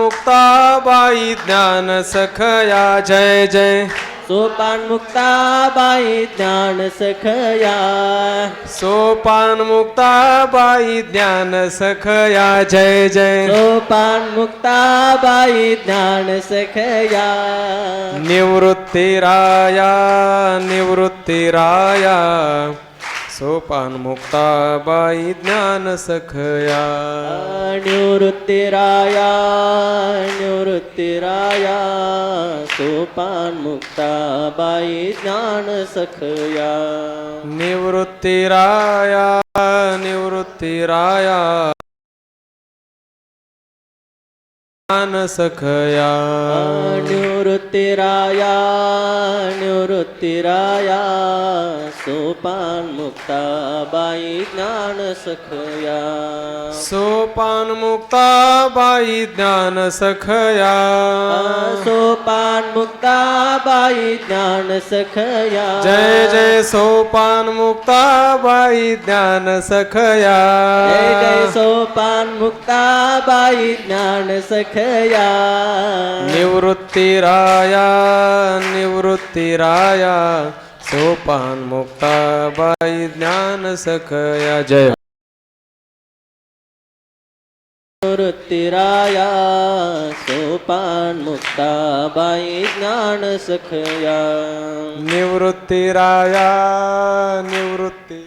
मुक्ताबाई ज्ञान सखया जय जय सोपान मुक्ताबाई ज्ञान सखया सोपान मुक्ताबाई ज्ञान सखया जय जय सोपान मुक्ताबाई ज्ञान सखया निवृत्तिराया निवृत्तिराया सोपान मुक्ताबाई ज्ञान सखया निवृत्तिराया निवृत्तिराया सोपान मुक्ताबाई ज्ञान सखया निवृत्तिराया निवृत्तिराया ज्ञान सखया निवृत्तिराया निवृत्तिराया सोपान मुक्ताबाई ज्ञान सखया सोपान मुक्ताबाई ज्ञान सखया सोपान मुक्ताबाई ज्ञान सखया जय जय सोपान मुक्ताबाई ज्ञान सखया जय जय सोपान मुक्ताबाई ज्ञान सखया निवृत्तिराया निवृत्तिराया सोपान मुक्ताबाई ज्ञान सखया जय निवृत्तिराया सोपान मुक्ताबाई ज्ञान सखया निवृत्तिराया निवृत्ति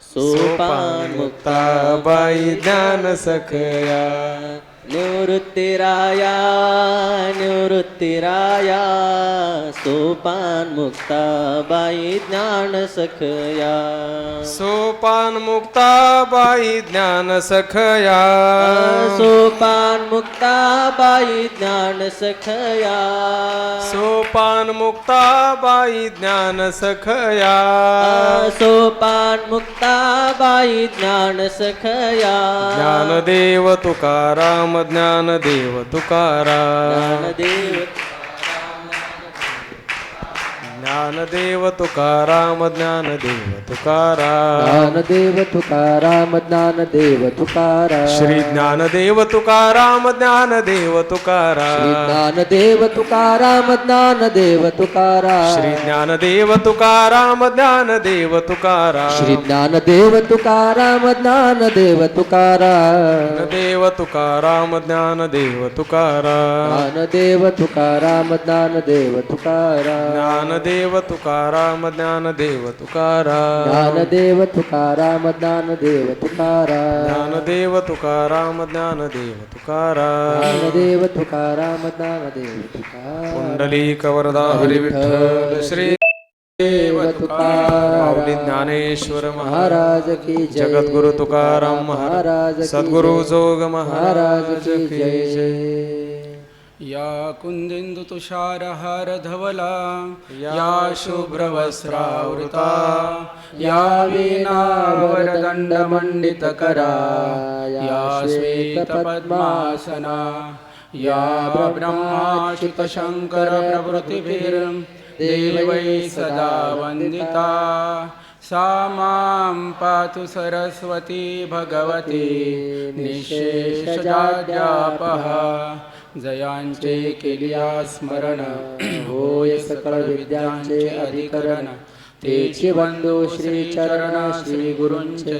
सोपान मुक्ताबाई ज्ञान सखया निवृत्तिराया निवृत्तिराया सोपान मुक्ताबाई ज्ञान सखया सोपान मुक्ताबाई ज्ञान सखया सोपान मुक्ताबाई ज्ञान सखया सोपान मुक्ताबाई ज्ञान सखया सोपान मुक्ताबाई ज्ञान सखया ज्ञानदेव तुकाराम ज्ञानदेव तुकाराम ज्ञानदेव तुकाराम ज्ञानदेव तुकाराम ज्ञानदेव तुकाराम ज्ञानदेव तुकाराम श्री ज्ञानदेव तुकाराम ज्ञानदेव तुकाराम ज्ञानदेव तुकाराम ज्ञानदेव तुकाराम श्री ज्ञानदेव तुकाराम ज्ञानदेव तुकाराम श्री ज्ञानदेव तुकाराम ज्ञानदेव तुकाराम देव तुकाराम ज्ञानदेव तुकाराम ज्ञानदेव तुकाराम ज्ञानदेव तुकाराम ज्ञानदेव तुकाराम ज्ञानदेव तुकाराम ज्ञानदेव तुकाराम ज्ञानदेव तुकाराम ज्ञानदेव तुकाराम ज्ञानदेव तुकाराम ज्ञानदेव तुकाराम ज्ञानदेव तुकाराम पुंडलिक वरदा हरी विठ्ठल श्री देव तुकाराम ज्ञानेश्वर महाराज की जय जगद्गुरु तुकाराम महाराज सद्गुरु जोग महाराज की जय या कुंदेन्दु तुषारहार धवला या शुभ्रवस्त्रावृता या वीणावरदण्डमण्डितकरा या श्वेतपद्मासना या ब्रह्माच्युतशङ्करप्रभृतिभिर्देवैः सदा वन्दिता सा मां पातु सरस्वती भगवती निःशेषजाड्यापः जयांचे केलिया स्मरण होय सकळ विद्यांचे अधिकरण तेची बंधू श्री चरण श्री गुरूंचे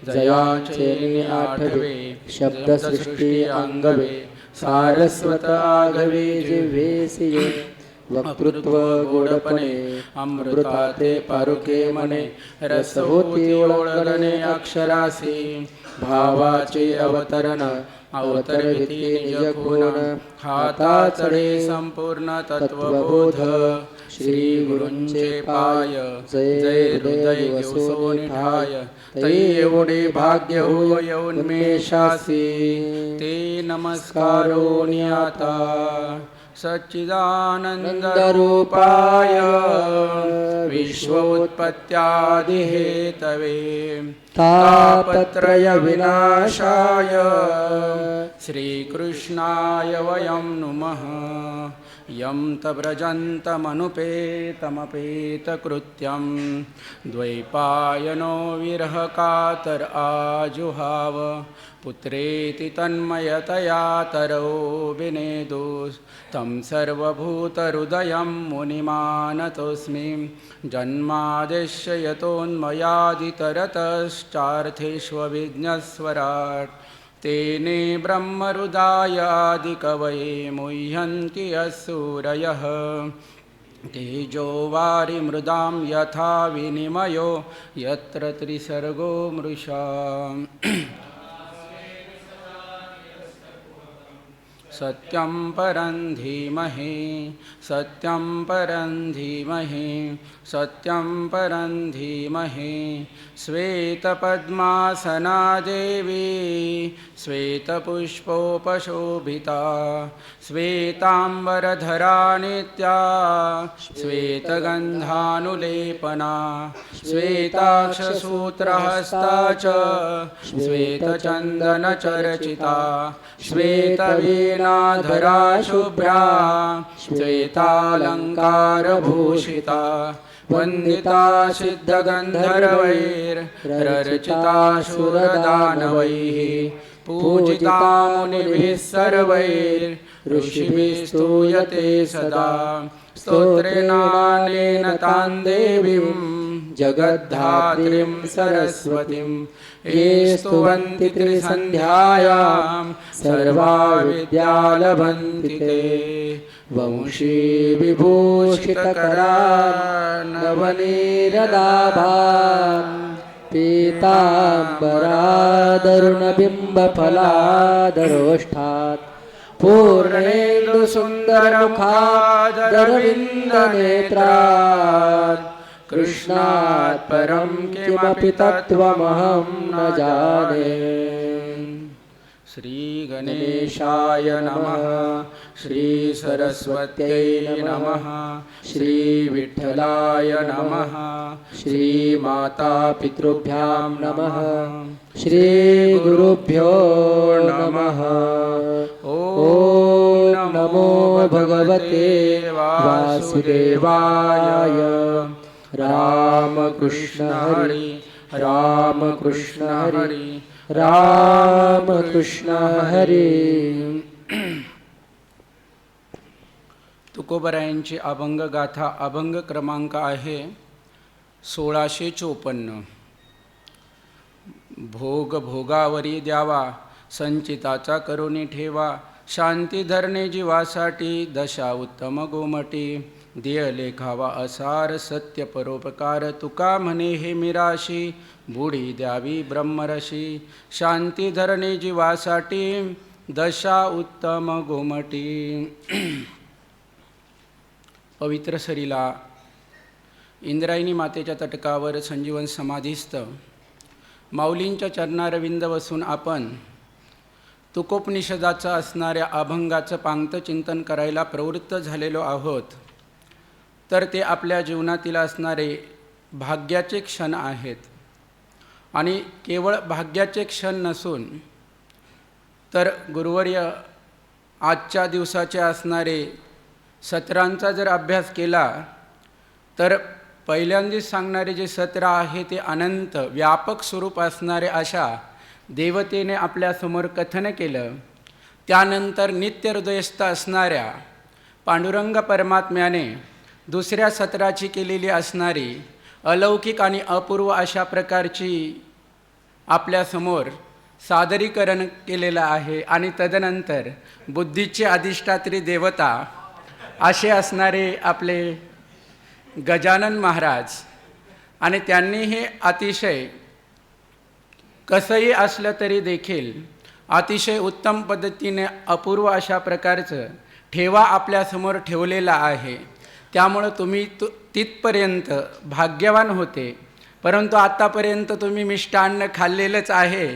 जयाचे आठवे शब्द सृष्टी अंगवे सारस्वत आगवे जिव्हेसिये वक्तृत्व गोडपणे अमृताते पारुके मने रस होती ओळगणे अक्षरासी भावाचे अवतरण अवतरविती निजगुण हाता चढे संपूर्ण तत्वबोध श्री गुरूंचे पाय जय हृदय वसोनी ठाय तै एवढे भाग्य होय उन्मेषासी ते नमस्कारोनी आता सच्चिदानंदरूपाय विश्वोत्पत्त्यादिहेतवे तापत्रयविनाशाय श्रीकृष्णाय वयं नुमः यं तव्रजन्तमनुपेतमपेतकृत्यं द्वैपायनो विरहकातर आजुहाव पुत्रेति तन्मयतया तरो विनेदुस् तं सर्वभूतहृदयं मुनिमानतोऽस्मि जन्मादिश्य यतोन्मयादितरतश्चार्थेष्वभिज्ञस्वराट् तेने ब्रह्महृदायादिकवये मुह्यन्ति यस्सूरयः तेजो वारिमृदां यथा विनिमयो यत्र त्रिसर्गो मृषा सत्यं परं धीमहि सत्यं परं धीमहि सत्यं परं धीमहि श्वेतपद्मासना देवी श्वेतपुष्पोपशोभिता श्वेताम्बरधरा नित्या श्वेतगन्धानुलेपना श्वेताक्षसूत्रहस्ता च श्वेतचन्दनचर्चिता श्वेतवीणाधरा शुभ्रा श्वेतालङ्कारभूषिता वन्दिता सिद्धगन्धर्वैरर्चिता सुरदानवैः पूजिता मुनिभिः सर्वैः स्तूयते सदा स्तोत्रेणानेन तां देवीं जगद्धात्रीं सरस्वतीं ये स्तुवन्ति त्रिसन्ध्यायां सर्वा विद्या लभन्ति ते वंशी विभूषितकरानवनीरदाभान् पीताम्बरादरुणबिम्बफलादरोष्ठात् पूर्णेन्दुसुन्दरमुखादरविन्दनेत्रात् कृष्णात् परं किमपि तत्त्वमहं न जाने श्रीगणेशाय नमः श्रीसरस्वत्यै नमः श्रीविठ्ठलाय नमः श्रीमातापितृभ्यां नमः श्रीगुरुभ्यो नमः ॐ नमो भगवते वासुदेवाय रामकृष्ण हरि रामकृष्ण हरि रामकृष्ण हरी. तुकोबरायांची अभंग गाथा अभंग क्रमांक आहे 1654. भोग भोगावरी द्यावा संचिताचा करुणी ठेवा शांती धरणे जीवासाठी दशा उत्तम गोमटी देय लेखावा असार सत्य परोपकार तुका म्हणे हे मिराशी बुडी द्यावी ब्रह्मरशी शांती धरणे जीवासाठी दशा उत्तम गोमटी. पवित्र सरीला इंद्रायणी मातेच्या तटकावर संजीवन समाधीस्थ माऊलींच्या चरणारविंद बसून आपण तुकोपनिषदाचं असणाऱ्या अभंगाचं पांगतं चिंतन करायला प्रवृत्त झालेलो आहोत. तर ते आपल्या जीवनातील असणारे भाग्याचे क्षण आहेत आणि केवळ भाग्याचे क्षण नसून तर गुरुवर्य आजच्या दिवसाचे असणारे सत्रांचा जर अभ्यास केला तर पहिल्यांदाच सांगणारे जे सत्र आहे ते अनंत व्यापक स्वरूप असणारे अशा देवतेने आपल्यासमोर कथन केलं. त्यानंतर नित्य हृदयस्थ असणाऱ्या पांडुरंग परमात्म्याने दुसऱ्या सत्राची केलेली असणारी अलौकिक आणि अपूर्व अशा प्रकारची आपल्यासमोर सादरीकरण केलेलं आहे. आणि तदनंतर बुद्धीचे अधिष्ठात्री देवता असे असणारे आपले गजानन महाराज आणि त्यांनी हे अतिशय कसंही असलं तरी देखील अतिशय उत्तम पद्धतीने अपूर्व अशा प्रकारचं ठेवा आपल्यासमोर ठेवलेला आहे. त्यामुळं तुम्ही तिथपर्यंत भाग्यवान होते. परंतु आत्तापर्यंत तुम्ही मिष्टान्न खाल्लेलंच आहे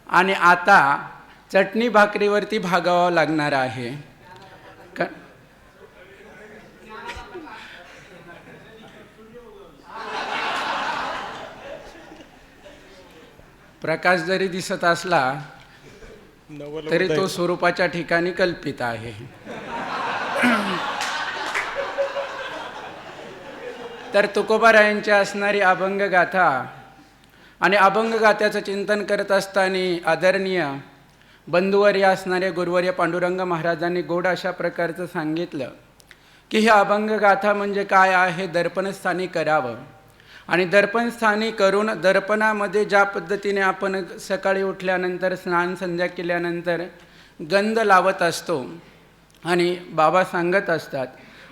आणि आता चटणी भाकरीवरती भागावं लागणार आहे. प्रकाश जरी दिसत असला तरी तो स्वरूपाच्या ठिकाणी कल्पित आहे. तर तुकोबारायांची असणारी अभंगगाथा आणि अभंगगाथ्याचं चिंतन करत असताना आदरणीय बंधुवर्य असणारे गुरुवर्य पांडुरंग महाराजांनी गोड अशा प्रकारचं सांगितलं की ही अभंगगाथा म्हणजे काय आहे, दर्पणस्थानी करावं. आणि दर्पणस्थानी करून दर्पणामध्ये ज्या पद्धतीने आपण सकाळी उठल्यानंतर स्नान संध्या केल्यानंतर गंध लावत असतो आणि बाबा सांगत असतात,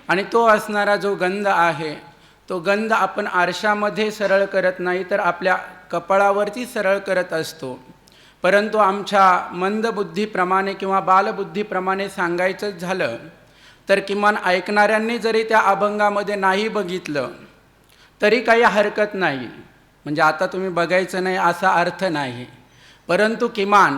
आणि तो असणारा जो गंध आहे तो गंध आपण आरशामध्ये सरळ करत नाही तर आपल्या कपाळावरती सरळ करत असतो. परंतु आमच्या मंदबुद्धीप्रमाणे किंवा बालबुद्धीप्रमाणे सांगायचं झालं तर किमान ऐकणाऱ्यांनी जरी त्या अभंगामध्ये नाही बघितलं तरी काही हरकत नाही. म्हणजे आता तुम्ही बघायचं नाही असा अर्थ नाही, परंतु किमान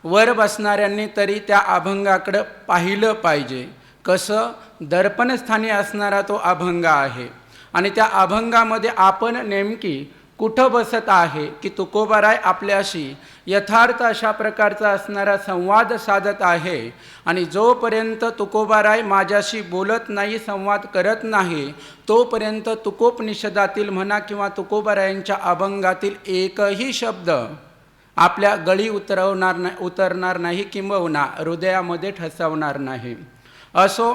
वर बसणाऱ्यांनी तरी त्या अभंगाकडं पाहिलं पाहिजे. कसं? दर्पणस्थानी असणारा तो अभंग आहे आणि त्या अभंगामध्ये आपण नेमकी कुठं बसत आहे की तुकोबाराय आपल्याशी यथार्थ अशा प्रकारचा असणारा संवाद साधत आहे. आणि जोपर्यंत तुकोबाराय माझ्याशी बोलत नाही, संवाद करत नाही, तोपर्यंत तुकोपनिषदातील म्हणा किंवा तुकोबारायांच्या अभंगातील एकही शब्द आपल्या गळी उतरणार नाही किंबहुना हृदयामध्ये ठसवणार नाही. असो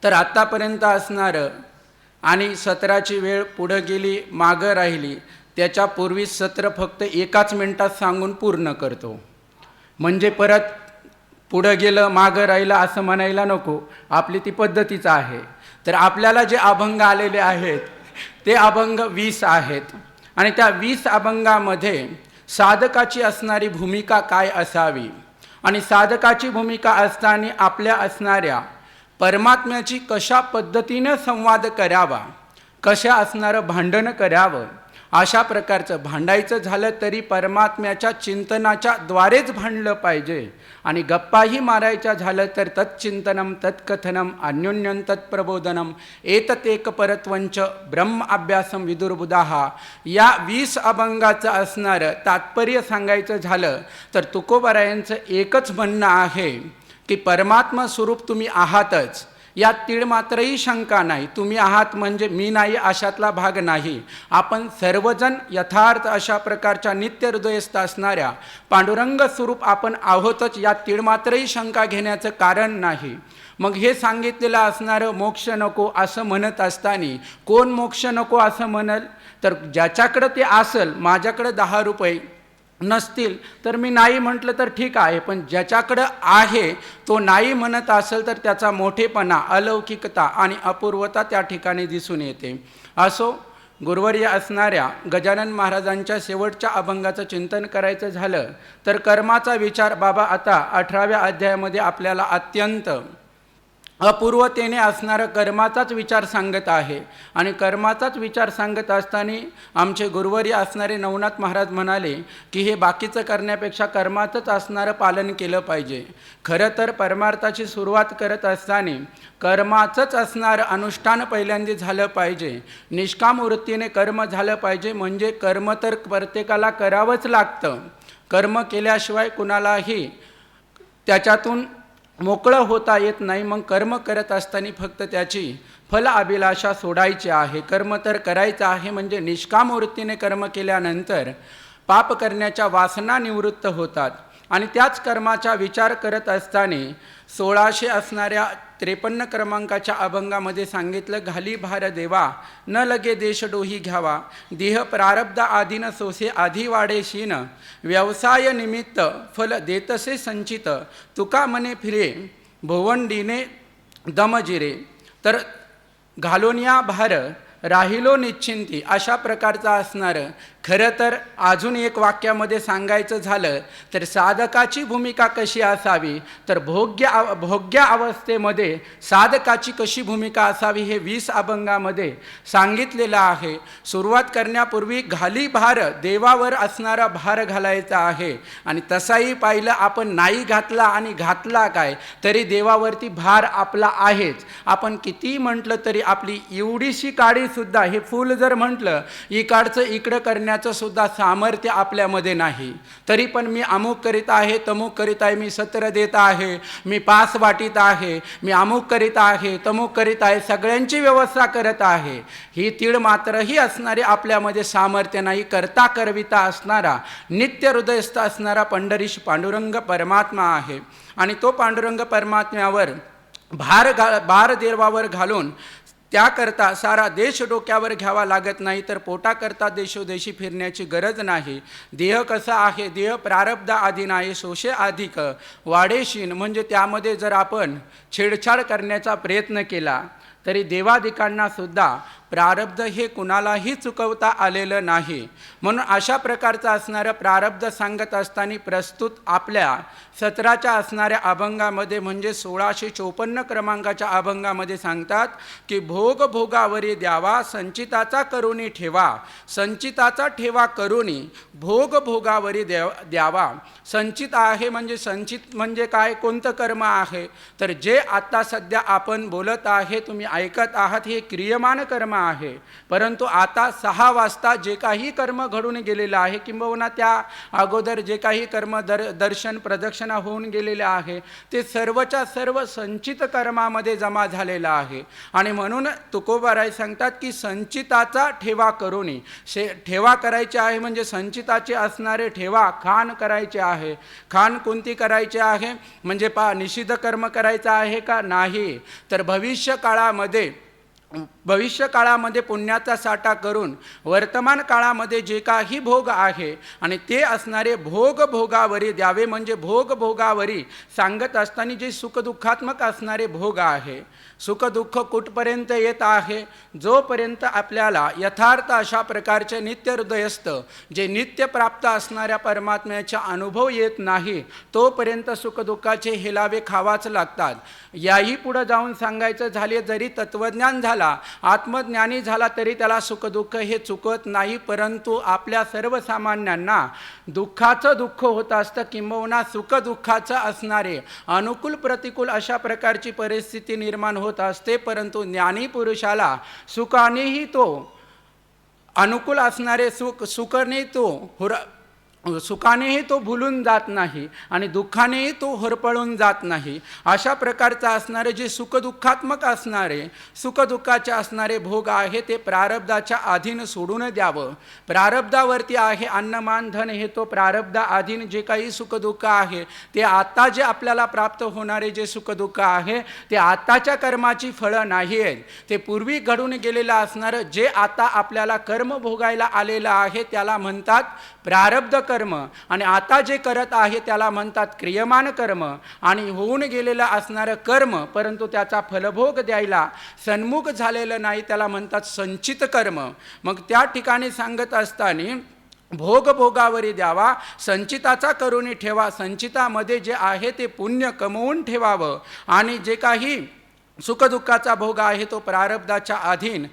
तर आत्तापर्यंत असणारं आणि सत्राची वेळ पुढं गेली मागं राहिली, त्याच्यापूर्वी सत्र फक्त एकाच मिनिटात सांगून पूर्ण करतो. म्हणजे परत पुढं गेलं मागं राहिलं असं म्हणायला नको, आपली ती पद्धतीच आहे. तर आपल्याला जे अभंग आलेले आहेत ते अभंग 20 आहेत आणि त्या 20 अभंगामध्ये साधकाची असणारी भूमिका काय असावी आणि साधकाची भूमिका असताना आपल्या असणाऱ्या परमात्म्याची कशा पद्धतीनं संवाद करावा, कशा असणारं भांडण करावं, अशा प्रकारचं भांडायचं झालं तरी परमात्म्याच्या चिंतनाच्या द्वारेच भांडलं पाहिजे. आणि गप्पाही मारायच्या झालं तर तच्चिंतनम तत्कथनम अन्योन्यं तत्प्रबोधनम एततेक परत्वंच ब्रह्म अभ्यासम विदुर्बुधाहा. या 20 अभंगाचं असणारं तात्पर्य सांगायचं झालं तर तुकोबारायांचं एकच म्हणणं आहे की परमात्मा स्वरूप तुम्ही आहातच, यात तीळ मात्रही शंका नाही. तुम्ही आहात म्हणजे मी नाही अशातला भाग नाही. आपण सर्वजण यथार्थ अशा प्रकारच्या नित्य हृदयस्थ असणाऱ्या पांडुरंग स्वरूप आपण आहोतच, यात तीळ मात्रही शंका घेण्याचं कारण नाही. मग हे सांगितलेलं असणारं मोक्ष नको असं म्हणत असताना कोण मोक्ष नको असं म्हणल? तर ज्याच्याकडं ते असेल, माझ्याकडं 10 रुपये नसतील तर मी नाही म्हटलं तर ठीक आहे, पण ज्याच्याकडं आहे तो नाही म्हणत असेल तर त्याचा मोठेपणा, अलौकिकता आणि अपूर्वता त्या ठिकाणी दिसून येते. असो, गुरुवर्य असणाऱ्या गजानन महाराजांच्या शेवटच्या अभंगाचं चिंतन करायचं झालं तर कर्माचा विचार बाबा आता 18व्या अध्यायामध्ये आपल्याला अत्यंत अपूर्वतेने असणारा कर्माचाच विचार सांगत आहे. आणि कर्माचाच विचार सांगत असताना आमचे गुरुवर्य असणारे नवनाथ महाराज म्हणाले की हे बाकीचं करण्यापेक्षा कर्माचंच असणारं पालन केलं पाहिजे. खरं तर परमार्थाची सुरुवात करत असताना कर्माचंच असणारं अनुष्ठान पहिल्यांदा झालं पाहिजे, निष्काम वृत्तीने कर्म झालं पाहिजे. म्हणजे कर्म तर प्रत्येकाला करावंच लागतं, कर्म केल्याशिवाय कुणालाही त्याच्यातून मोकळं होता येत नाही. मग कर्म करत असताना फक्त त्याची फल अभिलाषा सोडायची आहे. कर्म तर करायचं आहे म्हणजे निष्काम वृत्तीने कर्म केल्यानंतर पाप करण्याच्या वासना निवृत्त होतात. आणि त्याच कर्माचा विचार करत असताना 1600 असणाऱ्या 53 क्रमांकाच्या अभंगामध्ये सांगितलं, घाली भार देवा न लगे देश डोही घ्यावा, देह प्रारब्ध आधीन सोसे आधी वाडेशीन, व्यवसाय निमित्त फल देतसे संचित, तुका मने फिरे भुवंडीने दमजिरे. तर घालून या भार राहिलो निश्चिंती अशा प्रकारचं असणारं. खरं तर अजून एक वाक्यामध्ये सांगायचं झालं तर साधकाची भूमिका कशी असावी, तर भोग्य अवस्थेमध्ये साधकाची कशी भूमिका असावी हे 20 अभंगामध्ये सांगितलेलं आहे. सुरुवात करण्यापूर्वी घाली भार, देवावर असणारा भार घालायचा आहे. आणि तसाही पाहिलं आपण नाही घातला आणि घातला काय तरी देवावरती भार आपला आहेच. आपण किती म्हटलं तरी आपली एवढीशी काडीसुद्धा, हे फूल जर म्हटलं इकडचं इकडं करण्या करण्याचं सुद्धा सामर्थ्य आपल्यामध्ये नाही. तरी पण मी अमुक करीत आहे, तमुक करीत आहे, मी सत्र देत आहे, मी पास वाटीत आहे, मी अमुक करीत आहे, तमुक करीत आहे, सगळ्यांची व्यवस्था करत आहे. ही तीळ मात्रही असणारे आपल्यामध्ये सामर्थ्य नाही. करता करविता असणारा, नित्य हृदयस्थ असणारा पंढरीश पांडुरंग परमात्मा आहे. आणि तो पांडुरंग परमात्म्यावर भार देवावर घालून त्याकरता सारा देश डोक्यावर घ्यावा लागत नाही, तर पोटाकरता देशोदेशी फिरण्याची गरज नाही. देह कसा आहे, देह प्रारब्ध आधीन आहे, शोषे अधिक वाढेशीन. म्हणजे त्यामध्ये जर आपण छेडछाड करण्याचा प्रयत्न केला तरी देवादिकांना सुद्धा प्रारब्ध हे कुणालाही चुकवता आलेलं नाही. म्हणून अशा प्रकारचं असणारं प्रारब्ध सांगत असताना प्रस्तुत आपल्या सत्राच्या असणाऱ्या अभंगामध्ये म्हणजे 1654 क्रमांकाच्या अभंगामध्ये सांगतात की भोग भोगावरी द्यावा, संचिताचा करुणी ठेवा. संचिताचा ठेवा करुणी भोग भोगावरी द्यावा. संचित आहे म्हणजे संचित म्हणजे काय, कोणतं कर्म आहे, तर जे आता सध्या आपण बोलत आहे, तुम्ही ऐकत आहात, हे क्रियमान कर्म आहे. परंतु आता 6 वाजता जे काही कर्म घडून गेलेलं आहे, किंबहुना त्या अगोदर जे काही कर्म दर्शन प्रदक्षिणा होऊन गेलेले आहे, ते सर्वच्या सर्व संचित कर्मामध्ये जमा झालेलं आहे. आणि म्हणून तुकोबाराय सांगतात की संचिताचा ठेवा करुणी. ठेवा करायचे आहे म्हणजे संचिताचे असणारे ठेवा खान करायचे आहे. खान कोणती करायची आहे म्हणजे निषिद्ध कर्म करायचं आहे का, नाही, तर भविष्य काळामध्ये पुण्याचा साठा करून वर्तमान काळामध्ये जे काही भोग आहे आणि ते असणारे भोग भोगावरी द्यावे. म्हणजे भोग भोगावरी सांगत असताना जे सुखदुःखात्मक असणारे भोग आहे, सुखदुःख कुठपर्यंत येत आहे, जोपर्यंत आपल्याला यथार्थ अशा प्रकारचे नित्य हृदयस्थ जे नित्य प्राप्त असणाऱ्या परमात्म्याचा अनुभव येत नाही, तोपर्यंत सुखदुःखाचे हेलावे खावाच लागतात. याही पुढं जाऊन सांगायचं झाले, जरी तत्त्वज्ञान झाला, आत्मज्ञानी झाला, तरी त्याला सुखदुःख हे चुकत नाही. परंतु आपल्या सर्वसामान्यांना दुःखाचं दुःख होत असतं, किंबहुना सुखदुःखाचं असणारे अनुकूल प्रतिकूल अशा प्रकारची परिस्थिती निर्माण होत असते. परंतु ज्ञानी पुरुषाला सुखानेही तो अनुकूल असणारे सुखानेही तो भुलून जात नाही आणि दुःखानेही तो होरपळून जात नाही. अशा प्रकारचं असणारे जे सुखदुःखात्मक असणारे सुखदुःखाचे असणारे भोग आहे ते प्रारब्धाच्या अधीन सोडून द्यावं. प्रारब्धावरती आहे अन्नमान धन, हे तो प्रारब्ध अधीन जे काही सुखदुःख आहे ते आता जे आपल्याला प्राप्त होणारे जे सुखदुःख आहे ते आताच्या कर्माची फळं नाही आहेत. ते पूर्वी घडून गेलेलं असणारं जे आता आपल्याला कर्म भोगायला आलेलं आहे त्याला म्हणतात प्रारब्ध कर्म. आणि आता जे करत आहे त्याला म्हणतात क्रियमान कर्म. आणि होऊन गेलेलं असणारं कर्म परंतु त्याचा फलभोग द्यायला सन्मुख झालेलं नाही त्याला म्हणतात संचित कर्म. मग त्या ठिकाणी सांगत असताना भोग भोगावरी द्यावा, संचिताचा करुणी ठेवा. संचितामध्ये जे आहे ते पुण्य कमवून ठेवावं आणि जे काही सुखदुःखाचा भोग आहे तो प्रारब्धाच्या अधीन,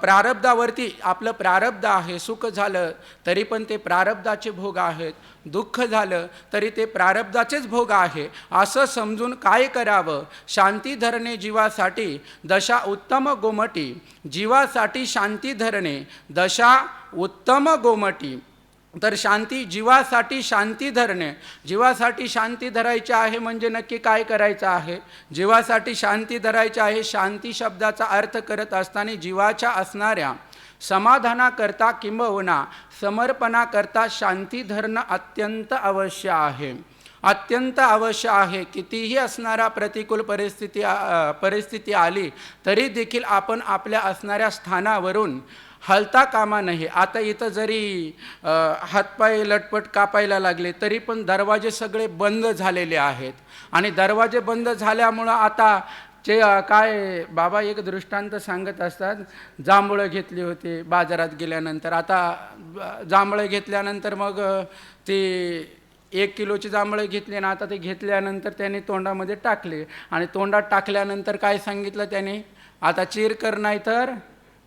प्रारब्धावरती आपलं प्रारब्ध आहे. सुख झालं तरी पण ते प्रारब्धाचे भोग आहेत, दुःख झालं तरी ते प्रारब्धाचेच भोग आहे असं समजून काय करावं. शांती धरणे जीवासाठी दशा उत्तम गोमटी. जीवासाठी शांती धरणे दशा उत्तम गोमटी. तर जीवासाठी शांती धरणे, जीवासाठी शांती धरायची आहे म्हणजे नक्की काय करायचं आहे. जीवासाठी शांती धरायची आहे. शांती शब्दाचा अर्थ करत असताना जीवाच्या असणाऱ्या समाधानाकरता किंबहुना समर्पणाकरता शांती धरणं अत्यंत अवश्य आहे. अत्यंत अवश्य आहे. कितीही असणारा प्रतिकूल परिस्थिती आली तरी देखील आपण आपल्या असणाऱ्या स्थानावरून हलता कामा नाही. आता इथं जरी हातपाय लटपट कापायला लागले तरी पण दरवाजे सगळे बंद झालेले आहेत. आणि दरवाजे बंद झाल्यामुळं आता काय बाबा एक दृष्टांत सांगत असतात, जांभळं घेतली होती बाजारात गेल्यानंतर. आता जांभळं घेतल्यानंतर मग ते 1 किलोची जांभळं घेतली आणि आता ते घेतल्यानंतर त्याने तोंडामध्ये टाकले आणि तोंडात टाकल्यानंतर काय सांगितलं त्याने, आता चिर कर नाही तर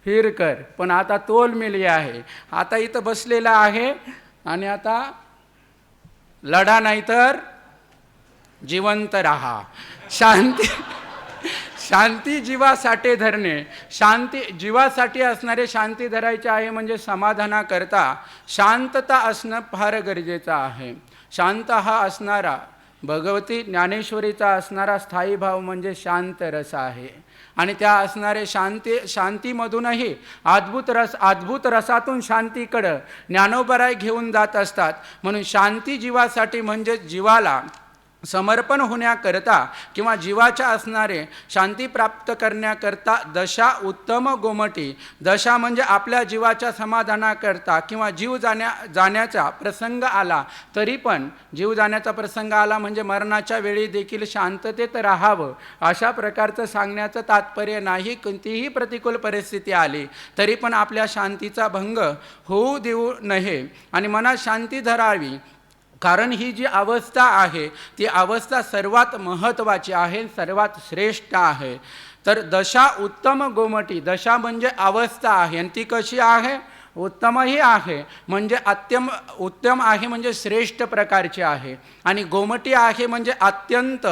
फिर कर. पण आता तोल मिली आहे. आता इथं बसलेला आहे आणि आता लढा नाही तर जिवंत राहा. शांती जीवासाठी धरणे, शांती जीवासाठी असणारे शांती धरायचे आहे म्हणजे समाधानाकरता शांतता असणं फार गरजेचं आहे. शांत हा असणारा भगवती ज्ञानेश्वरीचा असणारा स्थायी भाव म्हणजे शांत रस आहे. आणि त्या असणारे शांतीमधूनही अद्भुत रसातून शांतीकडं ज्ञानोबराय घेऊन जात असतात. म्हणून शांती जीवासाठी म्हणजे जीवाला समर्पण होण्याकरता किंवा जीवाच्या असणारे शांती प्राप्त करण्याकरता दशा उत्तम गोमटी, दशा म्हणजे आपल्या जीवाच्या समाधानाकरता किंवा जीव जाण्याचा प्रसंग आला तरी पण जीव जाण्याचा प्रसंग आला म्हणजे मरणाच्या वेळी देखील शांततेत राहावं अशा प्रकारचं सांगण्याचं तात्पर्य नाही. कोणतीही प्रतिकूल परिस्थिती आली तरी पण आपल्या शांतीचा भंग होऊ देऊ नये आणि मनात शांती धरावी. कारण ही जी अवस्था आहे ती अवस्था सर्वात महत्त्वाची आहे, सर्वात श्रेष्ठ आहे. तर दशा उत्तम गोमटी, दशा म्हणजे अवस्था आहे आणि ती कशी आहे? उत्तमही आहे म्हणजे उत्तम आहे म्हणजे श्रेष्ठ प्रकारची आहे आणि गोमटी आहे म्हणजे अत्यंत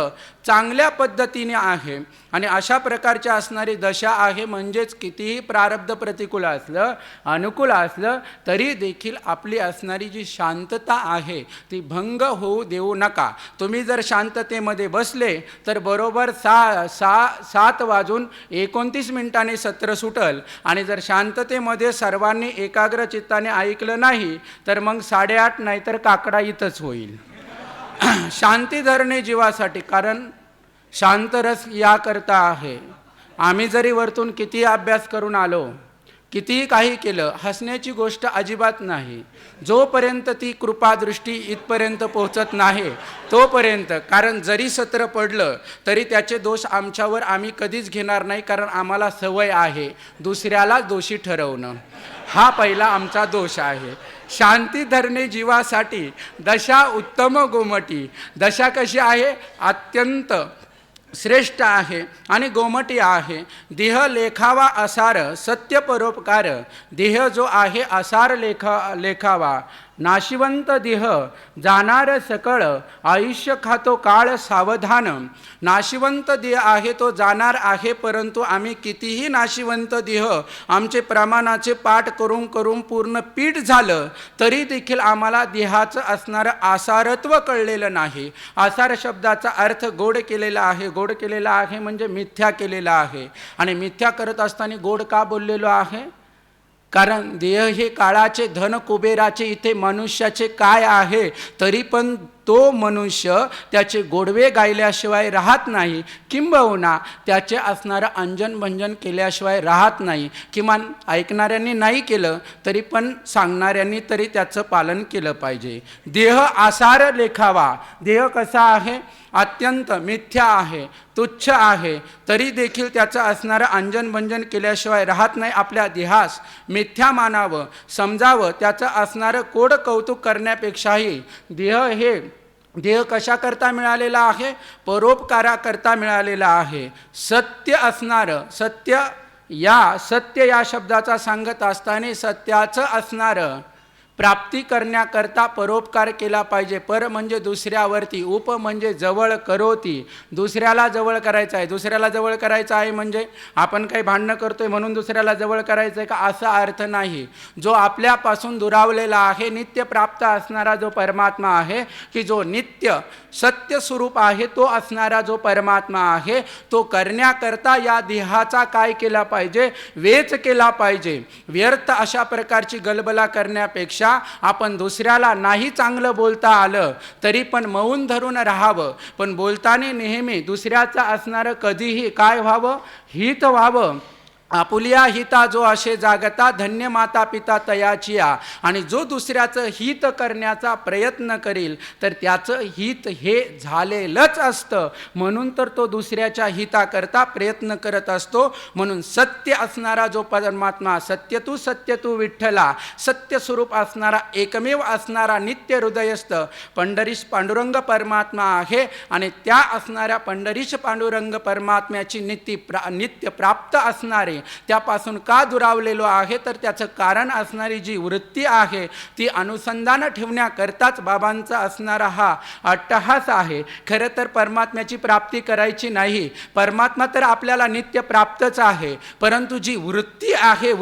चांगल्या पद्धतीने आहे. आणि अशा प्रकारची असणारी दशा आहे म्हणजेच कितीही प्रारब्ध प्रतिकूल असलं अनुकूल असलं तरी देखील आपली असणारी जी शांतता आहे ती भंग होऊ देऊ नका. तुम्ही जर शांततेमध्ये बसले तर बरोबर 7:29 सत्र सुटल आणि जर शांततेमध्ये सर्वांनी एकाग्र चित्ताने ऐकलं नाही तर मग 8:30 नाहीतर काकडा इथंच होईल. शांती धरणे जीवासाठी, कारण शांतरस याकरता आहे. आम्ही जरी वरतून किती अभ्यास करून आलो, कितीही काही केलं, हसण्याची गोष्ट अजिबात नाही जोपर्यंत ती कृपादृष्टी इथपर्यंत पोहोचत नाही तोपर्यंत. कारण जरी सत्र पडलं तरी त्याचे दोष आमच्यावर आम्ही कधीच घेणार नाही, कारण आम्हाला सवय आहे दुसऱ्याला दोषी ठरवणं. हा पहिला आमचा दोष आहे. शांती धरणे जीवासाठी दशा उत्तम गोमटी, दशा कशी आहे? अत्यंत श्रेष्ठ आहे आणि गोमटी आहे. देह लेखावा असार सत्य परोपकार, देह जो आहे असार लेखावा, नाशिवंत देह जाणार सकळ, आयुष्य खातो काळ सावधान. नाशिवंत देह आहे तो जाणार आहे, परंतु आम्ही कितीही नाशिवंत देह आमचे प्रमाणाचे पाठ करून करून पूर्ण पीठ झालं तरी देखील आम्हाला देहाचं असणारं आसारत्व कळलेलं नाही. आसार शब्दाचा अर्थ गोड केलेला आहे. गोड केलेला आहे म्हणजे मिथ्या केलेला आहे. आणि मिथ्या करत असताना गोड का बोललेलो आहे? कारण देह हे काळाचे धन कुबेराचे, इथे मनुष्याचे काय आहे तरी पण तो मनुष्य त्याचे गोडवे गायल्याशिवाय राहत नाही, किंबहुना त्याचे असणारं अंजन भंजन केल्याशिवाय राहत नाही. किमान ऐकणाऱ्यांनी नाही केलं तरी पण सांगणाऱ्यांनी तरी त्याचं पालन केलं पाहिजे. देह आसार लेखावा, देह कसा आहे? अत्यंत मिथ्या आहे, तुच्छ आहे, तरी देखील त्याचं असणारं अंजन भंजन केल्याशिवाय राहत नाही. आपल्या देहास मिथ्या मानावं, समजावं, त्याचं असणारं कोड कौतुक करण्यापेक्षाही देह कशाकरता मिळालेला आहे? परोपकाराकरता मिळालेला आहे. सत्य असणारं, सत्य या शब्दाचा सांगत असताना सत्याचं असणारं प्राप्ती करण्याकरता परोपकार केला पाहिजे. पर म्हणजे दुसऱ्यावरती, उप म्हणजे जवळ करोती, दुसऱ्याला जवळ करायचं आहे. दुसऱ्याला जवळ करायचं आहे म्हणजे आपण काही भांडणं करतोय म्हणून दुसऱ्याला जवळ करायचं आहे का? असा अर्थ नाही. जो आपल्यापासून दुरावलेला आहे, नित्य प्राप्त असणारा जो परमात्मा आहे, की जो नित्य सत्य स्वरूप आहे, तो असणारा जो परमात्मा आहे, तो करण्याकरता या देहाचा काय केला पाहिजे? वेच केला पाहिजे. व्यर्थ अशा प्रकारची गलबला करण्यापेक्षा आपण दुसऱ्याला नाही चांगलं बोलता आलं तरी पण मौन धरून राहावं, पण बोलताना नेहमी दुसऱ्याचं असणारं कधीही काय व्हावं? हित व्हावं. आपुलिया हिता जो असे जागता, धन्य माता पिता तयाचिया. आणि जो दुसऱ्याचं हित करण्याचा प्रयत्न करील तर त्याचं हित हे झालेलंच असतं. म्हणून तर तो दुसऱ्याच्या हिताकरता प्रयत्न करत असतो. म्हणून सत्य असणारा जो परमात्मा, सत्य तू विठ्ठला, सत्य स्वरूप असणारा एकमेव असणारा नित्य हृदयस्थ पंढरीश पांडुरंग परमात्मा आहे. आणि त्या असणाऱ्या पंढरीश पांडुरंग परमात्म्याची नित्य प्राप्त असणारे त्यापासून का दुरावलेलो आहे, तर त्याचं कारण असणारी जी वृत्ती आहे ती अनुसंधान ठेवण्याकरताच बाबांचा असणारा हा अट्टहास आहे. खरं तर परमात्म्याची प्राप्ती करायची नाही, परमात्मा तर आपल्याला नित्य प्राप्तच आहे, परंतु जी वृत्ती आहे,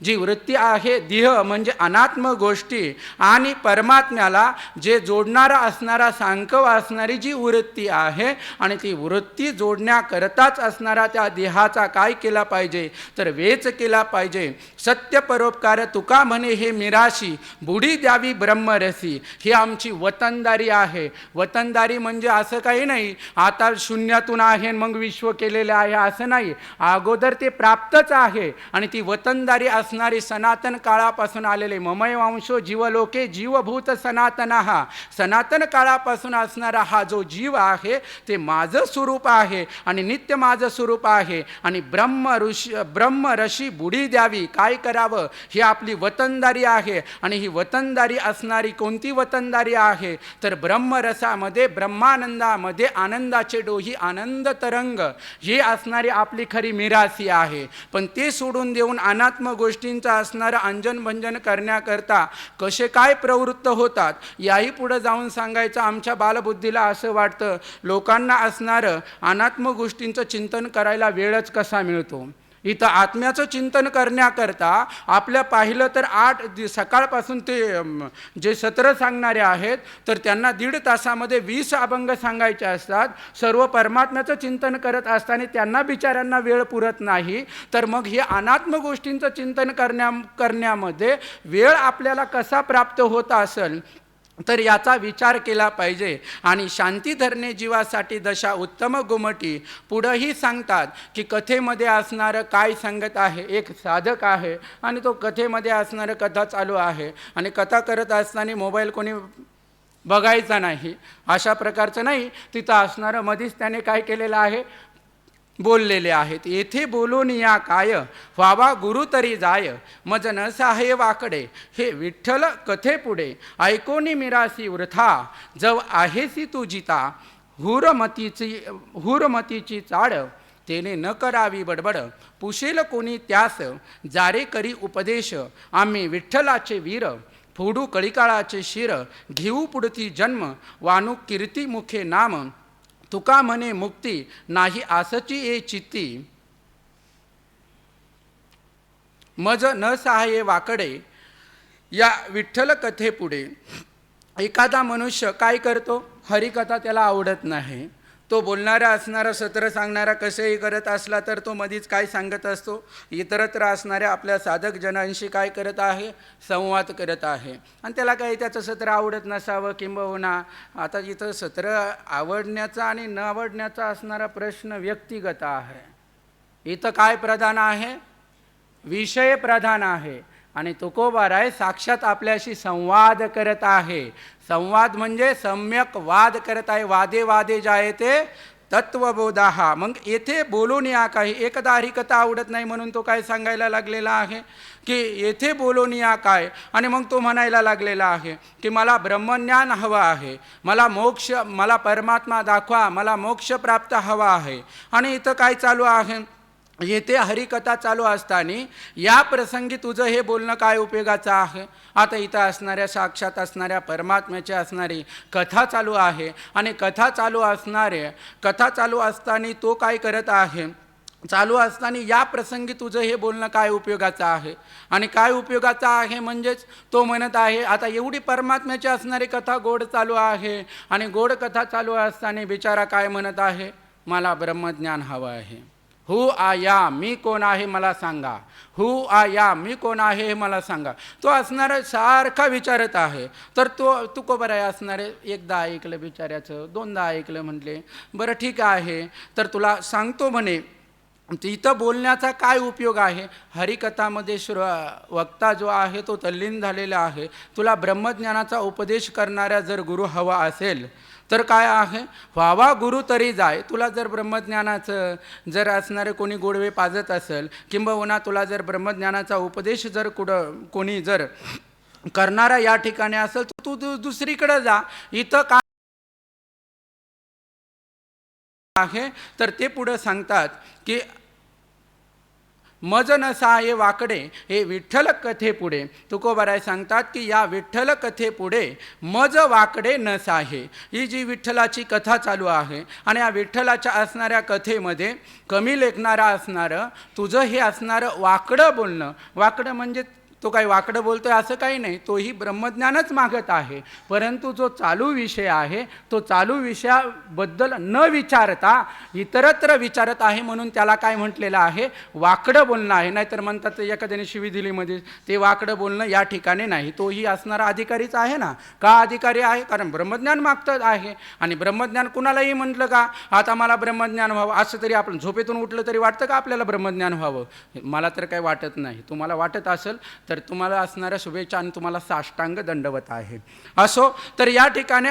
जी वृत्ती आहे देह म्हणजे अनात्म गोष्टी आणि परमात्म्याला जे जोडणारा असणारा सांकव असणारी जी वृत्ती आहे आणि ती वृत्ती जोडण्याकरताच असणारा त्या देहाचा काय केला पाहिजे, तर वेच केला पाहिजे. सत्य परोपकार तुका म्हणे हे मिराशी, बुडी द्यावी ब्रह्मरसी. ही आमची वतनदारी आहे. वतनदारी म्हणजे असं काही नाही आता शून्यातून आहे मग विश्व केलेलं आहे असं नाही, अगोदर ते प्राप्तच आहे. आणि ती वतनदारी असणारी सनातन काळापासून आलेले ममय वंशो जीवलोके जीवभूत सनातन, हा सनातन काळापासून असणारा हा जो जीव आहे ते माझं स्वरूप आहे आणि नित्य माझं स्वरूप आहे. आणि ब्रह्म ऋषी बुडी द्यावी, काय करावं, ही आपली वतनदारी आहे. आणि ही वतनदारी असणारी कोणती वतनदारी आहे, तर ब्रह्मरसामध्ये ब्रह्मानंदामध्ये आनंदाचे डोही आनंद तरंग ही असणारी आपली खरी मिरासी आहे. पण ते सोडून देऊन अनात्म गोष्टींचा असणारं अंजन भंजन करण्याकरता कसे काय प्रवृत्त होतात, याही पुढे जाऊन सांगायचं. आमच्या बालबुद्धीला असं वाटतं लोकांना असणारं अनात्म गोष्टींचं चिंतन करायला वेळच कसा मिळतो. इथं आत्म्याचं चिंतन करण्याकरता आपल्या पाहिलं तर सकाळपासून ते जे सत्र सांगणारे आहेत तर त्यांना 1.5 तासामध्ये 20 अभंग सांगायचे असतात. सर्व परमात्म्याचं चिंतन करत असताना त्यांना बिचाऱ्यांना वेळ पुरत नाही, तर मग हे अनात्म गोष्टींचं चिंतन करण्यामध्ये वेळ आपल्याला कसा प्राप्त होत असेल, तर याचा विचार केला पाहिजे. आणि शांती धरणे जीवासाठी दशा उत्तम गुमटी पुढंही सांगतात की कथेमध्ये असणारं काय सांगत आहे. एक साधक आहे आणि तो कथेमध्ये असणारं कथा चालू आहे आणि कथा करत असताना मोबाईल कोणी बघायचा नाही, अशा प्रकारचं नाही. तिथं असणारं मधीच त्याने काय केलेलं आहे, बोललेले आहेत. येथे बोलून या काय व्हावा गुरु तरी जाय, मज न साहे वाकडे हे विठ्ठल कथे पुढे, ऐकोनी मिरासी वृथा जव आहेसी तू जिता, हुरमतीची चाड तेने न करावी बडबड, पुशेल कोणी त्यास जारे करी उपदेश, आम्ही विठ्ठलाचे वीर फोडू कळीकाळाचे शिर, घेऊ पुढती जन्म वानू कीर्ती मुखे नाम, तुका म्हणे मुक्ती नाही आसची ये चित्ती, मज न सहाय्ये वाकडे. या विठ्ठल कथेपुढे एखादा मनुष्य काय करतो, हरिकथा त्याला आवडत नाही, तो बोलणारा असणारा सत्र सांगणारा कसेही करत असला तर तो मधीच काय सांगत असतो, इतरत्र असणाऱ्या आपल्या साधक जनांशी काय करत आहे, संवाद करत आहे. आणि त्याला काही त्याचं सत्र आवडत नसावं, किंबहुना आता इथं सत्र आवडण्याचा आणि न आवडण्याचा असणारा प्रश्न व्यक्तिगत आहे. इथं काय प्रधान आहे, विषय प्रधान आहे. आणि तुकोबाराय साक्षात आपल्याशी संवाद करत आहे. संवाद म्हणजे सम्यक वाद करत आहे. वादे वादे जायते तत्वबोधा. मग येथे बोलून या काही, एकदा हरिकथा आवडत नाही म्हणून तो काय सांगायला लागलेला आहे की येथे बोलून या काय, आणि मग तो म्हणायला लागलेला आहे की मला ब्रह्मज्ञान हवं आहे, मला मोक्ष, मला परमात्मा दाखवा, मला मोक्ष प्राप्त हवा आहे. आणि इथं काय चालू आहे, येथे हरिकथा चालू असताना या प्रसंगी तुझं हे बोलणं काय उपयोगाचं आहे. आता इथं असणाऱ्या साक्षात असणाऱ्या परमात्म्याची असणारी कथा चालू आहे आणि कथा चालू असताना तो काय करत आहे, चालू असताना या प्रसंगी तुझं हे बोलणं काय उपयोगाचं आहे. आणि काय उपयोगाचं आहे म्हणजेच तो म्हणत आहे, आता एवढी परमात्म्याची असणारी कथा गोड चालू आहे आणि गोड कथा चालू असताना बिचारा काय म्हणत आहे, मला ब्रह्मज्ञान हवं आहे. हु आया, मी कोण आहे मला सांगा, हु आया, मी कोण आहे हे मला सांगा. तो असणारा सारखा विचारत आहे. तर तू को बरं आहे असणारे, एकदा ऐकलं बिचाऱ्याचं, 2दा ऐकलं, म्हटले बरं ठीक आहे तर तुला सांगतो म्हणे. इथं बोलण्याचा काय उपयोग आहे. हरिकथामध्ये वक्ता जो आहे तो तल्लीन झालेला आहे. तुला ब्रह्मज्ञानाचा उपदेश करणाऱ्या जर गुरु हवा असेल तर काय आहे, व्हावा गुरु तरी जाय. तुला जर ब्रह्मज्ञानाचं जर असणारे कोणी गोडवे पाजत असेल, किंबहुना तुला जर ब्रह्मज्ञानाचा उपदेश जर कोणी जर करणारा या ठिकाणी असेल तर तू दुसरीकडे जा. इथं काय आहे तर ते पुढे सांगतात की मज न साये वाकडे हे विठ्ठल कथेपुढे. तुकोबाराय सांगतात की या विठ्ठल कथेपुढे मज वाकडे न साहे. ही जी विठ्ठलाची कथा चालू आहे आणि या विठ्ठलाच्या असणाऱ्या कथेमध्ये कमी लेखणारा असणारं तुझं हे असणारं वाकडं बोलणं. वाकडं म्हणजे तो काही वाकडं बोलतोय असं काही नाही, तोही ब्रह्मज्ञानच मागत आहे. परंतु जो चालू विषय आहे तो चालू विषयाबद्दल न विचारता इतरत्र विचारत आहे, म्हणून त्याला काय म्हटलेलं आहे, वाकडं बोलणं आहे. नाहीतर म्हणतात एखाद्याने शिवी दिलीमध्ये ते वाकडं बोलणं या ठिकाणी नाही. तोही असणारा अधिकारीच आहे ना. का अधिकारी आहे? कारण ब्रह्मज्ञान मागत आहे. आणि ब्रह्मज्ञान कुणालाही म्हटलं का आता मला ब्रह्मज्ञान व्हावं असं तरी आपण झोपेतून उठलं तरी वाटतं का आपल्याला ब्रह्मज्ञान व्हावं? मला तर काही वाटत नाही. तुम्हाला वाटत असेल तर तुम्हाला असणाऱ्या शुभेच्छा आणि तुम्हाला साष्टांग दंडवत आहे. असो तर या ठिकाणी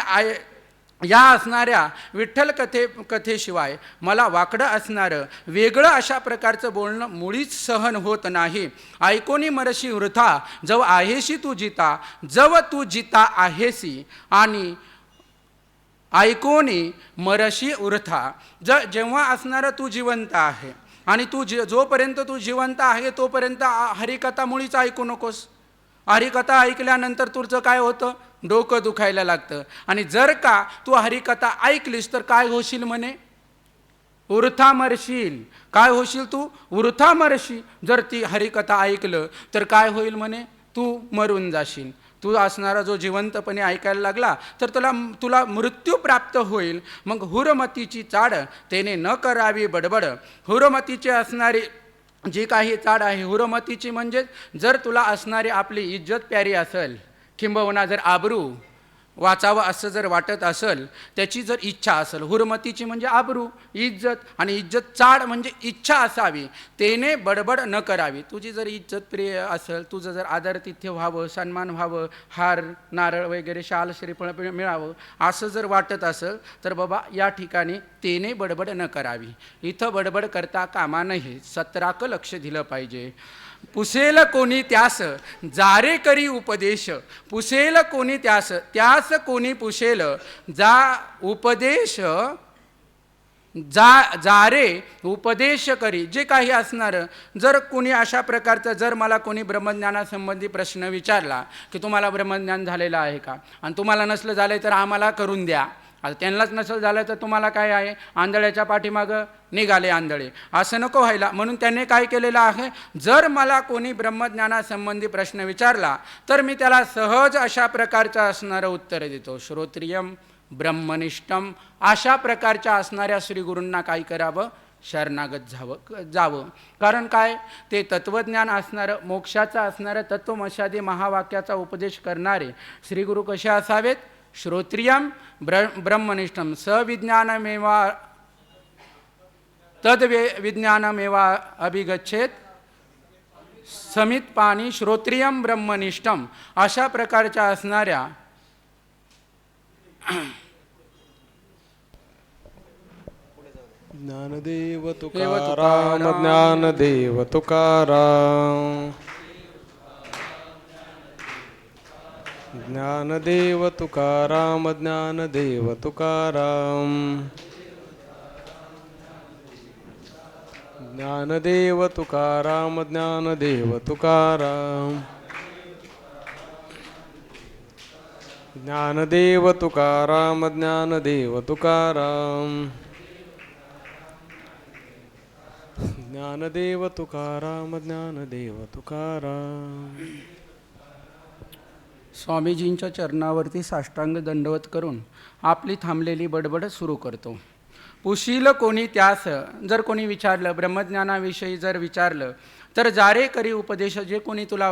या असणाऱ्या विठ्ठल कथेशिवाय मला वाकडं असणारं वेगळं अशा प्रकारचं बोलणं मुळीच सहन होत नाही. ऐकोनी मरशी वृथा जव आहेशी तू जिता, जव तू जिता आहेसी. आणि ऐकोनी मरशी वृथा जेव्हा असणारं तू जिवंत आहे आणि तू जोपर्यंत तू जिवंत आहे तोपर्यंत हरिकथा मुळीच ऐकू नकोस. हरिकथा ऐकल्यानंतर तुझं काय होतं, डोकं दुखायला लागतं. आणि जर का तू हरिकथा ऐकलीस तर काय होशील म्हणे, वृथा मरशील. काय होशील तू, वृथा मरशी. जर ती हरिकथा ऐकलं तर काय होईल म्हणे, तू मरून जाशील. तू असणारा जो जिवंतपणे ऐकायला लागला तर तुला मृत्यू प्राप्त होईल. मग हुरमतीची चाड तेने न करावी बडबड. हुरमतीची असणारी जी काही चाड आहे, हुरमतीची म्हणजे जर तुला असणारी आपली इज्जत प्यारी असेल, किंबहुना जर आबरू वाचावं असं जर वाटत असेल, त्याची जर इच्छा असेल, हुरमतीची म्हणजे आबरू इज्जत, आणि इज्जत चाड म्हणजे इच्छा असावी, तेने बडबड न करावी. तुझी जर इज्जत प्रिय असेल, तुझं जर आदरातिथ्य व्हावं, सन्मान व्हावं, हार नारळ वगैरे शाल श्रीफळ मिळावं असं जर वाटत असेल तर बाबा या ठिकाणी तेने बडबड न करावी. इथं बडबड करता कामा नये, सत्राक लक्ष दिलं पाहिजे. पुसेल कोणी त्यास जारे करी उपदेश. पुसेल कोणी त्यास कोणी पुसेल जा उपदेश. जारे उपदेश करी. जे काही असणारं जर कोणी अशा प्रकारचं जर मला कोणी ब्रह्मज्ञानासंबंधी प्रश्न विचारला की तुम्हाला ब्रह्मज्ञान झालेलं आहे का, आणि तुम्हाला नसलं झालं तर आम्हाला करून द्या. आता त्यांनाच नसेल झालं तर तुम्हाला काय आहे, आंधळ्याच्या पाठीमागं निघाले आंधळे, असं नको व्हायला. म्हणून त्यांनी काय केलेलं आहे, जर मला कोणी ब्रह्मज्ञानासंबंधी प्रश्न विचारला तर मी त्याला सहज अशा प्रकारचं असणारं उत्तर देतो. श्रोत्रियम ब्रह्मनिष्ठम. अशा प्रकारच्या असणाऱ्या श्रीगुरूंना काय करावं, शरणागत जावं. कारण काय, ते तत्त्वज्ञान असणारं, मोक्षाचं असणारं, तत्त्वमशादी महावाक्याचा उपदेश करणारे श्रीगुरू कसे असावेत, श्रोत्रियम ब्रह्मनिष्ठम. सविज्ञानमेवा तद्विज्ञानमेवा अभिगच्छेत समित पाणी. श्रोत्रियम ब्रह्मनिष्ठम. अशा प्रकारच्या असणाऱ्या ज्ञानदेव तुकाराम, ज्ञानदेव तुकाराम, ज्ञानदेव तुकाराम, ज्ञानदेव तुकाराम, ज्ञानदेव तुकाराम, ज्ञानदेव तुकाराम, ज्ञानदेव तुकाराम, ज्ञानदेव तुकाराम, ज्ञानदेव तुकाराम, ज्ञानदेव तुकाराम. स्वामीजींच्या चरणावरती साष्टांग दंडवत करून आपली थांबलेली बडबड सुरू करतो. पुशील कोणी त्यास. जर कोणी विचारलं, ब्रह्मज्ञानाविषयी जर विचारलं तर जारे करी उपदेश. जे कोणी तुला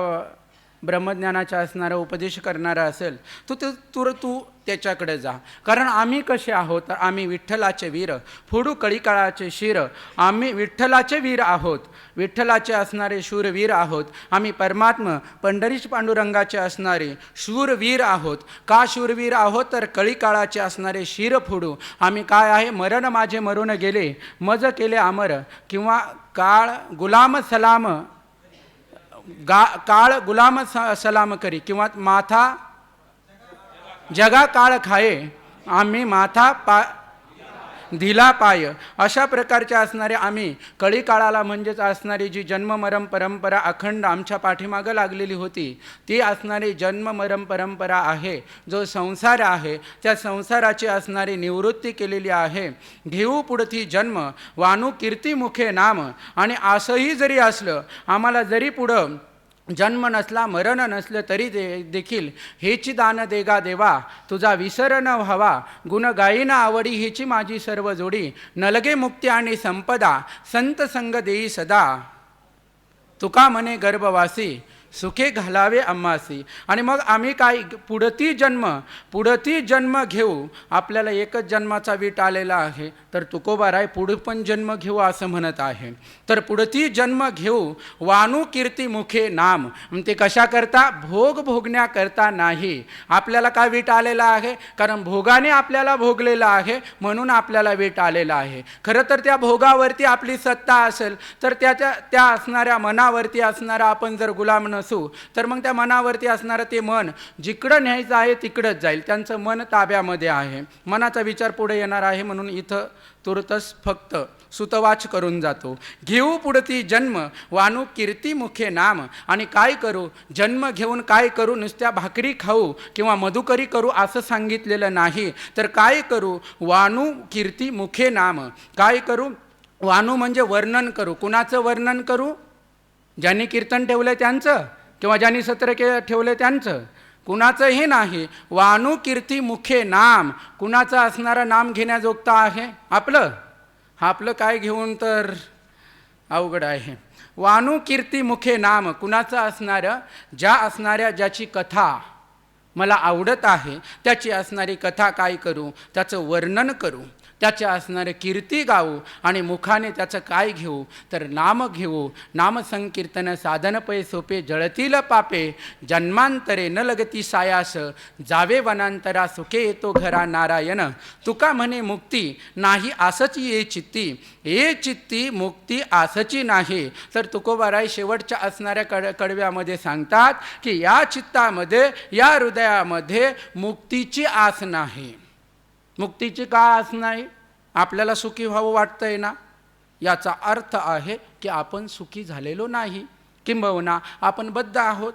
ब्रह्मज्ञानाचा असणारा उपदेश करणारा असेल तू त्याच्याकडे जा. कारण आम्ही कसे आहोत, तर आम्ही विठ्ठलाचे वीर, फोडू कळीकाळाचे शिर. आम्ही विठ्ठलाचे वीर आहोत, विठ्ठलाचे असणारे शूरवीर आहोत. आम्ही परमात्मा पंढरीश पांडुरंगाचे असणारे शूरवीर आहोत. का शूरवीर आहोत, तर कळीकाळाचे असणारे शिर फोडू. आम्ही काय आहे, मरण माझे मरून गेले, मज केले अमर. किंवा काळ गुलाम सलाम, काळ गुलाम सलाम करी. किंवा माथा जगा काळ खाये, आम्ही माथा धिला पाय, अशा प्रकारचे असणारे आम्ही कळी काळाला म्हणजेच असणारी जी जन्ममरण परंपरा अखंड आमच्या पाठीमागं लागलेली होती, ती असणारी जन्ममरण परंपरा आहे, जो संसार आहे त्या संसाराची असणारी निवृत्ती केलेली आहे. घेऊ पुढती जन्म वानू कीर्तिमुखे नाम. आणि असंही जरी असलं, आम्हाला जरी पुढं जन्म नसला मरण नसलं तरी देखील हेची दान देगा देवा, तुझा विसर न व्हावा, गुण गायीना आवडी हेची माझी सर्व जोडी, नलगे मुक्ती आणि संपदा संत संग देई सदा, तुका म्हणे गर्भवासी सुखे घालावे आम्हासी. आणि मग आम्ही काय पुढती जन्म घेऊ. आपल्याला एकच जन्माचा वीट आलेला आहे, तर तुकोबाराय पुढं पण जन्म घेऊ असं म्हणत आहे. तर पुढती जन्म घेऊ वानू कीर्ती मुखे नाम. ते कशा करता? भोग भोगण्याकरता नाही. आपल्याला काय वीट आलेला आहे? कारण भोगाने आपल्याला भोगलेला आहे म्हणून आपल्याला वीट आलेला आहे. खरं तर त्या भोगावरती आपली सत्ता असेल तर त्या असणाऱ्या मनावरती असणारा आपण जर गुलाम नसू, तर मग त्या मनावरती असणारं ते मन जिकडं न्यायचं आहे तिकडंच जाईल. त्यांचं मन ताब्यामध्ये आहे. मनाचा विचार पुढे येणार आहे म्हणून इथं तुरतच फक्त सुतवाच करून जातो. घेऊ पुढती जन्म वानू कीर्ती मुखे नाम. आणि काय करू? जन्म घेऊन काय करू? नुसत्या भाकरी खाऊ किंवा मधुकरी करू असं सांगितलेलं नाही. तर काय करू? वानू कीर्ती मुखे नाम. काय करू? वानू म्हणजे वर्णन करू. कुणाचं वर्णन करू? ज्यांनी कीर्तन ठेवलं त्यांचं किंवा ज्यांनी सत्र ठेवलं त्यांचं? कुणाचंही नाही. वानू कीर्ती मुखे नाम. कुणाचं असणारं नाम घेण्याजोगतं आहे? आपलं काय घेऊन तर अवघड आहे. वानू कीर्ती मुखे नाम. कुणाचं असणारं? ज्याची कथा मला आवडत आहे त्याची असणारी कथा काय करू? त्याचं वर्णन करू, त्याचे असणारे कीर्ती गाऊ आणि मुखाने त्याचं काय घेऊ? तर नाम घेऊ. नामसंकीर्तन साधन पै सोपे, जळतील पापे जन्मांतरे न लगती सायास, जावे वनांतरा सुखे येतो घरा नारायण, तुका म्हणे मुक्ती नाही आसची ये चित्ती. ये चित्ती मुक्ती आसची नाही. तर तुकोबाराय शेवटच्या असणाऱ्या कडव्यामध्ये सांगतात की या चित्तामध्ये, या हृदयामध्ये मुक्तीची आस नाही. मुक्तीची का आस नाही? आपल्याला सुखी व्हावं वाटतंय ना, याचा अर्थ आहे की आपण सुखी झालेलो नाही. किंबहुना आपण बद्ध आहोत.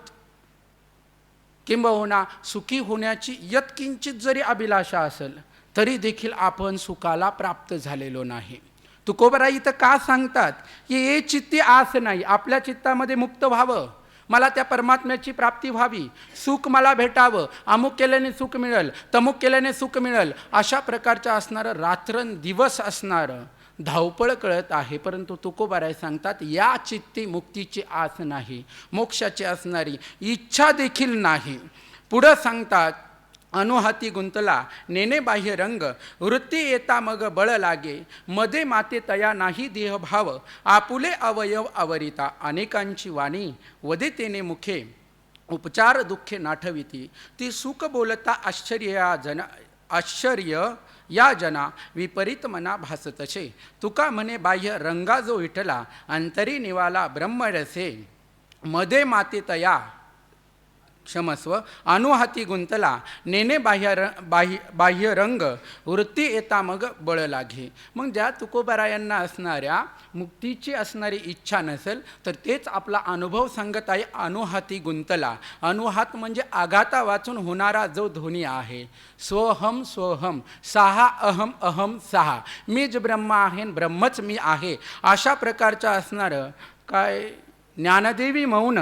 किंबहुना सुखी होण्याची यत्किंचित जरी अभिलाषा असेल तरी देखील आपण सुखाला प्राप्त झालेलो नाही. तुकोबाराय इथं का सांगतात की ये चित्ती आस नाही? आपल्या चित्तामध्ये मुक्त व्हावं, मला त्या परमात्म्याची प्राप्ती व्हावी, सुख मला भेटावं, अमुक केल्याने सुख मिळेल, तमुक केल्याने सुख मिळेल, अशा प्रकारचं असणारं रात्रंदिवस असणारं धावपळ कळत आहे. परंतु तुकोबाराय सांगतात या चित्ती मुक्तीची आस नाही, मोक्षाची असणारी इच्छा देखील नाही. पुढं सांगतात अनुहाती गुंतला नेने बाह्य रंग, वृत्ती येता मग बळ लागे, मध्ये माते तया नाही देहभाव, आपुले अवयव आवरिता, अनेकांची वाणी वदे तेने मुखे, उपचार दुःखे नाठविती, ती सुख बोलता आश्चर्य या जना विपरीत मना भासतसे. तुका म्हणे बाह्य रंगा जो विठला, अंतरी निवाला ब्रह्मरसे, मध्ये माते तया क्षमस्व अनुहाती गुंतला नेने बाह्य रंग, वृत्ती येता मग बळ लागे. मग ज्या तुकोबारायांना असणाऱ्या मुक्तीची असणारी इच्छा नसेल तर तेच आपला अनुभव सांगत आहे. अनुहाती गुंतला. अनुहात म्हणजे आघाता वाचून होणारा जो ध्वनी आहे. स्वहम स्वहम, सहा अहम अहम सहा, मीच ब्रह्म आहे, ब्रह्मच मी आहे, अशा प्रकारचं असणारं काय ज्ञानदेवी मौन,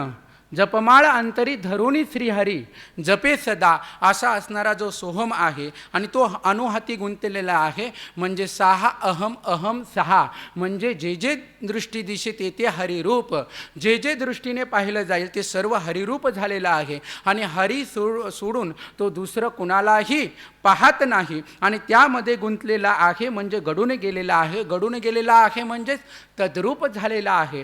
जपमाळ अंतरी धरुणी श्रीहरी, जपे सदा, असा असणारा जो सोहम आहे आणि तो अनुहाती गुंतलेला आहे. म्हणजे सहा अहम अहम सहा, म्हणजे जे जे दृष्टी दिशेत येते हरिरूप, जे जे दृष्टीने पाहिलं जाईल ते सर्व हरिरूप झालेलं आहे. आणि हरी सोडून तो दुसरं कुणालाही पाहत नाही आणि त्यामध्ये गुंतलेला आहे म्हणजे घडून गेलेला आहे. घडून गेलेला आहे म्हणजेच तद्रूप झालेला आहे.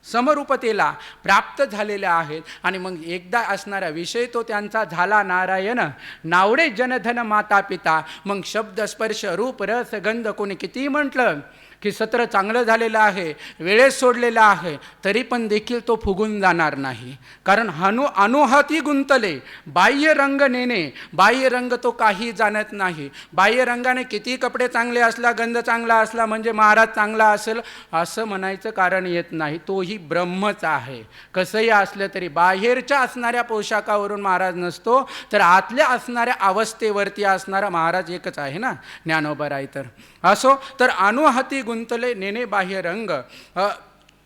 समरूपतेला प्राप्त झालेल्या आहेत. आणि मग एकदा असणारा विषय तो त्यांचा झाला नारायण, नावडे जनधन माता पिता. मग शब्द स्पर्श रूप रस गंध कोणी कितीही म्हटलं की सत्र चांगलं झालेलं आहे, वेळेत सोडलेलं आहे, तरी पण देखील तो फुगून जाणार नाही. कारण अनुहाती गुंतले बाह्य रंग नेणे. बाह्य रंग तो काही जाणत नाही. बाह्य रंगाने किती कपडे चांगले असला, गंध चांगला असला म्हणजे महाराज चांगला असेल असं म्हणायचं कारण येत नाही. तोही ब्रह्मच आहे. कसंही असलं तरी बाहेरच्या असणाऱ्या पोशाखावरून महाराज नसतो, तर आतल्या असणाऱ्या अवस्थेवरती असणारा महाराज एकच आहे ना, ज्ञानोबा राय. तर असो, तर अनुहाती गुंतले नेणे बाह्य रंग.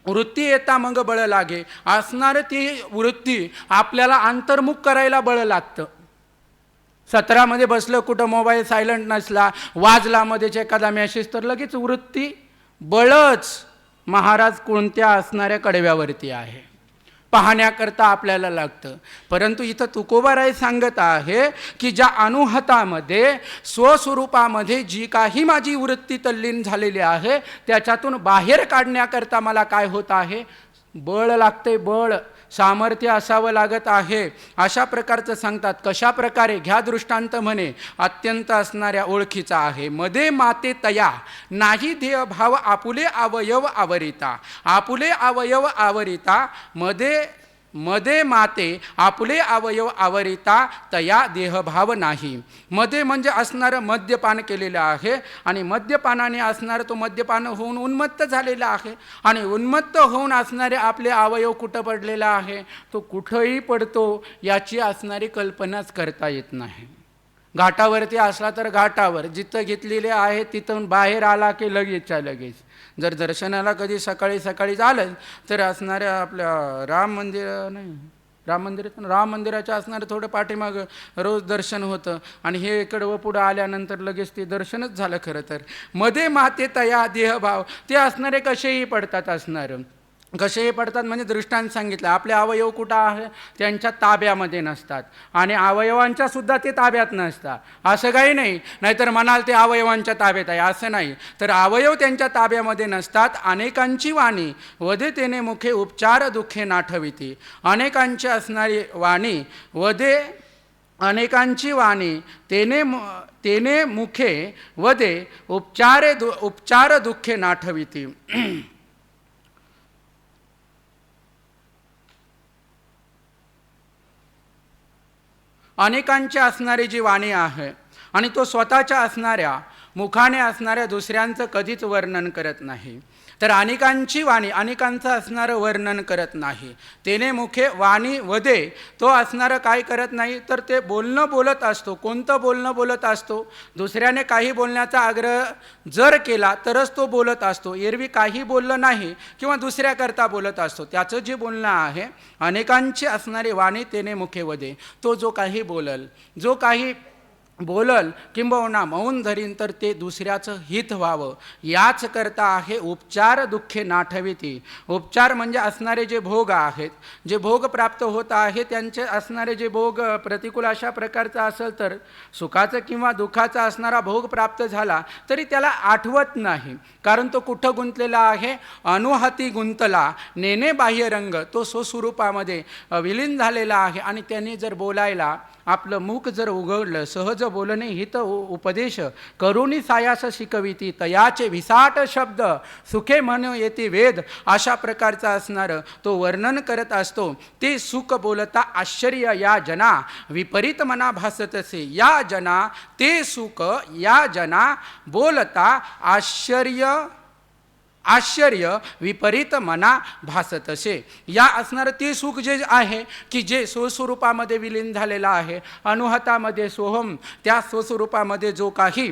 वृत्ती येता मग बळ लागे. असणारं ती वृत्ती आपल्याला अंतर्मुख करायला बळ लागतं. सत्रामध्ये बसलं, कुठं मोबाईल सायलंट नसला, वाजला मध्येच एखादा मेसेज, तर लगेच वृत्ती बळच महाराज कोणत्या असणाऱ्या कडव्यावरती आहे पाहण्याकरता आपल्याला लागतं. परंतु इथं तुकोबाराय सांगत आहे की ज्या अनुहतामध्ये स्वस्वरूपामध्ये जी काही माझी वृत्ती तल्लीन झालेली आहे त्याच्यातून बाहेर काढण्याकरता मला काय होत आहे, बळ लागते, बळ सामर्थ्य असावं लागत आहे. अशा प्रकारचं सांगतात. कशा प्रकारे, घ्या दृष्टांत म्हणे अत्यंत असणाऱ्या ओळखीचा आहे. मध्ये माते तया नाही ध्येय भाव आपुले अवयव आवरिता. आपुले अवयव आवरिता मध्ये माते आपुले अवयव आवरिता तया देहभाव नाही. मध्ये म्हणजे असणारं मद्यपान केलेलं आहे आणि मद्यपानाने असणारं तो मद्यपान होऊन उन्मत्त झालेला आहे. आणि उन्मत्त होऊन असणारे आपले अवयव कुठं पडलेला आहे, तो कुठंही पडतो याची असणारी कल्पनाच करता येत नाही. घाटावरती असला तर घाटावर जिथं घेतलेले आहे तिथून बाहेर आला की लगेचच्या लगेच. जर दर्शनाला कधी सकाळी सकाळी झालं तर असणाऱ्या आपल्या राम मंदिराच्या असणारं थोडं पाठीमागं रोज दर्शन होतं आणि हे इकडं व पुढं आल्यानंतर लगेच ते दर्शनच झालं. खरं तर मध्ये माते तया देहभाव, ते असणारे कसेही पडतात. असणारं कसेही पडतात म्हणजे दृष्टांत सांगितलं. आपले अवयव कुठं आहे, त्यांच्या ताब्यामध्ये नसतात आणि अवयवांच्या सुद्धा ते ताब्यात नसतात. असं काही नाही, नाहीतर म्हणाल ते अवयवांच्या ताब्यात आहे, असं नाही. तर अवयव त्यांच्या ताब्यामध्ये नसतात. अनेकांची वाणी वधे तेने मुखे उपचार दुःखे नाठविती. अनेकांची असणारी वाणी वधे, अनेकांची वाणी तेने मुखे वधे उपचार दुःखे नाठविती. अनेकांची असणारी जी वाणी आहे आणि तो स्वतःच्या असणाऱ्या मुखाने असणाऱ्या दुसऱ्यांचं कधीच वर्णन करत नाही. तर अनेकांची वाणी, अनेकांचं असणारं वर्णन करत नाही. तेने मुखे वाणी वदे, तो असणारं काय करत नाही, तर ते बोलणं बोलत असतो. कोणतं बोलणं बोलत असतो, दुसऱ्याने काही बोलण्याचा आग्रह जर केला तरच तो बोलत असतो. एरवी काही बोललं नाही किंवा दुसऱ्याकरता बोलत असतो. त्याचं जे बोलणं आहे, अनेकांची असणारी वाणी तेने मुखे वदे, तो जो काही बोलल किंबहुना मौन धरीन तर ते दुसऱ्याचं हित व्हावं याच करता आहे उपचार दुःखे नाठविती. उपचार म्हणजे असणारे जे भोग आहेत, जे भोग प्राप्त होत आहे त्यांचे असणारे जे भोग प्रतिकूल अशा प्रकारचा असेल तर सुखाचं किंवा दुःखाचा असणारा भोग प्राप्त झाला तरी त्याला आठवत नाही. कारण तो कुठं गुंतलेला आहे, अनुहाती गुंतला नेने बाह्य रंग, तो स्वस्वरूपामध्ये विलीन झालेला आहे. आणि त्यांनी जर बोलायला आपलं मुख जर उघडलं, सहज बोलणे हित उपदेश करुणी सायास शिकविती, तयाचे विसाट शब्द सुखे म्हणू येते वेद, अशा प्रकारचा असणारं तो वर्णन करत असतो. ते सुख बोलता आश्चर्य या जना विपरीत मना भासतसे. या जना ते सुख या जना बोलता आश्चर्य विपरीत मना भासत असे. या असणारं ते सुख जे आहे की जे स्वस्वरूपामध्ये विलीन झालेलं आहे, अनुहतामध्ये सोहम, त्या स्वस्वरूपामध्ये जो काही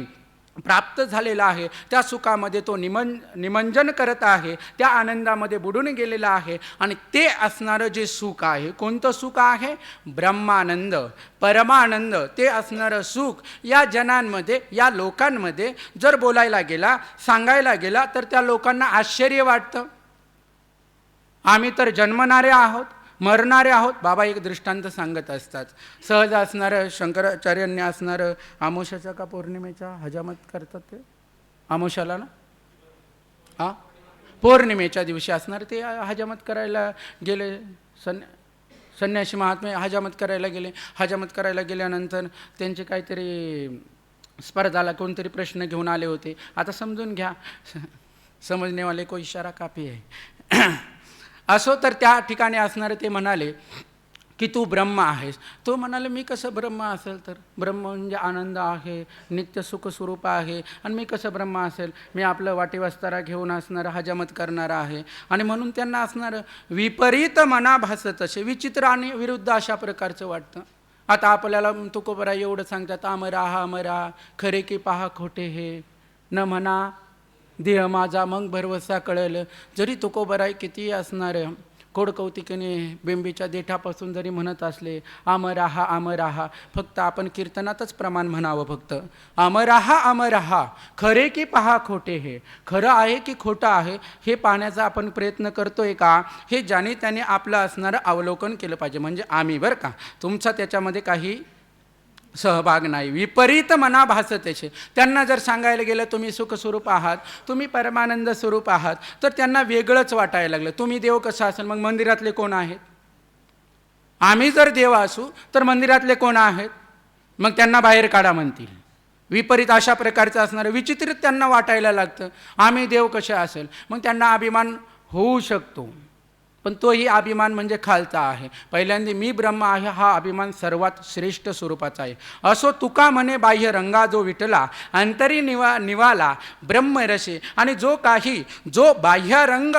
प्राप्त झालेला आहे त्या सुखामध्ये तो निमंजन करत आहे, त्या आनंदामध्ये बुडून गेलेला आहे. आणि ते असणारं जे सुख आहे, कोणतं सुख आहे, ब्रह्मानंद, परमानंद, ते असणारं सुख या जनांमध्ये, या लोकांमध्ये जर बोलायला गेला, सांगायला गेला तर त्या लोकांना आश्चर्य वाटतं. आम्ही तर जन्मणारे आहोत, मरणारे आहोत. बाबा एक दृष्टांत सांगत असतात. सहज असणारं शंकराचार्यांनी असणारं आमोशाच्या का पौर्णिमेच्या हजामत करतात ते आमोशाला ना, पौर्णिमेच्या दिवशी असणार ते हजामत करायला गेले. संन्यासी महात्मे हजामत करायला गेले. हजामत करायला गेल्यानंतर त्यांचे काहीतरी स्पर्धाला कोणतरी प्रश्न घेऊन आले होते. आता समजून घ्या, समजनेवाले को इशारा काफी आहे. असो तर त्या ठिकाणी असणारे ते म्हणाले की तू ब्रह्म आहेस. तो म्हणाले मी कसं ब्रह्म असेल, तर ब्रह्म म्हणजे आनंद आहे, नित्य सुख स्वरूप आहे, आणि मी कसं ब्रह्म असेल, मी आपलं वाटीवस्तारा घेऊन असणारं हजामत करणारा आहे. आणि म्हणून त्यांना असणारं विपरीत मना भासत असे, विचित्र आणि विरुद्ध अशा प्रकारचं वाटतं. आता आपल्याला तुकोबराय एवढं सांगतात, अमरा हा अमरा, खरे की पहा खोटे हे, न म्हणा देह माझा मग भरवसा कळलं. जरी तुकोबराय किती असणारं कोडकौतिकीने बिंबीच्या देठापासून जरी म्हणत असले अमराहा अमराहा, फक्त आपण कीर्तनातच प्रमाण म्हणावं, फक्त अमराहा अमराहा, खरे की पहा खोटे हे, खरं आहे की खोटं आहे हे पाहण्याचा आपण प्रयत्न करतोय का, हे ज्याने त्याने आपलं असणारं अवलोकन केलं पाहिजे. म्हणजे आम्ही बरं का, तुमचा त्याच्यामध्ये काही सहभाग नाही. विपरीत मना भासतेचे. त्यांना जर सांगायला गेलं तुम्ही सुखस्वरूप आहात, तुम्ही परमानंद स्वरूप आहात, तर त्यांना वेगळंच वाटायला लागलं. तुम्ही देव कसा असेल, मग मंदिरातले कोण आहेत? आम्ही जर देव असू तर मंदिरातले कोण आहेत? मग त्यांना बाहेर काढा म्हणतील. विपरीत अशा प्रकारचं असणारं विचित्र त्यांना वाटायला लागतं. आम्ही देव कसे असेल, मग त्यांना अभिमान होऊ शकतो, पण तोही अभिमान म्हणजे खालचा आहे. पहिल्यांदा मी ब्रह्म आहे हा अभिमान सर्वात श्रेष्ठ स्वरूपाचा आहे. असो तुका म्हणे बाह्य रंगा जो विटला, अंतरी निवाला ब्रह्मरसे. आणि जो बाह्य रंग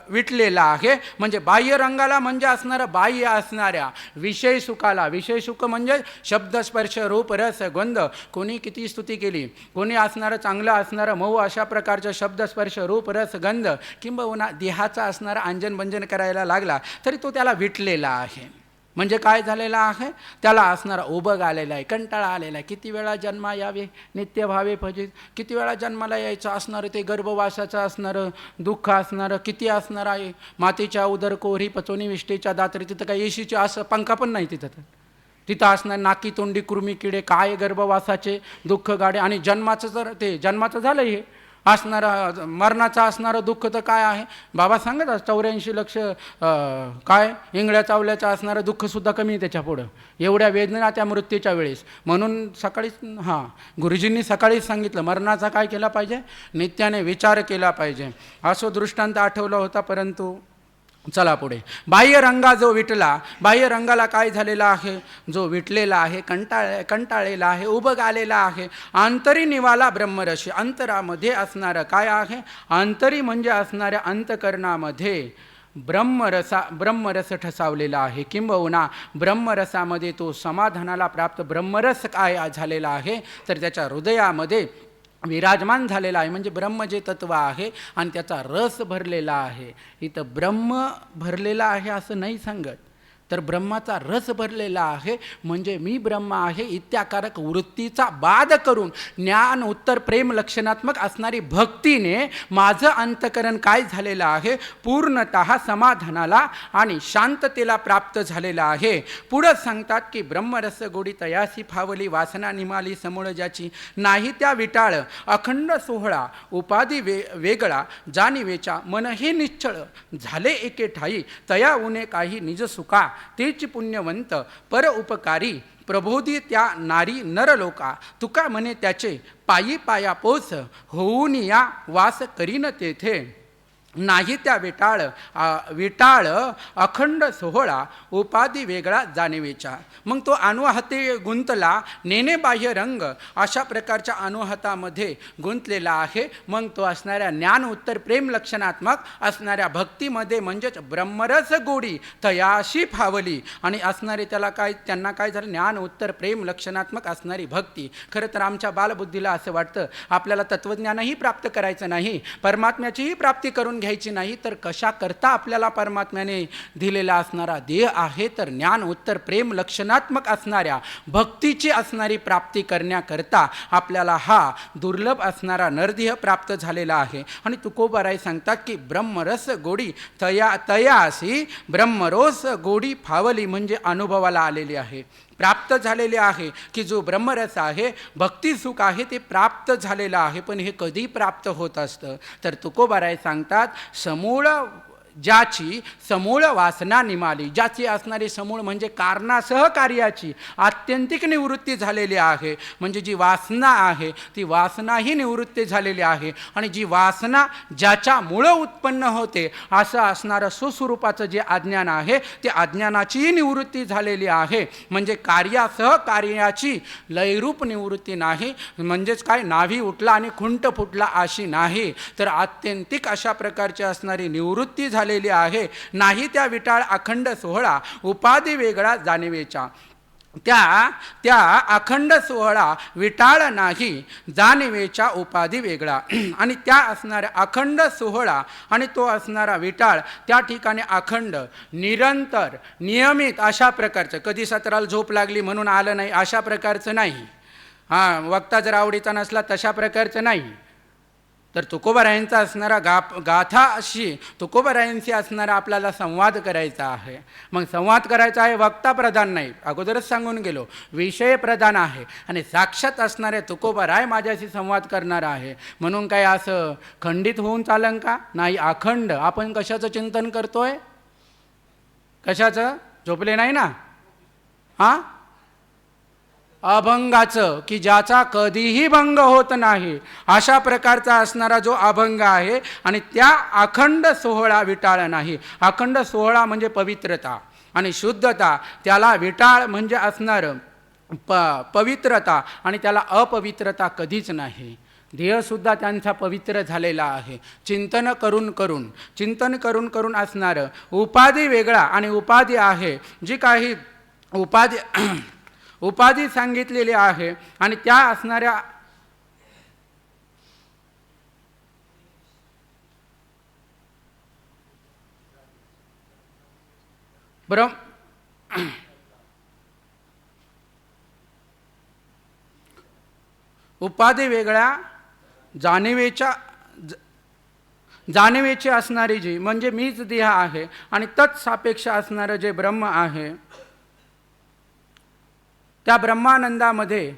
विटलेला आहे, म्हणजे बाह्य रंगाला म्हणजे असणारं बाह्य असणाऱ्या विषय सुखाला, विषय सुख म्हणजे शब्द स्पर्श रूप रस गंध, कोणी किती स्तुती केली, कोणी असणारं चांगलं असणारं मऊ अशा प्रकारचं शब्द स्पर्श रूप रस गंध, किंबहुना देहाचा असणारा अंजन करायला लागला तरी तो त्याला विटलेला आहे. म्हणजे काय झालेला आहे, त्याला असणारा उबग आलेला आहे, कंटाळा आलेला आहे. किती वेळा जन्मा यावे नित्य भावे भजित, किती वेळा जन्माला यायचं असणारं, ते गर्भवासाचं असणारं दुःख असणारं किती असणार आहे. मातेच्या उदर कोहरी पचोनी विष्टेच्या दात्री, तिथं काही एशीचे असं पंखा पण नाही तिथं असणार नाकी तोंडी कृमी किडे, काय गर्भवासाचे दुःख गाडे. आणि जन्माचं झालं हे असणारं मरणाचं असणारं दुःख तर काय आहे बाबा सांगत, 84 लक्ष काय इंगळ्या चावल्याचं असणारं दुःखसुद्धा कमी आहे त्याच्यापुढं, एवढ्या वेदना त्या मृत्यूच्या वेळेस. म्हणून सकाळीच गुरुजींनी सकाळीच सांगितलं मरणाचा काय केला पाहिजे, नित्याने विचार केला पाहिजे. असो दृष्टांत आठवला होता, परंतु चला पुढे. बाह्य रंगा जो विटला, बाह्य रंगाला काय झालेला आहे, जो विटलेला आहे, कंटाळलेला आहे, उबग आलेला आहे. अंतरी निवाला ब्रह्मरशी, अंतरामध्ये असणारं काय आहे, अंतरी म्हणजे असणाऱ्या अंतकरणामध्ये ब्रह्मरस ठसावलेला आहे. किंबहुना ब्रह्मरसामध्ये तो समाधानाला प्राप्त ब्रह्मरस काय झालेला आहे, तर त्याच्या हृदयामध्ये विराजमान झालेला आहे. म्हणजे ब्रह्म जे तत्व आहे आणि त्याचा रस भरलेला आहे. इथं ब्रह्म भरलेला आहे असं नाही सांगत, तर ब्रह्माचा रस भरलेला आहे. म्हणजे मी ब्रह्म आहे इत्याकारक वृत्तीचा बाद करून ज्ञान उत्तर प्रेम लक्षणात्मक असणारी भक्तीने माझं अंतकरण काय झालेलं आहे, पूर्णतः समाधानाला आणि शांततेला प्राप्त झालेलं आहे. पुढं सांगतात की ब्रह्मरस गोडी तयासी फावली, वासना निमाली समूळ ज्याची, नाही त्या विटाळ अखंड सोहळा उपाधी वेगळा जाणीवेचा, मन हे निश्चळ झाले एके ठाई, तया उने काही निज सुखा, तेच पुण्यवंत पर उपकारी, प्रबोधी त्या नारी नरलोका, तुका म्हणे त्याचे पायी पाया पोच, होऊन या वास करीन तेथे, नाही त्या विटाळ अखंड सोहळा उपाधी वेगळा जाणीवेचा. मग तो अनुहाते गुंतला, नेने बाह्य रंग अशा प्रकारच्या अनुहातामध्ये गुंतलेला आहे. मग तो असणाऱ्या ज्ञान उत्तर प्रेम लक्षणात्मक असणाऱ्या भक्तीमध्ये, म्हणजेच ब्रह्मरस गोडी तयाशी फावली, आणि असणारे त्यांना काय झालं, ज्ञान उत्तर प्रेम लक्षणात्मक असणारी भक्ती. खरं तर आमच्या बालबुद्धीला असं वाटतं आपल्याला तत्त्वज्ञानही प्राप्त करायचं नाही, परमात्म्याचीही प्राप्ती करून घ्यायची नाही, तर कशा करता आपल्याला परमात्म्याने दिलेला असणारा देह आहे, तर ज्ञान उत्तर प्रेम लक्षणात्मक असणाऱ्या भक्तीची असणारी प्राप्ती करण्याकरता आपल्याला हा दुर्लभ असणारा नरदेह प्राप्त झालेला आहे. आणि तुकोबाराय सांगतात की ब्रह्मरस गोडी तयासी ब्रह्मरोस गोडी फावली, म्हणजे अनुभवाला आलेली आहे, प्राप्त झालेले आहे. की जो ब्रह्मरस आहे, भक्ती सुख आहे, ते प्राप्त झालेलं आहे. पण हे कधी प्राप्त होत असतं, तर तुकोबाराय सांगतात समूळ ज्याची समूळ वासना निमाली, ज्याची असणारी समूळ म्हणजे कारणासह कार्याची आत्यंतिक निवृत्ती झालेली आहे. म्हणजे जी वासना आहे ती वासनाही निवृत्ती झालेली आहे. आणि जी वासना ज्याच्यामुळं उत्पन्न होते असं असणारं सुस्वरूपाचं जे अज्ञान आहे ते अज्ञानाचीही निवृत्ती झालेली आहे. म्हणजे कार्यासह कार्याची लयरूप निवृत्ती नाही. म्हणजेच काय, नाभी उठला आणि खुंट फुटला अशी नाही, तर आत्यंतिक अशा प्रकारची असणारी निवृत्ती झालेली आहे. नाही त्या विटाळ अखंड सोहळा उपाधी वेगळा जाणीवेचा. त्या अखंड सोहळा विटाळ नाही, जाणीवेचा उपाधी वेगळा. आणि त्या असणाऱ्या अखंड सोहळा आणि तो असणारा विटाळ त्या ठिकाणी अखंड निरंतर नियमित अशा प्रकारचं, कधी सत्राला झोप लागली म्हणून आलं नाही अशा प्रकारचं नाही. वक्ता जर आवडीचा नसला तशा प्रकारचं नाही. तर तुकोबारायांचा असणारा गाथा अशी तुकोबारायांशी असणारा आपल्याला संवाद करायचा आहे. मग संवाद करायचा आहे, वक्ता प्रधान नाही, अगोदरच सांगून गेलो, विषय प्रधान आहे. आणि साक्षात असणारे तुकोबाराय माझ्याशी संवाद करणार आहे म्हणून काय असं खंडित होऊन चालन का? नाही, अखंड. आपण कशाचं चिंतन करतोय? कशाचं? झोपले नाही ना? अभंगाचं, की ज्याचा कधीही भंग होत नाही अशा प्रकारचा असणारा जो अभंग आहे. आणि त्या अखंड सोहळा विटाळ नाही. अखंड सोहळा म्हणजे पवित्रता आणि शुद्धता, त्याला विटाळ म्हणजे असणारं पवित्रता, आणि त्याला अपवित्रता कधीच नाही. देहसुद्धा त्यांचा पवित्र झालेला आहे. चिंतन करून करून असणारं उपाधी वेगळा. आणि उपाधी आहे जी काही उपाधी सांगितलेली आहे आणि त्या असणाऱ्या उपाधी वेगळ्या जाणीवेची असणारी जी म्हणजे मीच देह आहे आणि तत्सापेक्ष असणारं जे ब्रह्म आहे, त्या ब्रह्मानंदामध्ये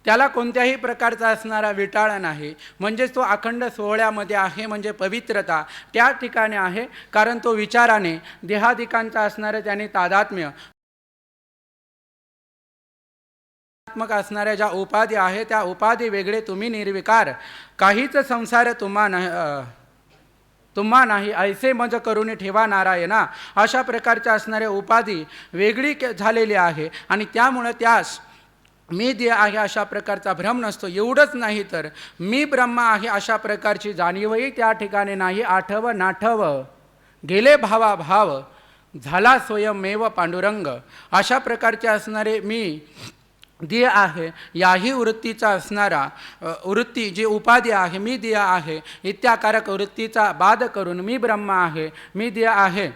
त्याला कोणत्याही प्रकारचा असणारा विटाळ नाही. म्हणजेच तो अखंड सोहळ्यामध्ये आहे, म्हणजे पवित्रता त्या ठिकाणी आहे. कारण तो विचाराने देहादिकांचा असणारं त्याने तादात्म्य असणाऱ्या ज्या उपाधी आहे त्या उपाधी वेगळे, तुम्ही निर्विकार, काहीच संसार तुम्हा नाही, ऐसे मज करून ठेवा नारायणा. अशा प्रकारच्या असणाऱ्या उपाधी वेगळी झालेली आहे. आणि त्यामुळं त्यास मी देह आहे अशा प्रकारचा भ्रम नसतो. एवढंच नाही तर मी ब्रह्म आहे अशा प्रकारची जाणीवही त्या ठिकाणी नाही. आठव नाठव गेले भाव झाला स्वयंमेव पांडुरंग. अशा प्रकारचे असणारे मी देह आहे याही वृत्तीचा असणारा वृत्ती जी उपाधी आहे मी देह आहे इत्याकारक वृत्तीचा बाध करून मी ब्रह्म आहे मी देह आहे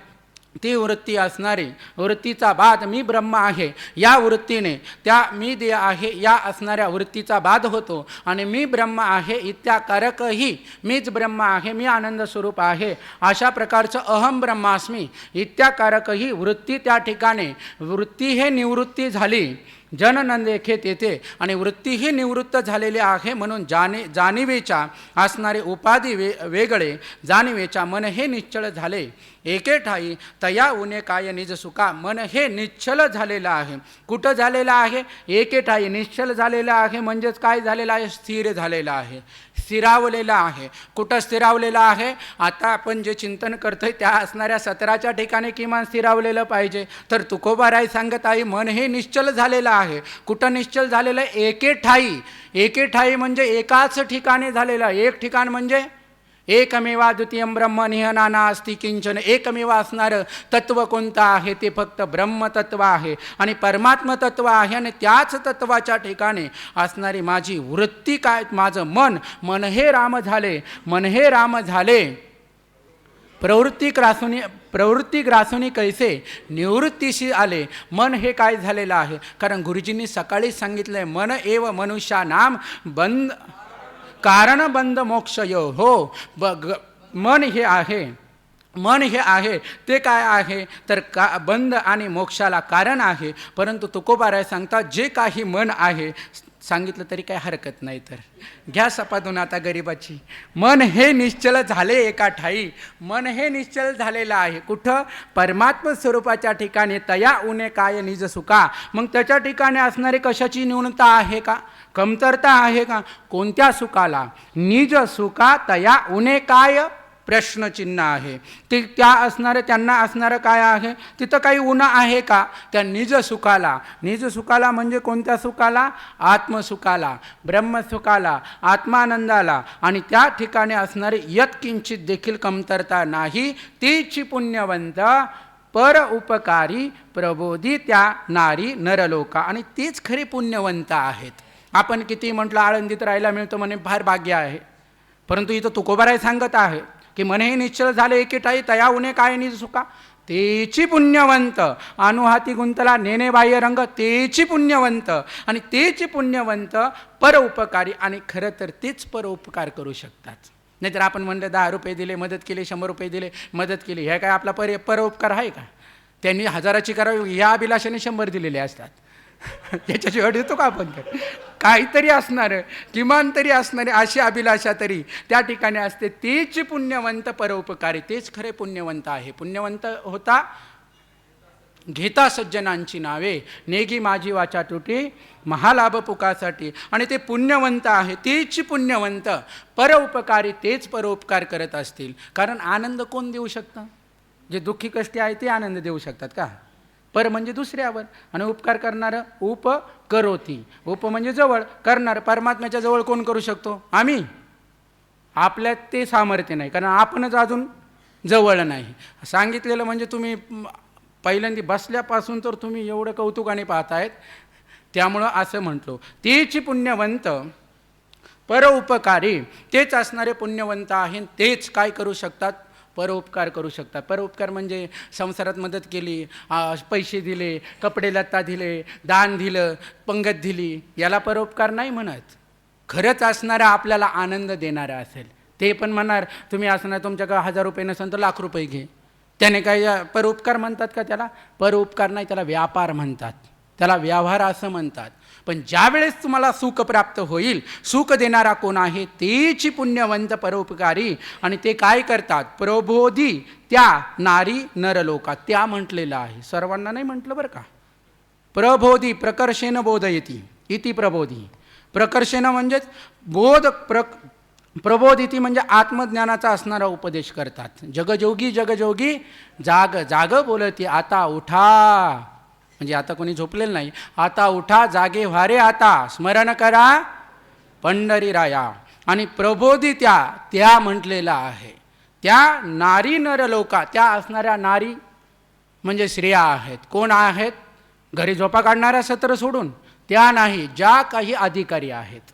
ती वृत्ती असणारी वृत्तीचा बाध मी ब्रह्म आहे या वृत्तीने त्या मी देह आहे या असणाऱ्या वृत्तीचा बाध होतो. आणि मी ब्रह्म आहे इत्याकारकही मीच ब्रह्म आहे मी आनंद स्वरूप आहे अशा प्रकारचं अहम ब्रह्मास्मी इत्याकारकही वृत्ती त्या ठिकाणी वृत्ती हे निवृत्ती झाली जननंदेखे तेथे आणि वृत्ती ही निवृत्त झालेली आहे. म्हणून जाणीवेच्या असणारे उपाधी वेगळे जाणीवेच्या मन हे निश्चळ झाले एके ठाई तया उने काय निज सुका. मन हे निश्चल झालेलं आहे. कुठं झालेलं आहे? एके ठाई निश्चल झालेलं आहे. म्हणजेच काय झालेलं आहे? स्थिर झालेलं आहे स्थिरावलेलं आहे. कुठं स्थिरावलेलं आहे? आता आपण जे चिंतन करतोय त्या असणाऱ्या सत्राच्या ठिकाणी किमान स्थिरावलेलं पाहिजे. तर तुकोबाराय सांगत आहे मन हे निश्चल झालेलं आहे. कुठं निश्चल झालेलं आहे? एके ठाई. एके ठाई म्हणजे एकाच ठिकाणी झालेलं. एक ठिकाण म्हणजे एकमेवा द्वितीयं ब्रह्म निहनाना अस्ति किंचन. एकमेव असणारं तत्व कोणतं आहे? ते फक्त ब्रह्मतत्व आहे आणि परमात्म तत्व आहे. आणि त्याच तत्वाच्या ठिकाणी असणारी माझी वृत्ती काय? माझं मन हे राम झाले. मन हे राम झाले. प्रवृत्ती ग्रासूनी कैसे निवृत्तीशी आले. मन हे काय झालेलं आहे? कारण गुरुजींनी सकाळीच सांगितलंय मन एव मनुष्या नाम बंद कारण बंद मोक्षयो. हो मन हे आहे मन हे आहे ते काय आहे तर बंध आणि मोक्षाला कारण आहे. परंतु तुकोबाराय सांगतात जे काही मन आहे, सांगितलं तरी काही हरकत नाही. तर घ्या सपादून आता गरिबाची. मन हे निश्चल झाले एका ठाई. मन हे निश्चल झालेलं आहे कुठं? परमात्म स्वरूपाच्या ठिकाणी. तया उणे काय निज सुका. मग त्याच्या ठिकाणी असणारी कशाची न्यूनता आहे का, कमतरता आहे का? कोणत्या सुखाला? निज सुखा तया उणे काय प्रश्नचिन्ह आहे. ते त्यांना असणारं काय आहे? तिथं काही उणं आहे का त्या निज सुखाला? निज सुखाला म्हणजे कोणत्या सुखाला? आत्मसुखाला, ब्रह्मसुखाला, आत्मानंदाला. आणि त्या ठिकाणी असणारे यत्किंचित देखील कमतरता नाही. तीची पुण्यवंत पर उपकारी प्रबोधी त्या नारी नरलोका. आणि तीच खरी पुण्यवंत आहेत. आपण किती म्हटलं आळंदीत राहायला मिळतं म्हणे फार भाग्य आहे, परंतु इथं तुकोबाराय सांगत आहे की मने निश्चल झाले एकेठाई तया उणे काय निज सुखा. तेची पुण्यवंत अनुहाती गुंतला नेणे बाह्य रंग. तेची पुण्यवंत आणि तेची पुण्यवंत परोपकारी. आणि खरं तर तेच परोपकार करू शकतात. नाहीतर आपण म्हणलं 10 रुपये दिले मदत केली, 100 रुपये दिले मदत केली, हे काय आपला परोपकार आहे का? त्यांनी 1000ची करावी या अभिलाषाने 100 दिलेले असतात. याच्याची अड येतो का आपण? तर काहीतरी असणारं, किमान तरी असणारे अशी अभिलाषा तरी त्या ठिकाणी असते. तेच पुण्यवंत परोपकारी. तेच खरे पुण्यवंत आहे. पुण्यवंत होता घेता सज्जनांची नावे, नेगी माझी वाचा तुटी महालाभ पुकासाठी. आणि ते पुण्यवंत आहे. तेच पुण्यवंत परोपकारी. तेच परोपकार करत असतील. कारण आनंद कोण देऊ शकतं? जे दुःखी कष्टी आहे ते आनंद देऊ शकतात का? पर म्हणजे दुसऱ्यावर, आणि उपकार करणारं उप करोती. उप म्हणजे जवळ, करणार. परमात्म्याच्या जवळ कोण करू शकतो? आम्ही. आपल्यात ते सामर्थ्य नाही, कारण आपणच अजून जवळ नाही. सांगितलेलं म्हणजे तुम्ही पहिल्यांदा बसल्यापासून तर तुम्ही एवढं कौतुकाने पाहतायत. त्यामुळं असं म्हटलो तेची पुण्यवंत परोपकारी. तेच असणारे पुण्यवंत आहे. तेच काय करू शकतात? परोपकार करू शकतात. परोपकार म्हणजे संसारात मदत केली, पैसे दिले, कपडे लत्ता दिले, दान दिलं, पंगत दिली, याला परोपकार नाही म्हणत. खरंच असणारा आपल्याला आनंद देणारा असेल ते पण म्हणणार तुम्ही असणार तुमच्याकडे 1000 रुपये नसेल तर लाख रुपये घे. त्याने काय परोपकार म्हणतात का? त्याला परोपकार नाही, त्याला व्यापार म्हणतात, त्याला व्यवहार असं म्हणतात. पण ज्या वेळेस तुम्हाला सुख प्राप्त होईल, सुख देणारा कोण आहे? तेची पुण्यवंत परोपकारी. आणि ते काय करतात? प्रबोधी त्या नारी नरलोका. त्या म्हटलेलं आहे, सर्वांना नाही म्हटलं बरं का. प्रबोधी प्रकर्षेण बोधयती इति प्रबोधी. प्रकर्षेण म्हणजेच प्रबोधिती म्हणजे आत्मज्ञानाचा असणारा उपदेश करतात. जगजोगी जगजोगी जाग जाग बोलती आता उठा. म्हणजे आता कोणी झोपलेलं नाही. आता उठा, जागे व्हारे आता, स्मरण करा पंढरी राया. आणि प्रबोधी त्या म्हटलेलं आहे. त्या नारी नरलोका. त्या असणाऱ्या नारी म्हणजे स्त्रिया आहेत. कोण आहेत? घरी झोपा काढणाऱ्या सत्र सोडून त्या नाही, ज्या काही अधिकारी आहेत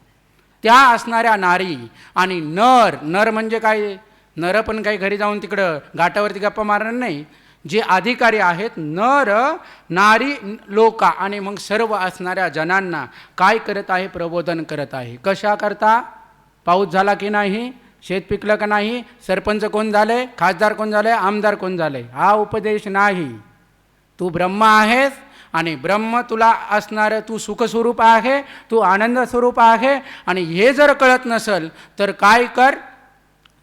त्या असणाऱ्या नारी. आणि नर म्हणजे काय? नर पण काही घरी जाऊन तिकडं घाटावरती गप्पा मारणार नाही. जे अधिकारी आहेत नर नारी लोका. आणि मग सर्व असणाऱ्या जनांना काय करत आहे? प्रबोधन करत आहे. कशा करता? पाऊस झाला की नाही, शेत पिकलं का नाही, सरपंच कोण झाले, खासदार कोण झाले, आमदार कोण झाले, हा उपदेश नाही. तू ब्रह्म आहेस आणि ब्रह्म तुला असणारं तू सुखस्वरूप आहे, तू आनंद स्वरूप आहे. आणि हे जर कळत नसेल तर काय कर?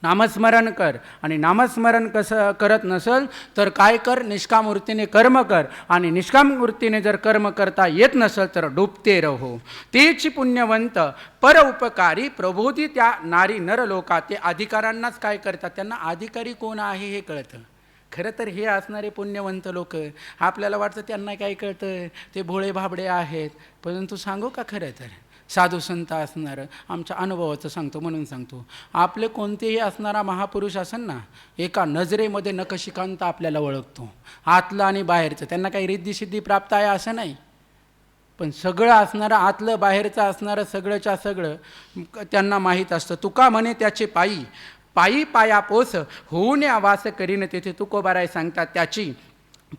नामस्मरण कर. आणि नामस्मरण कसं करत नसेल तर काय कर? निष्काम वृत्तीने कर्म कर. आणि निष्काम वृत्तीने जर कर्म करता येत नसेल तर डुबते रहो. तेची पुण्यवंत परोपकारी प्रबोधी त्या नारी नरलोका. ते अधिकारांनाच काय करतात? त्यांना अधिकारी कोण आहे हे कळतं. खरं तर हे असणारे पुण्यवंत लोक आपल्याला वाटतं त्यांना काय कळतं, ते भोळे भाबडे आहेत. परंतु सांगू का, खरं तर साधू संत असणारं, आमच्या अनुभवाचं सांगतो म्हणून सांगतो, आपले कोणतेही असणारा महापुरुष असेल ना, एका नजरेमध्ये नखशिखांत आपल्याला ओळखतो, आतलं आणि बाहेरचं. त्यांना काही रिद्धिसिद्धी प्राप्त आहे असं नाही, पण सगळं असणारं आतलं बाहेरचं असणारं सगळंच्या सगळं त्यांना माहीत असतं. तुका म्हणे त्याचे पायी पायी पाया पोस होऊन वास करीन. तेथे तुकोबाराय सांगतात त्याची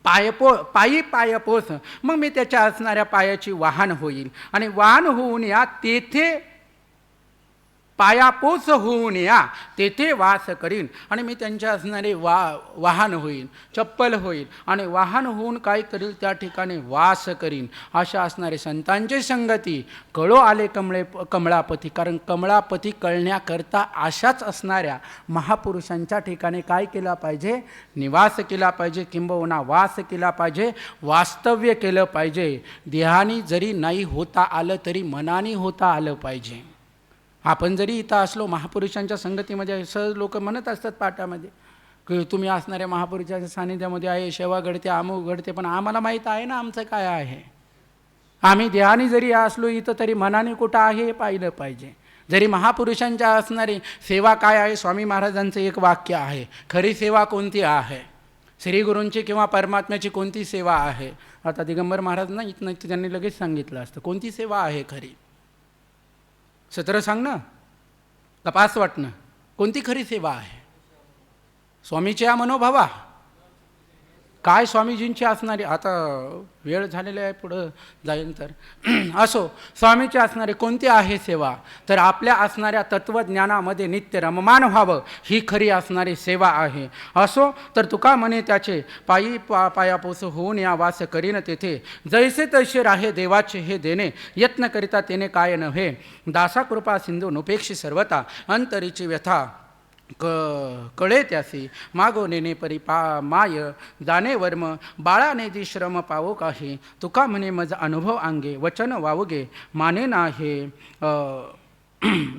पायी पाय पोस, मग मी त्याच्या असणाऱ्या पायाची वाहन होईल. आणि वाहन होऊन या तेथे पायापोच होऊन या तेथे वास करीन. आणि मी त्यांच्या असणारे वाहन होईन, चप्पल होईल आणि वाहन होऊन काय करील त्या ठिकाणी वास करीन. अशा असणारे संतांची संगती कळो आले कमळापती. कारण कमळापती कळण्याकरता अशाच असणाऱ्या महापुरुषांच्या ठिकाणी काय केला पाहिजे, निवास केला पाहिजे, किंबहुना वास केला पाहिजे, वास्तव्य केलं पाहिजे. देहानी जरी नाही होता आलं तरी मनाने होता आलं पाहिजे. आपण जरी इथं असलो महापुरुषांच्या संगतीमध्ये, सहज लोक म्हणत असतात पाठामध्ये की तुम्ही असणाऱ्या महापुरुषांच्या सानिध्यामध्ये आहे, सेवा घडते, अमुक घडते, पण आम्हाला माहीत आहे ना आमचं काय आहे. आम्ही देहाने जरी असलो इथं तरी मनाने कुठं आहे हे पाहिलं पाहिजे. जरी महापुरुषांच्या असणारी सेवा काय आहे, स्वामी महाराजांचं एक वाक्य आहे, खरी सेवा कोणती आहे, श्रीगुरूंची किंवा परमात्म्याची कोणती सेवा आहे. आता दिगंबर महाराज ना इथनं त्यांनी लगेच सांगितलं असतं कोणती सेवा आहे खरी. सत्र सांगणं का पास वाटणं, कोणती खरी सेवा आहे. स्वामीच्या मनोभावा काय स्वामीजींची असणारी, आता वेळ झालेला आहे पुढं जाईल तर असो, स्वामीची असणारी कोणती आहे सेवा, तर आपल्या असणाऱ्या तत्त्वज्ञानामध्ये नित्य रममान व्हावं ही खरी असणारी सेवा आहे. असो तर तुका म्हणे त्याचे पायी पायापोस होऊन या वास करीन तेथे. जैसे तैसे राहे देवाचे हे देणे, यत्न करिता तेने काय नव्हे. दासा कृपा सिंधू नुपेक्षी सर्वता, अंतरीची व्यथा कळे त्यासी. मागो नेने परी माय जाणे वर्म, बाळाने दी श्रम पावो काही. तुका म्हणे मज अनुभव अंगे, वचन वावगे माने नाहे.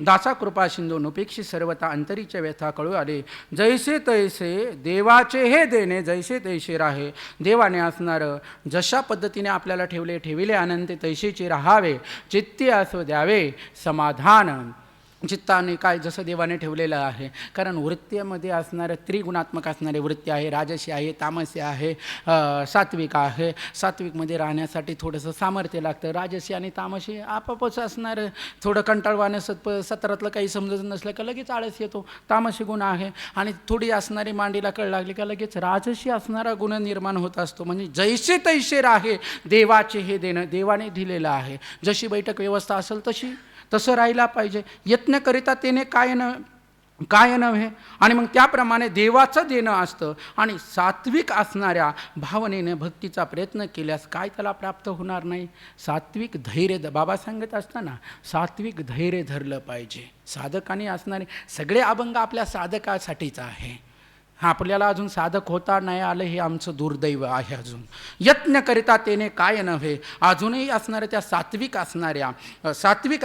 दासा कृपा सिंधू नुपेक्षी सर्वता, अंतरीचे व्यथा कळू आले. जैसे तैसे देवाचे हे देणे, जैसे तैसे राहे. देवाने असणारं जशा पद्धतीने आपल्याला ठेविले अनंत तैसेची राहावे. चित्ती असो द्यावे समाधान. चित्ताने काय जसं देवाने ठेवलेलं आहे. कारण वृत्तीमध्ये असणारं त्रिगुणात्मक असणारे वृत्ती आहे, राजसी आहे, तामसी आहे, सात्विक आहे. सात्विकमध्ये राहण्यासाठी थोडंसं सामर्थ्य लागतं. राजसी आणि तामसी आपापच असणारं थोडं कंटाळवाणं, सत्रातलं काही समजत नसलं का लगेच आळस येतो, तामसी गुण आहे. आणि थोडी असणारी मांडीला कळ लागली का लगेच राजसी असणारा गुण निर्माण होत असतो. म्हणजे जैसे तैसे राहे देवाचे हे देणं, देवाने दिलेलं आहे. जशी बैठक व्यवस्था असेल तसं राहिला पाहिजे. यत्न करिता तेने काय नव्हे. आणि मग त्याप्रमाणे देवाचं देणं असतं. आणि सात्विक असणाऱ्या भावनेने भक्तीचा प्रयत्न केल्यास काय त्याला प्राप्त होणार नाही. सात्विक धैर्य, बाबा सांगत असताना सात्विक धैर्य धरलं पाहिजे. साधकाने असणारे सगळे अभंग आपल्या साधकासाठीच आहे. आपल्याला अजून साधक होता नाही आलं हे आमचं दुर्दैव आहे. अजून यत्न करिता तेने काय नव्हे. अजूनही असणाऱ्या त्या सात्विक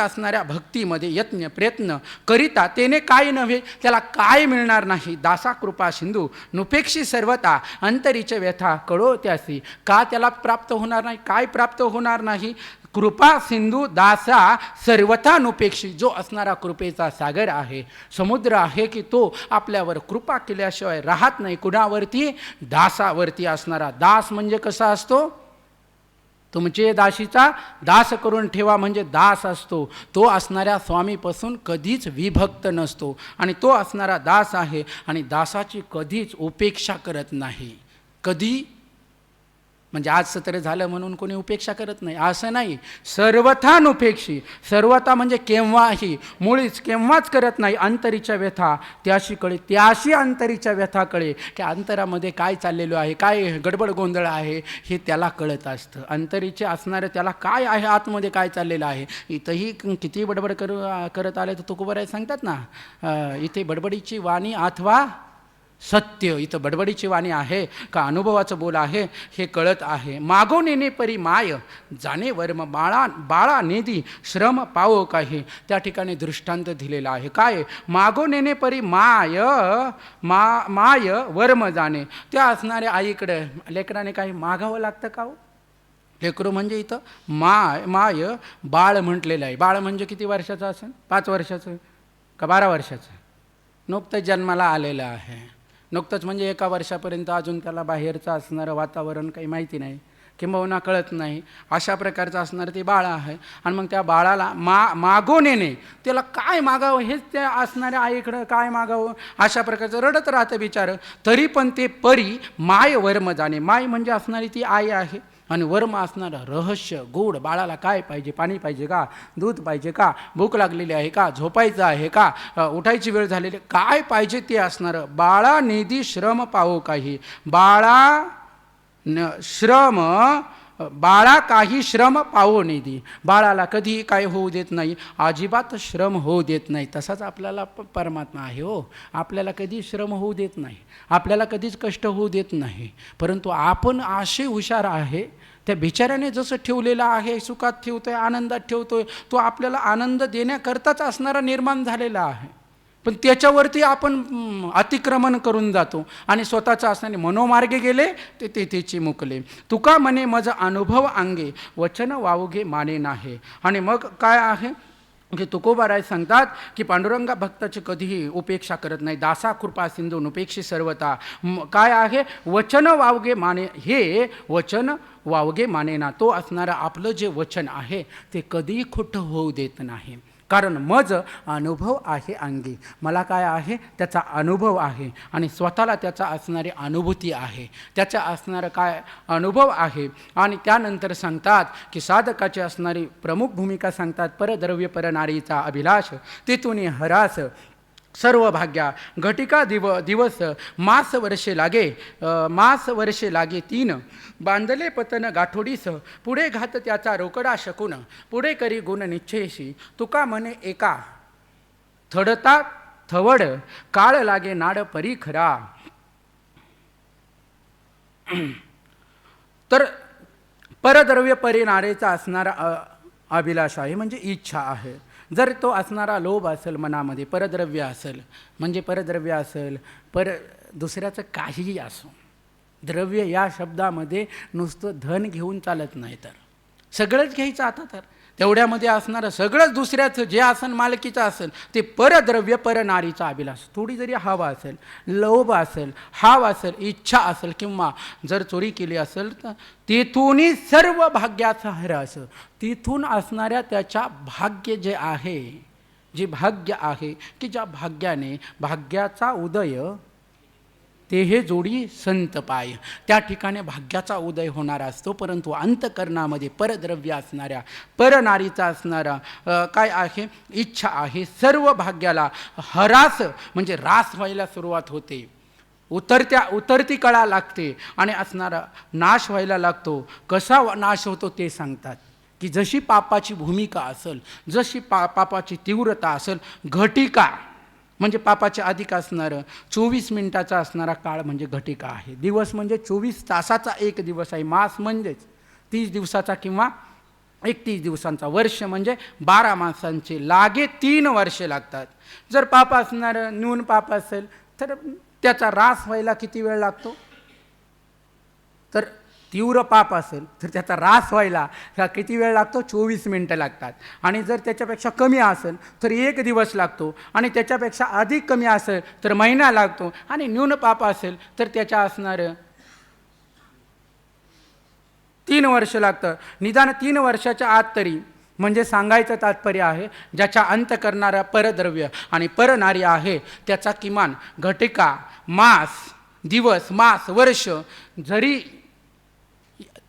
असणाऱ्या भक्तीमध्ये यत्न प्रयत्न करिता तेने काय नव्हे, त्याला काय मिळणार नाही. दासा कृपा सिंधू नुपेक्षी सर्वता, अंतरीचे व्यथा कळो त्यासी. का त्याला प्राप्त होणार नाही, काय प्राप्त होणार नाही. कृपा सिंधू दासा सर्वथा नुपेक्षी. जो असणारा कृपेचा सागर आहे, समुद्र आहे की तो आपल्यावर कृपा केल्याशिवाय राहत नाही. कुणावरती, दासावरती असणारा. दास म्हणजे कसा असतो, तुमचे दासीचा दास करून ठेवा म्हणजे दास असतो. तो असणाऱ्या स्वामीपासून कधीच विभक्त नसतो. आणि तो असणारा दास आहे आणि दासाची कधीच उपेक्षा करत नाही. कधी म्हणजे आज सत्र झालं म्हणून कोणी उपेक्षा करत नाही असं नाही. सर्वथा नुपेक्षी. सर्वथा म्हणजे केव्हाही, मुळीच केव्हाच करत नाही. अंतरीच्या व्यथा त्याशी कळे, त्याशी अंतरीच्या व्यथा कळे की अंतरामध्ये काय चाललेलं आहे, काय गडबड गोंधळ आहे हे त्याला कळत असतं. अंतरीचे असणारं त्याला काय आहे, आतमध्ये काय चाललेलं आहे. इथंही किती बडबड करत आले तर तुकोबाराय सांगतात ना, इथे बडबडीची वाणी अथवा सत्य. इथं बडबडीची वाणी आहे का अनुभवाचं बोल आहे हे कळत आहे. मागो नेने परी माय जाणे वर्म, बाळा नेदी श्रम पावो काही. त्या ठिकाणी दृष्टांत दिलेला आहे. काय, मागो नेने परी माय वर्म जाणे. त्या असणाऱ्या आईकडे लेकराने काही मागावं लागतं का हो. लेकरू म्हणजे इथं माय बाळ म्हटलेलं आहे. बाळ म्हणजे किती वर्षाचं असेल, 5 वर्षाचं का 12 वर्षाचं. नुकतंच जन्माला आलेलं आहे. नुकतंच म्हणजे 1 वर्षापर्यंत अजून त्याला बाहेरचं असणारं वातावरण काही माहिती नाही किंबहुना कळत नाही. अशा प्रकारचं असणारं ते बाळ आहे. आणि मग त्या बाळाला मागो नेणे, त्याला काय मागावं हेच त्या असणाऱ्या आईकडं काय मागावं अशा प्रकारचं रडत राहतं बिचारं. तरी पण ते परी माय वर्म जाणे. माय म्हणजे असणारी ती आई आहे. आणि वर्म असणारं रहस्य गोड, बाळाला काय पाहिजे, पाणी पाहिजे का, दूध पाहिजे का, भूक लागलेली आहे का, झोपायचं आहे का, उठायची वेळ झालेली, काय पाहिजे ते असणारं. बाळा निधी श्रम पाहो काही, बाळा काही श्रम पाहो निधी. बाळाला कधीही काय होऊ देत नाही, अजिबात श्रम होऊ देत नाही. तसाच आपल्याला परमात्मा आहे हो. आपल्याला कधी श्रम होऊ देत नाही, आपल्याला कधीच कष्ट होऊ देत नाही. परंतु आपण असे हुशार आहे, त्या बिचाऱ्याने जसं ठेवलेलं आहे, सुखात ठेवतोय, आनंदात ठेवतोय, तो आपल्याला आनंद देण्याकरताच असणारा निर्माण झालेला आहे. पण त्याच्यावरती आपण अतिक्रमण करून जातो आणि स्वतःचं असणारे मनोमार्गे गेले ते तेथेची मुकले. तुका म्हणे मज अनुभव अंगे, वचन वावगे माने नाही. आणि मग काय आहे की तुकोबाराय सांगतात की पांडुरंगा भक्ताची कधीही उपेक्षा करत नाही. दासा कृपा सिंधू उपेक्षी सर्वता. काय आहे, वचन वावगे माने, हे वचन वावगे माने ना. तो असणारं आपलं जे वचन आहे ते कधीही खोटं होऊ देत नाही. कारण मज अनुभव आहे अंगी, मला काय आहे त्याचा अनुभव आहे आणि स्वतःला त्याचा असणारी अनुभूती आहे, त्याचा असणारं काय अनुभव आहे. आणि त्यानंतर सांगतात की साधकाची असणारी प्रमुख भूमिका सांगतात, परद्रव्य परनारीचा अभिलाष तेथून हरास सर्व भाग्या. घटिका दिवस मास वर्षे लागे 3, बांधले पतन गाठोडीस, पुढे घात त्याचा रोकडा शकून, पुढे करी गुण निश्चयशी. तुका म्हणे एका, थडता थवड, काळ लागे नाड परी खरा. तर परद्रव्य परिनारेचा असणारा अभिलाष आहे, म्हणजे इच्छा आहे. जर तो असणारा लोभ असेल मनामध्ये, परद्रव्य असेल, म्हणजे परद्रव्य असेल, दुसऱ्याचं काहीही असो, द्रव्य या शब्दामध्ये नुसतं धन घेऊन चालत नाही, तर सगळंच घ्यायचं. आता तर तेवढ्यामध्ये असणारं सगळंच दुसऱ्याचं जे असेल, मालकीचं असेल, ते परद्रव्य परनारीचा अभिलाष. थोडी जरी हवा असेल, लोभ असेल, हाव असेल, इच्छा असेल, किंवा जर चोरी केली असेल, तर तेथूनही सर्व भाग्याचा हरास. तिथून असणाऱ्या त्याच्या भाग्य जे आहे, जे भाग्य आहे की ज्या भाग्याने भाग्याचा उदय ते हे जोडी संत पाय, त्या ठिकाणी भाग्याचा उदय होणारा असतो. परंतु अंतकरणामध्ये परद्रव्य असणाऱ्या परनारीचा असणारा काय आहे, इच्छा आहे. सर्व भाग्याला हरास म्हणजे रास व्हायला सुरुवात होते, उतरती कळा लागते आणि असणारा नाश व्हायला लागतो. कसा नाश होतो ते सांगतात की जशी पापाची भूमिका असेल, जशी पापाची तीव्रता असेल, घटिका म्हणजे पापाच्या अधिक असणारं 24 मिनिटाचा असणारा काळ म्हणजे घटिका आहे. दिवस म्हणजे 24 तासाचा एक दिवस आहे. मास म्हणजेच 30 दिवसाचा किंवा 31 दिवसांचा. वर्ष म्हणजे 12 मासांचे. लागे 3 वर्षे लागतात. जर पाप असणारं न्यून पाप असेल तर त्याचा रास व्हायला किती वेळ लागतो, तर तीव्र पाप असेल तर त्याचा रास व्हायला किती वेळ लागतो, 24 मिनटं लागतात. आणि जर त्याच्यापेक्षा कमी असेल तर 1 दिवस लागतो, आणि त्याच्यापेक्षा अधिक कमी असेल तर महिना लागतो, आणि न्यून पाप असेल तर त्याच्या असणारं 3 वर्ष लागतं. निदान 3 वर्षाच्या आत तरी, म्हणजे सांगायचं तात्पर्य आहे ज्याच्या अंत करणारा परद्रव्य आणि परनारी आहे त्याचा किमान घटिका, मास, दिवस, मास, वर्ष जरी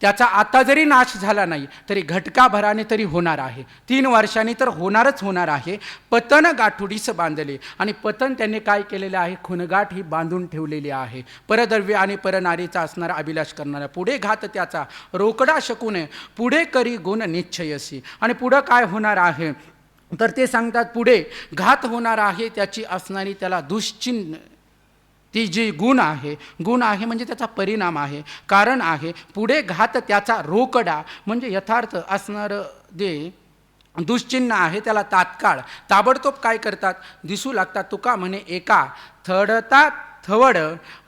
त्याचा आता जरी नाश झाला नाही तरी घटकाभराने तरी होणार आहे. 3 वर्षांनी तर होणार आहे. पतन गाठोडीस बांधले, आणि पतन त्यांनी काय केलेलं आहे, खुणगाठ ही बांधून ठेवलेली आहे. परद्रव्य आणि परनारीचा असणारा अभिलाष करणारा. पुढे घात त्याचा रोकडा शकून, पुढे करी गुण निश्चयसी. आणि पुढं काय होणार आहे तर ते सांगतात, पुढे घात होणार आहे त्याची असणारी त्याला दुश्चिन्ह, ती जी गुण आहे म्हणजे त्याचा परिणाम आहे, कारण आहे. पुढे घात त्याचा रोकडा म्हणजे यथार्थ असणारं जे दुश्चिन्ह आहे त्याला तात्काळ ताबडतोब काय करतात, दिसू लागतात. तुका म्हणे एका, थडता थवड,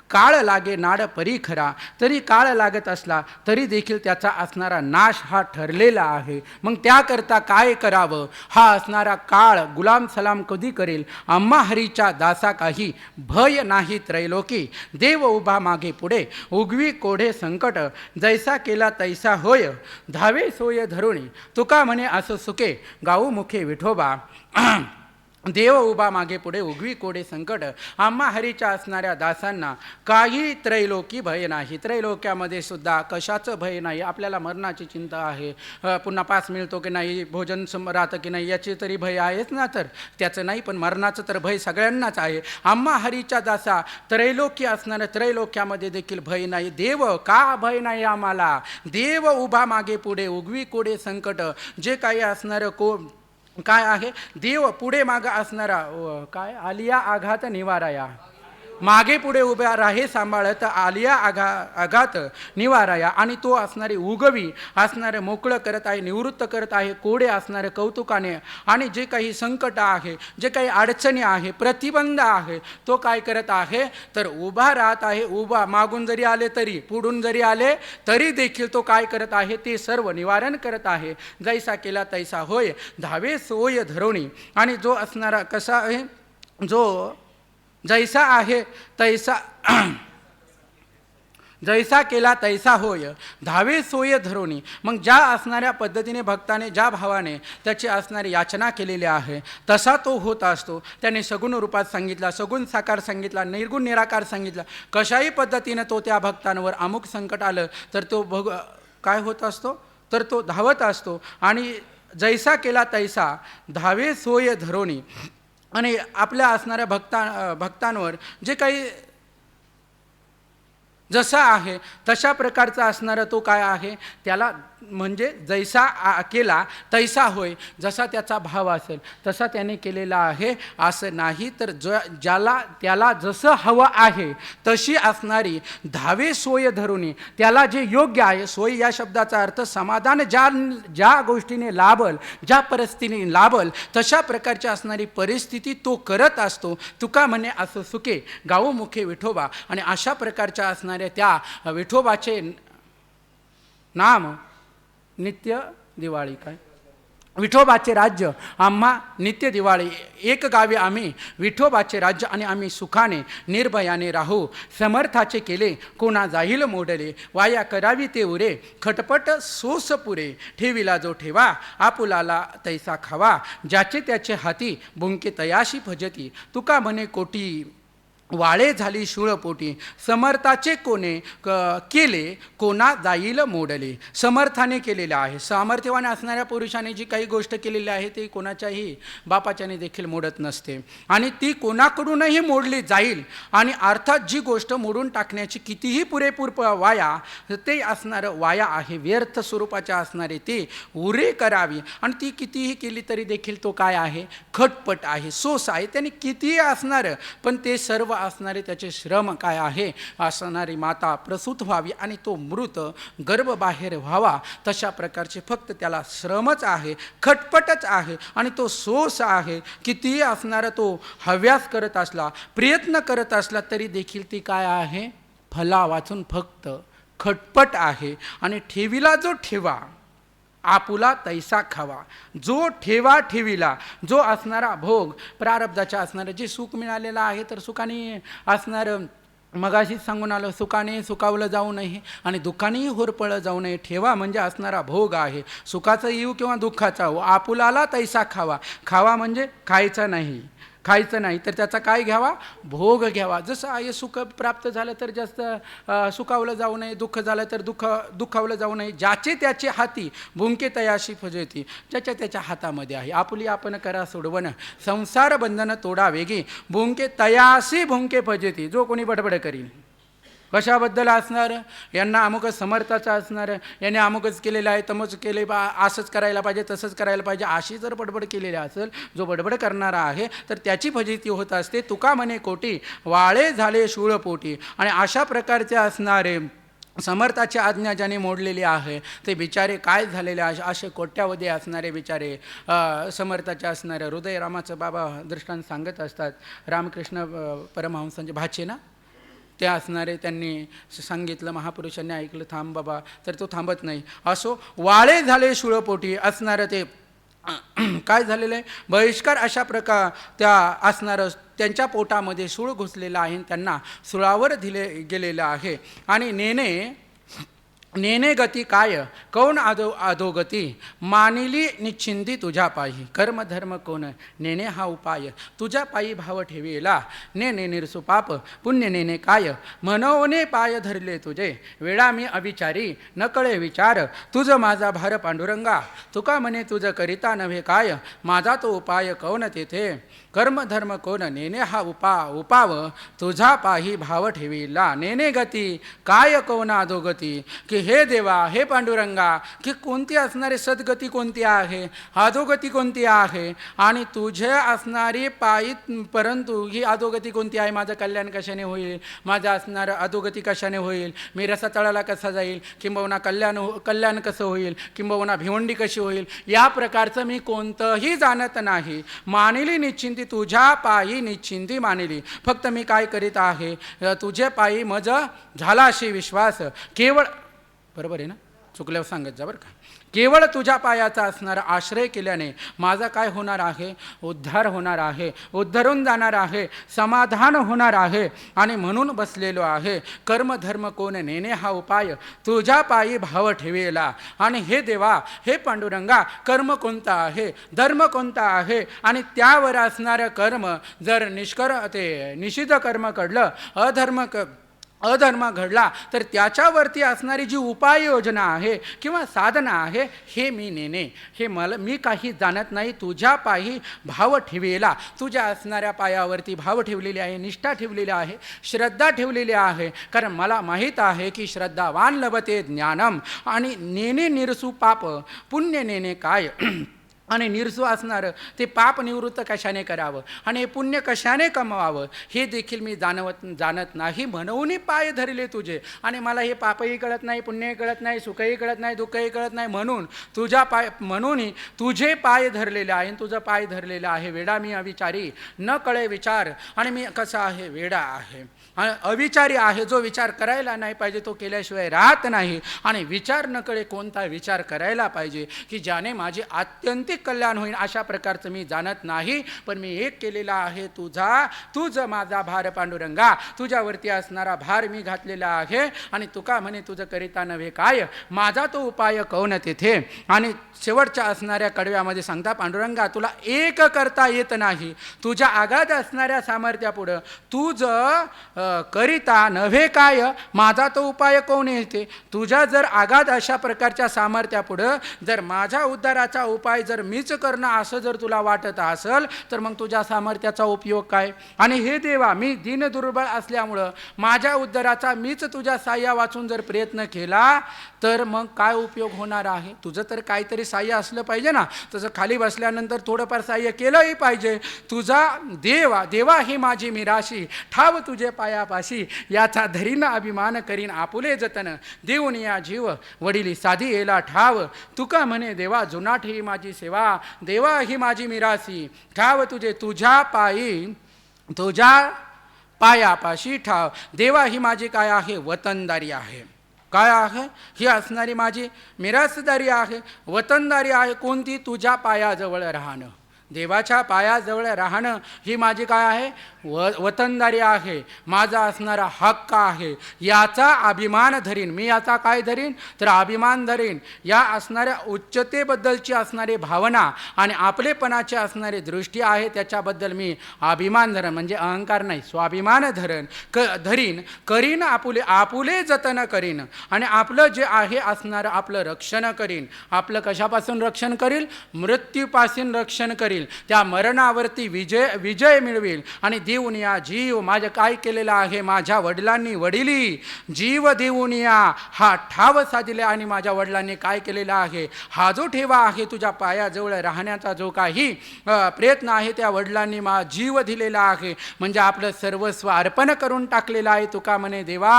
काळ लागे नाड परी खरा. तरी काळ लागत असला तरी देखील त्याचा असणारा नाश हा ठरलेला आहे. मग त्याकरता काय करावं, हा असणारा काळ गुलाम सलाम कधी करेल. आम्हा हरीच्या दासा काही भय नाही त्रैलोकी. देव उभा मागे पुढे, उगवी कोढे संकट. जैसा केला तैसा होय, धावे सोय धरुणी. तुका म्हणे असं सुके, गाऊ मुखे विठोबा. देव उभा मागे पुढे उगवी कोडे संकट. आम्हा हरीच्या असणाऱ्या दासांना काही त्रैलोकी भय नाही. त्रैलोक्यामध्ये सुद्धा कशाचं भय नाही. आपल्याला मरणाची चिंता आहे, पुन्हा पास मिळतो की नाही, भोजन राहतं की नाही, याची तरी भय आहेच ना. तर त्याचं नाही, पण मरणाचं तर भय सगळ्यांनाच आहे. आम्हा हरीच्या दासा त्रैलोकी असणाऱ्या त्रैलोक्यामध्ये देखील भय नाही. देव का भय नाही आम्हाला. देव उभा मागे पुढे उगवी कोडे संकट. जे काही असणारं काय आहे, देव पुढे मागं असणारा काय आलिया आघात निवाराया. मागे पुढे उभ्या राहे सांभाळत आलिया आघात निवाराया. आणि तो असणारे उगवी असणारे मोकळं करत आहे, निवृत्त करत आहे कोडे असणारे कौतुकाने. आणि जे काही संकट आहे, जे काही अडचणी आहे, प्रतिबंध आहे, तो काय करत आहे तर उभा राहत आहे. उभा मागून जरी आले तरी, पुढून जरी आले तरी देखील तो काय करत आहे, ते सर्व निवारण करत आहे. जैसा केला तैसा होय धावे सोय धरवणी. आणि जो असणारा कसा आहे, जो जैसा आहे तैसा जैसा केला तैसा होय धावे सोय धरोणी. मग ज्या असणाऱ्या पद्धतीने भक्ताने, ज्या भावाने त्याची असणारी याचना केलेली आहे तसा तो होत असतो. त्याने सगुण रूपात सांगितला, सगुण साकार सांगितला, निर्गुण निराकार सांगितला. कशाही पद्धतीने तो त्या भक्तांवर अमुक संकट आलं तर तो काय होत असतो, तर तो धावत असतो. आणि जैसा केला तैसा धावे सोय धरोणी. आणि आपल्या असणाऱ्या भक्तांवर जे काही जसा आहे तशा प्रकारचा असणारा तो काय आहे, त्याला म्हणजे जैसा केला तैसा होय. जसा त्याचा भाव असेल तसा त्याने केलेला आहे असं नाही. तर त्याला जसं हवं आहे तशी असणारी धावे सोय धरूनी, त्याला जे योग्य आहे, सोय या शब्दाचा अर्थ समाधान, ज्या गोष्टीने लाभल, ज्या परिस्थितीने लाभल तशा प्रकारची असणारी परिस्थिती तो करत असतो. तुका म्हणे असं सुखे गाऊ मुखे विठोबा. आणि अशा प्रकारच्या असणाऱ्या त्या विठोबाचे नाम नित्य दिवाळी. काय विठोबाचे राज्य आम्हा नित्य दिवाळी. एक गावी आम्ही विठोबाचे राज्य आणि आम्ही सुखाने निर्भयाने राहू. समर्थाचे केले कोणा जाईल मोडले, वाया करावी ते उरे खटपट सोस पुरे. ठेविला जो ठेवा आपुलाला तैसा खावा, ज्याचे त्याचे हाती बुंके तयाशी भजती. तुका म्हणे कोटी वाळे झाली शूळपोटी, समर्थाचे कोणे केले कोणा जाईल मोडले. समर्थाने केलेलं आहे. सामर्थ्यवान असणाऱ्या पुरुषाने जी काही गोष्ट केलेली आहे ती कोणाच्याही बापाच्याने देखील मोडत नसते आणि ती कोणाकडूनही मोडली जाईल. आणि अर्थात जी गोष्ट मोडून टाकण्याची कितीही पुरेपूर वाया ते असणारं वाया आहे, व्यर्थ स्वरूपाच्या असणारे ते उरे करावी. आणि ती कितीही केली तरी देखील तो काय आहे, खटपट आहे, सोस आहे. त्याने कितीही असणारं पण ते सर्व असणारे त्याचे श्रम काय आहे, असणारी माता प्रसूत व्हावी आणि तो मृत गर्भ बाहेर व्हावा, तशा प्रकारचे फक्त त्याला श्रमच आहे, खटपटच आहे आणि तो सोस आहे. कितीही असणारा तो हव्यास करत असला, प्रयत्न करत असला तरी देखील ती काय आहे, फला वाचून फक्त खटपट आहे. आणि ठेविला जो ठेवा आपुला तैसा खावा. जो ठेविला, जो असणारा भोग प्रारब्धाच्या असणारं जे सुख मिळालेलं आहे, तर सुखाने असणारं मगाशीच सांगून आलं, सुखाने सुखावलं जाऊ नये आणि दुःखानेही होरपळलं जाऊ नये. ठेवा म्हणजे असणारा भोग आहे, सुखाचा येऊ किंवा दुःखाचा हो. आपुलाला तैसा खावा. खावा म्हणजे खायचं नाही तर त्याचा काय घ्यावा, भोग घ्यावा. जसं आहे सुख प्राप्त झालं तर जास्त सुखावलं जाऊ नये, दुःख झालं तर दुःखावलं जाऊ नये. ज्याचे त्याचे हाती भुंके तयाशी फजती, ज्याच्या त्याच्या हातामध्ये आहे. आपुली आपण करा सोडवण, संसार बंधन तोडा वेगी, भुंके तयासी भुंके फजती. जो कोणी बडबड करीन कशाबद्दल असणार, यांना अमुकच समर्थाचं असणार, याने अमुकच केलेलं आहे, तमच केले बा, असंच करायला पाहिजे, तसंच करायला पाहिजे, अशी जर बडबड केलेली असेल, जो बडबड करणारा आहे तर त्याची फजिती होत असते. तुका म्हणे कोटी वाळे झाले शूळपोटी. आणि अशा प्रकारचे असणारे समर्थाची आज्ञा ज्याने मोडलेली आहे ते बिचारे काय झालेले, असे कोट्यावधी असणारे बिचारे समर्थाचे असणारे. हृदय रामाचं बाबा दृष्टांत सांगत असतात. रामकृष्ण परमहंसांचे भाचे ना ते असणारे, त्यांनी सांगितलं, महापुरुषांनी ऐकलं, थांब बाबा, तर तो थांबत नाही. असो वाळे झाले शूळपोटी असणारं ते काय झालेलं आहे, बहिष्कार अशा प्रकार त्या असणारं त्यांच्या पोटामध्ये सूळ घुसलेलं आहे, त्यांना सुळावर दिले गेलेलं आहे. आणि नेणे नेने गती काय कौन अधोगती मानिली निश्चिंती तुझ्या पायी कर्मधर्म कोण नेणे हा उपाय तुझ्या पायी भाव ठेवीला नेने निरसु पाप पुण्य नेणे काय मनोने पाय धरले तुझे वेळा मी अविचारी नकळे विचार तुझ माझा भार पांडुरंगा तुका म्हणे तुझ करिता नव्हे काय माझा तो उपाय कौन तेथे कर्मधर्म कोण नेणे हा उपाव तुझा पायी भाव ठेवीला नेणे गती काय कौन अधोगती की हे देवा हे पांडुरंगा की कोणती असणारी सद्गती कोणती आहे अधोगती कोणती आहे आणि तुझे असणारी पायी परंतु ही अधोगती कोणती आहे माझं कल्याण कशाने होईल माझं असणारं अधोगती कशाने होईल मी रसातळाला कसा जाईल किंबहुना कल्याण कसं होईल किंबहुना भिवंडी कशी होईल या प्रकारचं मी कोणतंही जाणत नाही मानिली निश्चिंती तुझ्या पायी निश्चिंती मानिली फक्त मी काय करीत आहे तुझे पायी मज झाला अशी विश्वास केवळ बरोबर आहे ना चुकल्यावर सांगत जा बरं का केवळ तुझ्या पायाचा असणारा आश्रय केल्याने माझा काय होणार आहे उद्धार होणार आहे उद्धरून जाणार आहे समाधान होणार आहे आणि म्हणून बसलेलो आहे कर्मधर्म कोण नेणे हा उपाय तुझ्या पायी भाव ठेवेला आणि हे देवा हे पांडुरंगा कर्म कोणता आहे धर्म कोणता आहे आणि त्यावर असणारं कर्म जर निषिद्ध कर्म घडलं अधर्म घडला तर त्याच्यावरती असणारी जी उपाययोजना आहे किंवा साधना आहे हे मी नेणे हे मी काही जाणत नाही तुझ्या पायी भाव ठेवेला तुझ्या असणाऱ्या पायावरती भाव ठेवलेली आहे निष्ठा ठेवलेली आहे श्रद्धा ठेवलेली आहे कारण मला माहीत आहे की श्रद्धावान लभते ज्ञानम आणि नेणे निरसू पाप पुण्य नेणे काय आणि निरसू असणारं ते पाप निवृत्त कशाने करावं आणि हे पुण्य कशाने कमवावं हे देखील मी जाणत नाही म्हणूनही पाय धरले तुझे आणि मला हे पापही कळत नाही पुण्यही कळत नाही सुखही कळत नाही दुःखही कळत नाही म्हणूनही तुझे पाय धरलेले आहे तुझं पाय धरलेलं आहे वेडा मी अविचारी न कळे विचार आणि मी कसा आहे वेडा आहे अविचारी आहे जो विचार करायला नाही पाहिजे तो केल्याशिवाय राहत नाही आणि विचार न कळे कोणता विचार करायला पाहिजे की ज्याने माझे आत्यंतिक कल्याण होईल अशा प्रकारचं मी जाणत नाही पण मी एक केलेला आहे तुझ माझा भार पांडुरंगा तुझ्यावरती असणारा भार मी घातलेला आहे आणि तुका म्हणे तुझं करिता नव्हे काय माझा तो उपाय कौन तेथे आणि शेवटच्या असणाऱ्या कडव्यामध्ये सांगता पांडुरंगा तुला एक करता येत नाही तुझ्या आगाध असणाऱ्या सामर्थ्यापुढं तुझं करिता नव्हे काय माझा तो उपाय कोण येते तुझ्या जर आगाध अशा प्रकारच्या सामर्थ्यापुढं जर माझ्या उद्धाराचा उपाय जर मीच करणं असं जर तुला वाटत असेल तर मग तुझ्या सामर्थ्याचा उपयोग काय आणि हे देवा मी दीनदुर्बळ असल्यामुळं माझ्या उद्धाराचा मीच तुझ्या साह्या वाचून जर प्रयत्न केला तर मग काय उपयोग होणार आहे तुझं तर काहीतरी साह्य असलं पाहिजे ना तसं खाली बसल्यानंतर थोडंफार साह्य केलंही पाहिजे तुझा देवा ही माझी मिराशी ठाव तुझे पायापाशी याचा धरीन अभिमान करीन आपुले जतन देऊन या जीव वडिली साधी येला ठाव तुका म्हणे देवा जुनाट ही माझी सेवा देवा ही माझी मिरासी ठाव तुझे तुझ्या पायापाशी ठाव देवा ही माझी काय आहे वतनदारी आहे काय आहे ही असणारी माझी मिरासदारी आहे वतनदारी आहे कोणती तुझ्या पायाजवळ राहणं देवाच्या पायाजवळ राहणं ही माझी काय आहे वतनदारी आहे माझा असणारा हक्क आहे याचा अभिमान धरीन मी याचा काय धरीन तर अभिमान धरीन या असणाऱ्या उच्चतेबद्दलची असणारी भावना आणि आपलेपणाची असणारी दृष्टी आहे त्याच्याबद्दल मी अभिमान धरण म्हणजे अहंकार नाही स्वाभिमान धरीन करीन आपुले जतन करीन आणि आपलं जे आहे असणारं आपलं रक्षण करीन आपलं कशापासून रक्षण करील मृत्यूपासून रक्षण करील त्या मरणावरती विजय मिळवेल आणि देऊन या जीव माझं काय केलेलं आहे माझ्या वडिलांनी वडिली जीव देऊन या हा ठाव साधिले आणि माझ्या वडिलांनी काय केलेला आहे हा जो ठेवा आहे तुझ्या पायाजवळ राहण्याचा जो काही प्रयत्न आहे त्या वडिलांनी जीव दिलेला आहे म्हणजे आपलं सर्वस्व अर्पण करून टाकलेलं आहे तुका म्हणे देवा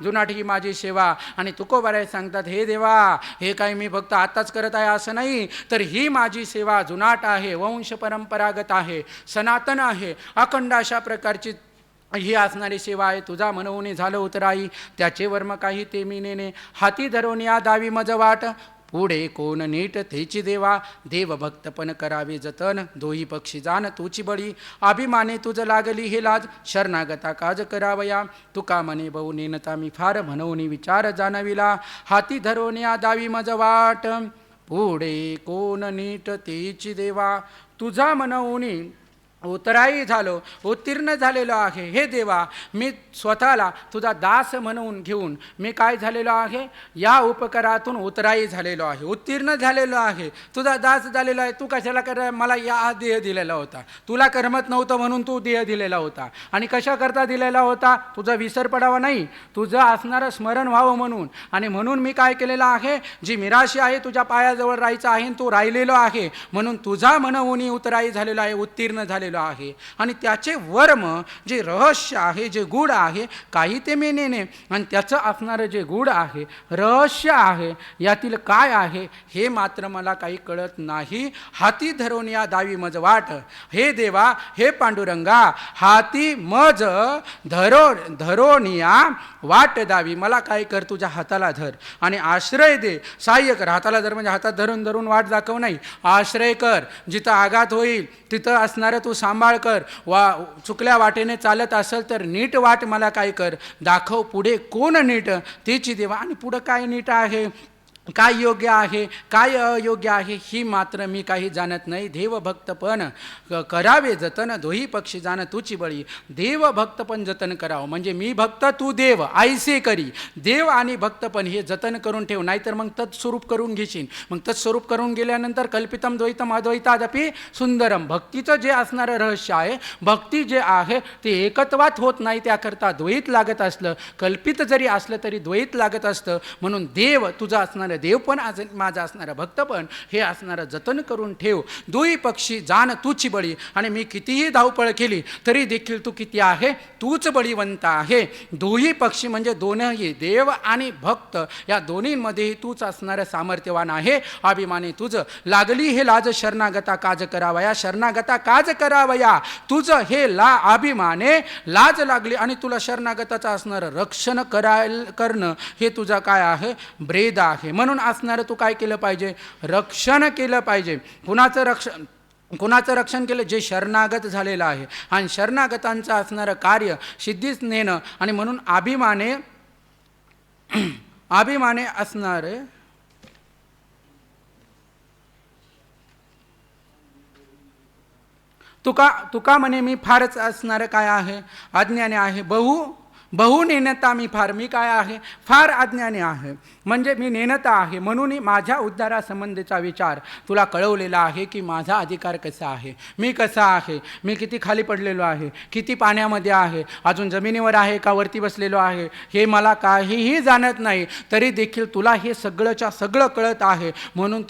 जुनाट ही माझी सेवा आणि तुकोबाराय सांगतात हे देवा हे काही मी फक्त आताच करत आहे असं नाही तर ही माझी सेवा जुनाट आहे वंश परंपरागत आहे सनातन आहे अखंड अशा प्रकारची ही असणारी सेवा आहे तुझा मनवून झालं उतराई त्याचे वर्म काही ते मी नेणे हाती धरून या दावी मज वाट पुढे कोण नीट तेची देवा देवभक्तपण करावे जतन दोही पक्षी जाण तुची बळी अभिमाने तुझ लागली हे लाज शरणागता काज करावया तुका म्हणे बहु नेनता मी फार म्हणून विचार जाणविला हाती धरून या दावी मज वाट पुढे कोण नीट तेची देवा तुझा म्हणून उतराई झालो उत्तीर्ण झालेलो आहे हे देवा मी स्वतःला तुझा दास म्हणून घेऊन मी काय झालेलो आहे या उपकारातून उतराई झालेलो आहे उत्तीर्ण झालेलो आहे तुझा दास झालेला आहे तू कशाला कर मला या देह दिलेला होता तुला करमत नव्हतं म्हणून तू देह दिलेला होता आणि कशाकरता दिलेला होता तुझा विसर पडावा नाही तुझं असणारं स्मरण व्हावं म्हणून आणि म्हणून मी काय केलेलं आहे जी मिराशी आहे तुझ्या पायाजवळ राहायचं आहे तू राहिलेलो आहे म्हणून तुझा म्हणून उतराई झालेला आहे उत्तीर्ण झालेलो आहे आणि त्याचे वर्म जे रहस्य आहे जे गूढ आहे काही ते मी नेणे आणि त्याचं असणारं जे गूढ आहे रहस्य आहे यातील काय आहे हे मात्र मला काही कळत नाही हाती धरून या दावी मज वाट हे देवा हे पांडुरंगा हाती मज धरून या वाट दावी मला काय कर तुझ्या हाताला धर आणि आश्रय दे सहाय्य कर हाताला धर म्हणजे हातात धरून धरून वाट दाखव नाही आश्रय कर जिथं आघात होईल तिथं असणारं तू सांभाळ कर चुकल्या वाटेने चालत असेल तर नीट वाट मला काय कर दाखव पुढे कोण नीट तेची देवा आणि पुढं काय नीट आहे काय योग्य आहे काय अयोग्य आहे ही मात्र मी काही जाणत नाही देवभक्तपण करावे जतन दोही पक्षी जाण तुची बळी देवभक्तपण जतन करावं म्हणजे मी भक्त तू देव आईसे करी देव आणि भक्तपण हे जतन करून ठेव नाहीतर मग तत्स्वरूप करून घेशील मग तत्स्वरूप करून गेल्यानंतर कल्पितम द्वैतम अद्वैतादपि सुंदरम भक्तीचं जे असणारं रहस्य आहे भक्ती जे आहे ते एकत्वात होत नाही त्याकरता द्वैत लागत असलं कल्पित जरी असलं तरी द्वैत लागत असतं म्हणून देव तुझा असणारं देव पण आज माझा असणारं भक्त पण हे असणारं जतन करून ठेव दोही पक्षी जाण तुची बळी आणि मी कितीही धावपळ केली तरी देखील तू किती आहे तूच बळीवंत आहे दोही पक्षी म्हणजे दोनही देव आणि भक्त या दोन्हींमध्येही तूच असणारं सामर्थ्यवान आहे अभिमानी तुझं लागली हे लाज शरणागता काज करावया शरणागता काज करावया तुझं हे अभिमाने लाज लागली आणि तुला शरणागताचं असणारं रक्षण करणं हे तुझं काय आहे ब्रेद आहे म्हणून असणारं तू काय केलं पाहिजे रक्षण केलं पाहिजे कुणाचं रक्षण केलं जे शरणागत झालेलं आहे आणि शरणागतांचं असणारं कार्य सिद्धीस नेणं आणि म्हणून अभिमाने असणारे तुका म्हणे मी फारच असणारं काय आहे अज्ञानी आहे बहु नेनता मी काय आहे फार अज्ञानी आहे म्हणजे मी नेनता आहे म्हणून माझ्या उद्धारासंबंधीचा विचार तुला कळवलेला आहे की माझा अधिकार कसा आहे मी कसा आहे मी किती खाली पडलेलो आहे किती पाण्यामध्ये आहे अजून जमिनीवर आहे का वरती बसलेलो आहे हे मला काहीही जाणत नाही तरी देखील तुला हे सगळंच्या सगळं कळत आहे म्हणून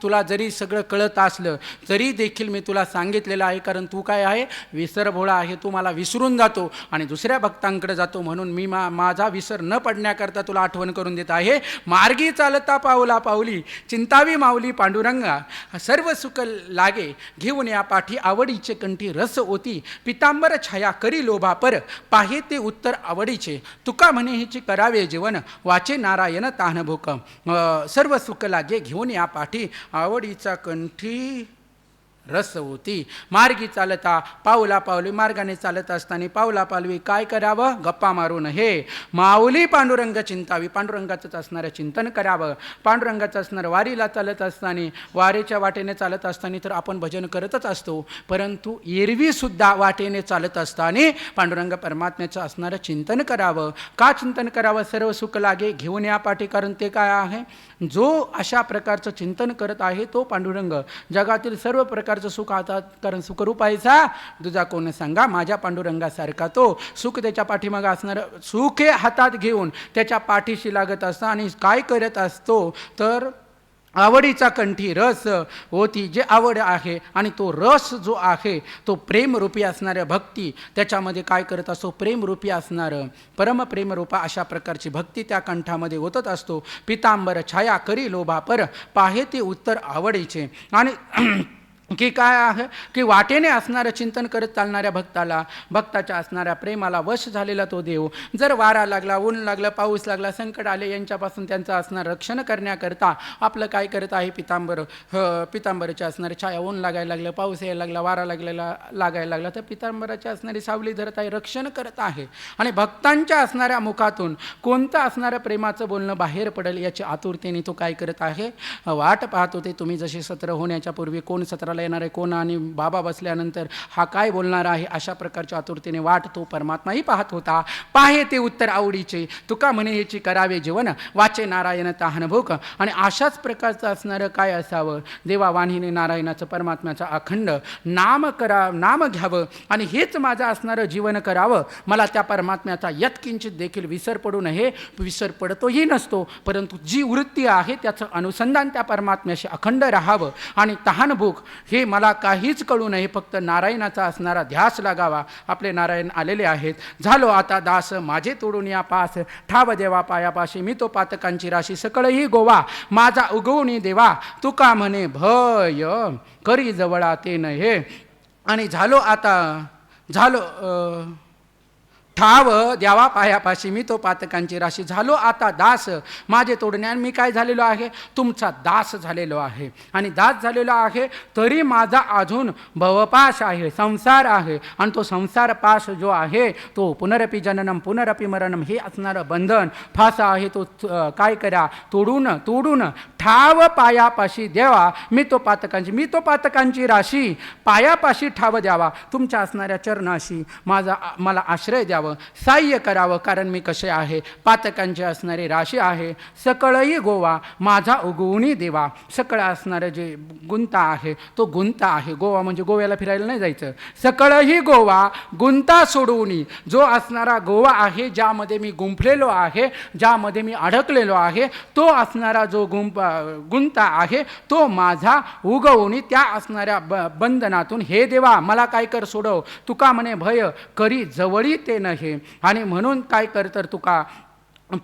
तुला जरी सगळं कळत असलं तरी देखील मी तुला सांगितलेलं आहे कारण तू काय आहे विसरभोळा आहे तू मला विसरून जातो आणि दुसऱ्या भक्तांकडे जातो म्हणून मी माझा विसर न पडण्याकरता तुला आठवण करून देत आहे मार्गी चालता पावला पावली चिंतावी माऊली पांडुरंगा सर्व सुख लागे घेऊन या पाठी आवडीचे कंठी रस ओती पितांबर छाया करी लोभा पर पाहे ते उत्तर आवडीचे तुका म्हणे हिची करावे जीवन वाचे नारायण तान भोक सर्व सुख लागे घेऊन या पाठी आवडीचा कंठी रस होती मार्गी चालता पावला पावली मार्गाने चालत असताना पावला पावली काय करावं गप्पा मारून हे माऊली पांडुरंग चिंतावी पांडुरंगाचंच असणारं चिंतन करावं पांडुरंगाचं असणारं वारीला चालत असताना वारीच्या वाटेने चालत असताना तर आपण भजन करतच असतो परंतु एरवीसुद्धा वाटेने चालत असताना पांडुरंग परमात्म्याचं असणारं चिंतन करावं का चिंतन करावं सर्व सुख लागे घेऊन या पाठी कारण ते काय आहे जो अशा प्रकारचं चिंतन करत आहे तो पांडुरंग जगातील सर्व प्रकारचं सुख हातात कारण सुखरूप आहेचा तुझा कोण सांगा माझ्या पांडुरंगासारखा तो सुख त्याच्या पाठीमागे असणारं सुख हातात घेऊन त्याच्या पाठीशी लागत असतं आणि काय करत असतो तर आवडीचा कंठी रस होती जे आवड आहे आणि तो रस जो आहे तो प्रेमरूपी असणाऱ्या भक्ती त्याच्यामध्ये काय करत असतो प्रेमरूपी असणारं परमप्रेमरूपा अशा प्रकारची भक्ती त्या कंठामध्ये होतच असतो पितांबर छाया करी लोभा पर पाहे ते उत्तर आवडीचे आणि की काय आहे की वाटेने असणारं चिंतन करत चालणाऱ्या भक्ताच्या असणाऱ्या प्रेमाला वश झालेला तो देव जर वारा लागला, ऊन लागलं, पाऊस लागला, संकट आले यांच्यापासून त्यांचं असणारं रक्षण करण्याकरता आपलं काय करत आहे, पितांबराची असणारी छाया, ऊन लागायला लागलं, पाऊस यायला लागला, वारा लागायला लागला तर पितांबराची असणारी सावली धरत आहे, रक्षण करत आहे. आणि भक्तांच्या असणाऱ्या मुखातून कोणतं असणारं प्रेमाचं बोलणं बाहेर पडेल याची आतुरतेने तो काय करत आहे, वाट पाहत होते. तुम्ही जसे सत्र होण्याच्या पूर्वी कोण सत्राला येणार आहे, कोण आणि बाबा बसल्यानंतर हा काय बोलणार आहे, अशा प्रकारच्या आतुरतेने वाट तो परमात्माही पाहत होता. पाहे ते उत्तर आवडीचे, तुका म्हणे ह्याची करावे जीवन, वाचे नारायण ताहन भूक. आणि अशाच प्रकारचं असणारं काय असावं, देवा वाणीने नारायणाचं परमात्म्याचं अखंड नाम घ्यावं आणि हेच माझं असणारं जीवन करावं. मला त्या परमात्म्याचा यत्किंचित देखील विसर पडू नये. विसर पडतोही नसतो, परंतु जी वृत्ती आहे त्याचं अनुसंधान त्या परमात्म्याशी अखंड राहावं. आणि तहान भूक हे मला काहीच कळू नये, फक्त नारायणाचा असणारा ध्यास लागावा. आपले नारायण आलेले आहेत. झालो आता दास माझे तोडून या पास, ठाव देवा पायापाशी मी तो पातकांची राशी, सकळही गोवा माझा उगवणी देवा, तुका म्हणे भय करी जवळा ते नये. आणि झालो ठाव द्यावा पायापाशी मी तो पातकांची राशी, झालो आता दास माझे तोडणे. मी काय झालेलो आहे, तुमचा दास झालेलो आहे. आणि दास झालेलो आहे तरी माझा अजून भवपाश आहे, संसार आहे. आणि तो संसार पाश जो आहे तो पुनरपी जननम पुनरपी मरणम हे असणारं बंधन फासा आहे. तो काय करा, तोडून ठाव पायापाशी द्यावा मी तो पातकांची राशी, पायापाशी ठाव द्यावा तुमच्या असणाऱ्या चरणाशी मला आश्रय द्यावा, साह्य करावं. कारण मी कसे आहे, पातकांचे असणारे राशी आहे. सकळही गोवा माझा उगवणी देवा, सकळ असणारं जे गुंता आहे तो गुंता आहे. गोवा म्हणजे गोव्याला फिरायला नाही जायचं. सकळही गोवा गुंता सोडवणी, जो असणारा गोवा आहे ज्यामध्ये मी गुंफलेलो आहे, ज्यामध्ये मी अडकलेलो आहे, तो असणारा जो गुंता आहे तो माझा उगवणी, त्या असणाऱ्या बंधनातून हे देवा मला काय कर सोडव, तुका म्हणे भय करी जवळी ते नहे. आणि म्हणून काय कर तर तुका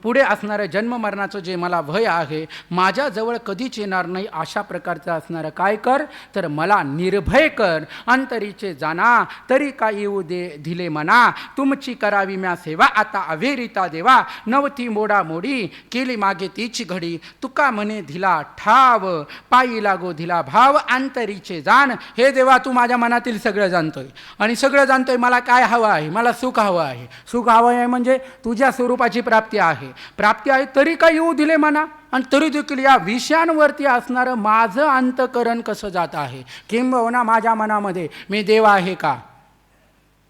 पुढे असणारं जन्म मरणाचं जे मला भय आहे माझ्याजवळ कधीच येणार नाही, अशा प्रकारचं असणारं काय कर तर मला निर्भय कर. अंतरीचे जाना तरी का येऊ दिले मना, तुमची करावी म्या सेवा आता अवेरिता देवा, नवती मोडी केली मागे तीची घडी, तुका म्हणे दिला ठाव पायी लागो दिला भाव, अंतरीचे जाण. हे देवा तू माझ्या मनातील सगळं जाणतोय आणि सगळं जाणतोय. मला काय हवं आहे, मला सुख हवं आहे. सुख हवं आहे म्हणजे तुझ्या स्वरूपाची प्राप्ती आहे. प्राप्ती आहे तरी काय येऊ दिले मना, आणि तरी देखील या विषयांवरती असणारं माझं अंतकरण कसं जात आहे. किंबहुना माझ्या मनामध्ये मी देव आहे का,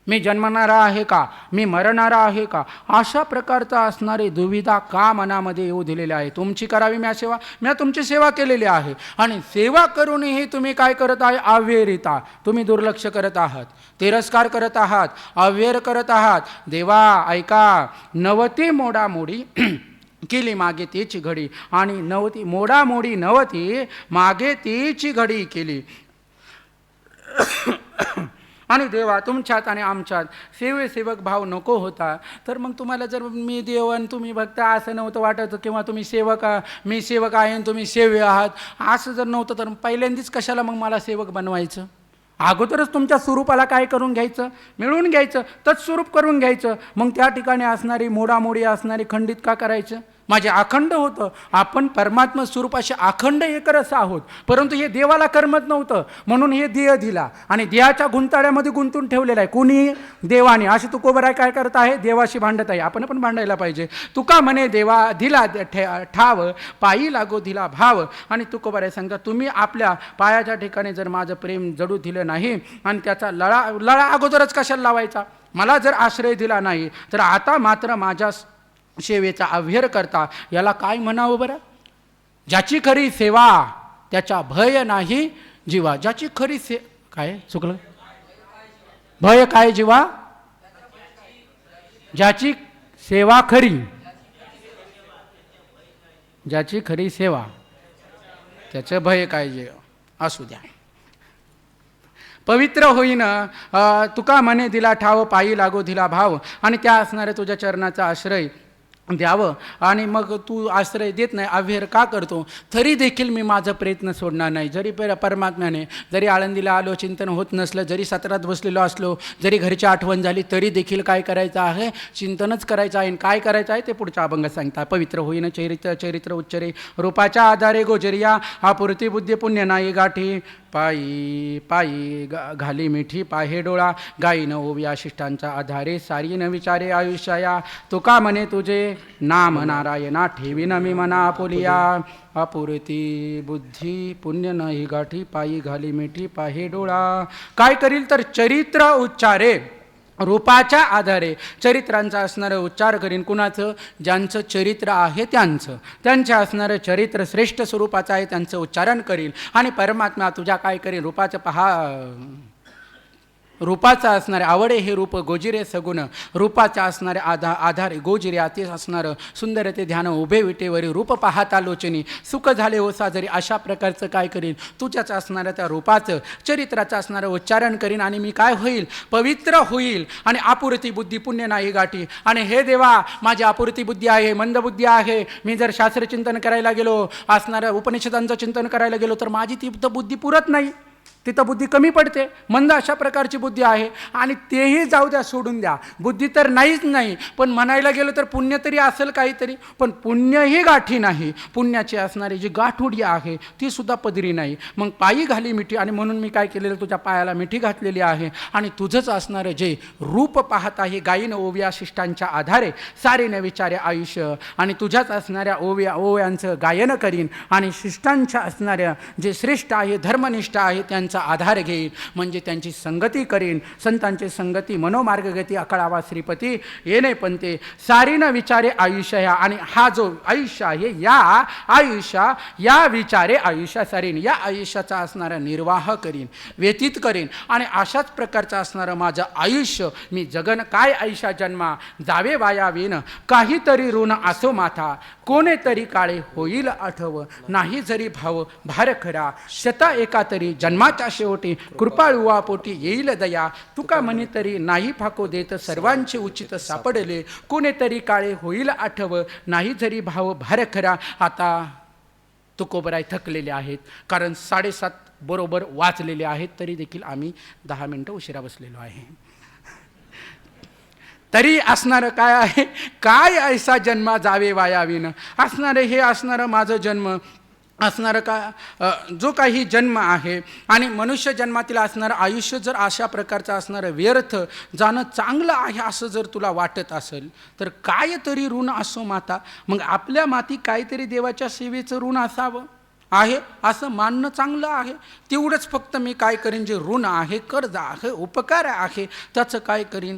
मी जन्मणारा आहे का, मी मरणारा आहे का, अशा प्रकारचा असणारे दुविधा का मनामध्ये येऊ दिलेले आहे. तुमची करावी म्या सेवा, म्या तुमची सेवा केलेली आहे. आणि सेवा करूनही तुम्ही काय करत आहे, अव्ययरिता. तुम्ही दुर्लक्ष करत आहात, तिरस्कार करत आहात, अव्यय करत आहात. देवा ऐका, नवती मोडामोडी केली मागे तीची घडी, आणि मोडामोडी नवती मागे तीची घडी केली. आणि देवा तुमच्यात आणि आमच्यात सेवक भाव नको होता तर मग तुम्हाला जर मी देव आणि तुम्ही भक्त असं नव्हतं वाटत, किंवा तुम्ही मी सेवक आहे आणि तुम्ही सेव्य आहात असं जर नव्हतं तर पहिल्यांदाच कशाला मग मला सेवक बनवायचं. अगोदरच तुमच्या स्वरूपाला काय करून घ्यायचं, मिळून घ्यायचं, तत्स्वरूप करून घ्यायचं. मग त्या ठिकाणी असणारी मोडामोडी असणारी खंडित का करायचं. माझे अखंड होतं. आपण परमात्मा स्वरूपाशी अखंड एकरस आहोत, परंतु हे देवाला करमत नव्हतं म्हणून हे देह दिला आणि देहाच्या गुंताळ्यामध्ये गुंतून ठेवलेला आहे कुणी, देवाने. अशी तुकोबराय काय करत आहे, देवाशी भांडत आहे. आपण पण भांडायला पाहिजे. तुका म्हणे देवा दिला ठाव पायी लागो दिला भाव. आणि तुकोबराय सांगता तुम्ही आपल्या पायाच्या ठिकाणी जर माझं प्रेम जडू दिलं नाही आणि त्याचा लळा अगोदरच कशाला लावायचा. मला जर आश्रय दिला नाही तर आता मात्र माझ्या सेवेचा अव्यय करता. याला काय म्हणावं बरं. ज्याची खरी सेवा त्याचा भय नाही जीवा. ज्याची खरी काय चुकलं, भय काय जीवा. ज्याची सेवा खरी, ज्याची खरी सेवा त्याचं भय काय जे असू द्या. पवित्र होईन तुका म्हणे दिला ठाव पायी लागो दिला भाव. आणि त्या असणाऱ्या तुझ्या चरणाचा आश्रय द्यावं आणि मग तू आश्रय देत नाही, अव्हेर का करतो, तरी देखील मी माझा प्रयत्न सोडणार नाही. जरी परमात्म्याने जरी आळंदीला आलो, चिंतन होत नसलं, जरी सत्रात बसलेलो असलो, जरी घरची आठवण झाली, तरी देखील काय करायचं आहे, चिंतनच करायचं आहे. काय करायचं आहे ते पुढच्या अभंगात सांगता. पवित्र होईन चरित्र उच्चरे, रूपाच्या आधारे गोजरिया, आपुरती बुद्धी पुण्य नाही गाठी, पायी पायी घाली मिठी पाहे डोळा, गायीन ओव्या शिष्टांच्या आधारे, सारी न विचारे आयुष्या, तुका म्हणे तुझे नाम नारायणा, ठेवीन मी मना आपुलिया, आपुरती बुद्धी पुण्य नाही गाठी, पायी घाली मिठी पाहे डोळा. काय करील तर चरित्र उच्चारे, रूपाच्या आधारे चरित्रांचा असणारं उच्चार करीन. कुणाचं? ज्यांचं चरित्र आहे त्यांचं असणारं चरित्र श्रेष्ठ स्वरूपाचं आहे त्यांचं उच्चारण करील. आणि परमात्मा तुझ्या काय करील, रूपाचा असणारे आवडे हे रूप गोजिरे सगुण, रूपाचा असणारे आधारे गोजिरे ते असणारं सुंदर ते ध्यान, उभे विटेवरी रूप पाहता लोचनी, सुख झाले ओसा जरी, अशा प्रकारचं काय करीन, तुझ्याच असणाऱ्या त्या रूपाचं चरित्राचं असणारं उच्चारण करीन. आणि मी काय होईल, पवित्र होईल. आणि आपुरती बुद्धी पुण्य नाही गाठी. आणि हे देवा, माझी आपुरती बुद्धी आहे, मंदबुद्धी आहे. मी जर शास्त्रचिंतन करायला गेलो, असणाऱ्या उपनिषदांचं चिंतन करायला गेलो, तर माझी ती बुद्धी पुरत नाही, तिथं बुद्धी कमी पडते, मंद अशा प्रकारची बुद्धी आहे. आणि तेही जाऊ द्या, सोडून द्या, बुद्धी तर नाहीच नाही, पण म्हणायला गेलं तर पुण्य तरी असेल काहीतरी, पण पुण्यही गाठी नाही. पुण्याची असणारी जी गाठोडी आहे ती सुद्धा पदरी नाही. मग पायी घाली मिठी, आणि म्हणून मी काय केलेलं, तुझ्या पायाला मिठी घातलेली आहे. आणि तुझंच असणारं जे रूप पाहत आहे, गायीन ओव्या शिष्टांच्या आधारे, सारे न विचारे आयुष्य, आणि तुझ्याच असणाऱ्या ओव्यांचं गायन करीन. आणि शिष्टांच्या असणाऱ्या जे श्रेष्ठ आहे, धर्मनिष्ठ आहे, त्यांचा आधार घेईन, म्हणजे त्यांची संगती करीन. संतांची संगती मनोमार्गगती, अकळावा श्रीपती येणे पंते, सारी न विचारे आयुष्य. आणि हा जो आयुष्य आहे, या विचारे आयुष्य सारीन, या आयुष्याचा असणारा निर्वाह करीन, व्यतीत करीन. आणि अशाच प्रकारचं असणारं माझं आयुष्य मी जगन. काय आयुष्या जन्मा जावे वायावीन, काहीतरी ऋण असो माथा, कोणेतरी काळे होईल आठव, नाही जरी भाव भार खरा, शता एका तरी जन्माच्या शेवटी, कृपाळुवा पोटी येईल दया, तुका म्हणे तरी नाही फाको देत, सर्वांचे उचित सापडले, कोणेतरी काळे होईल आठव, नाही जरी भाव भार खरा. आता तुकोबराय थकलेले आहेत, कारण 7:30 बरोबर वाचलेले आहेत, तरी देखील आम्ही 10 मिनटं उशिरा बसलेलो आहे. तरी असणारं काय आहे, काय ऐसा जन्मा जावे वायावीन, असणारं हे असणारं माझं जन्म, असणारं का जो काही जन्म आहे, आणि मनुष्य जन्मातील असणारं आयुष्य जर अशा प्रकारचं असणारं व्यर्थ जाणं चांगलं आहे असं जर तुला वाटत असेल, तर काय तरी ऋण असो माता. मग आपल्या माती काहीतरी देवाच्या सेवेचं ऋण असावं आहे असं मानणं चांगलं आहे. तेवढंच फक्त मी काय करीन, जे ऋण आहे, कर्ज आहे, उपकार आहे, त्याचं काय करीन,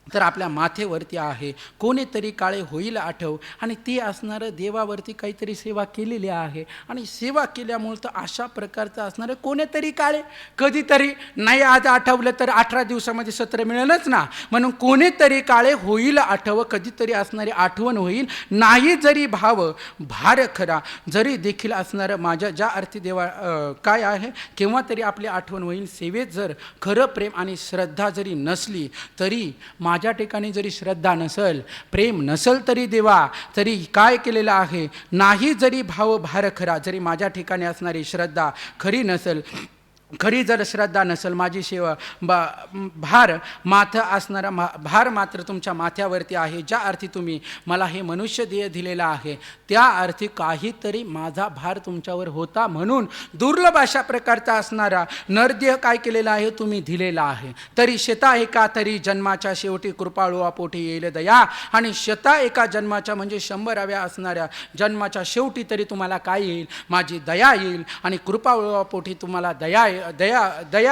तर आपल्या माथेवरती आहे, कोणीतरी काळे होईल आठव. आणि ते असणारं देवावरती काहीतरी सेवा केलेली आहे, आणि सेवा केल्यामुळं तर अशा प्रकारचं असणारं कोणीतरी काळे, कधीतरी नाही आज आठवलं तर 18 दिवसामध्ये सत्र मिळेलच ना, म्हणून कोणीतरी काळे होईल आठव, कधीतरी असणारी आठवण होईल, नाही जरी भाव भार खरा, जरी देखील असणारं माझ्या ज्या अर्थी देवा काय आहे, केव्हा तरी आपली आठवण होईल. सेवेत जर खरं प्रेम आणि श्रद्धा जरी नसली, तरी माझ्या ठिकाणी जरी श्रद्धा नसेल, प्रेम नसेल, तरी देवा तरी काय केलेलं आहे, नाही जरी भाव भार खरा, जरी माझ्या ठिकाणी असणारी श्रद्धा खरी नसेल, खरी जर श्रद्धा नसेल, माझी सेवा भार भार मात्र तुमच्या माथ्यावरती आहे. ज्या अर्थी तुम्ही मला हे मनुष्य देह दिलेला आहे, त्या अर्थी काहीतरी माझा भार तुमच्यावर होता, म्हणून दुर्लभ अशा प्रकारचा असणारा नरदेह काय केलेला आहे, तुम्ही दिलेला आहे. तरी शता एका तरी जन्माच्या शेवटी, कृपाळुवा पोटी येईल दया. आणि शता एका जन्माच्या म्हणजे 100व्या असणाऱ्या जन्माच्या शेवटी तरी तुम्हाला काय येईल, माझी दया येईल. आणि कृपाळुवा पोटी तुम्हाला दया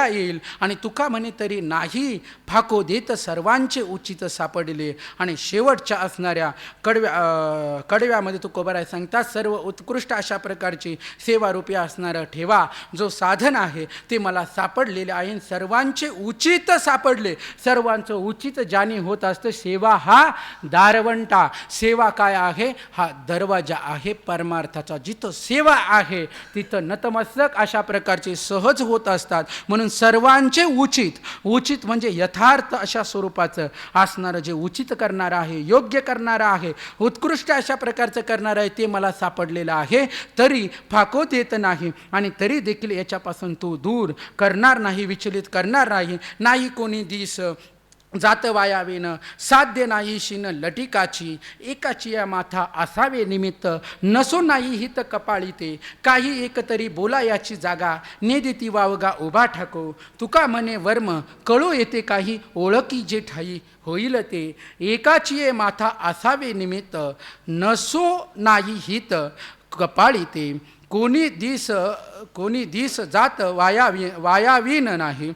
येईल. आणि तुका म्हणे तरी नाही फाको देत, सर्वांचे उचित सापडले. आणि शेवटच्या असणाऱ्या कडव्यामध्ये तुकोबराय सांगतात, सर्व उत्कृष्ट अशा प्रकारची सेवारूपी असणारं ठेवा, जो साधन आहे ते मला सापडलेले आहे, सर्वांचे उचित सापडले. सर्वांचं उचित ज्याने होत असतं, सेवा हा दारवंटा, सेवा काय आहे, हा दरवाजा आहे परमार्थाचा. जिथं सेवा आहे तिथं नतमस्तक अशा प्रकारचे सहज होत होत असतात. म्हणून सर्वांचे उचित म्हणजे यथार्थ अशा स्वरूपाचं असणारं जे उचित करणारं आहे, योग्य करणारं आहे, उत्कृष्ट अशा प्रकारचं करणारं आहे ते मला सापडलेलं आहे. तरी फाको देत नाही आणि तरी देखील याच्यापासून तू दूर करणार नाही, विचलित करणार नाही कोणी दिस जात वायावेन साध्य नाही शिन लटिकाची एकाची या माथा असावे निमित्त नसो नाही हित कपाळी ते काही एक तरी बोला याची जागा नेदिती वावगा उभा ठाको तुका म्हणे वर्म कळो येते काही ओळखी जे ठाई होईल ते एकाची ये माथा असावे निमित्त नसो नाही हित कपाळी ते कोणी दिस जात वायावीन नाही.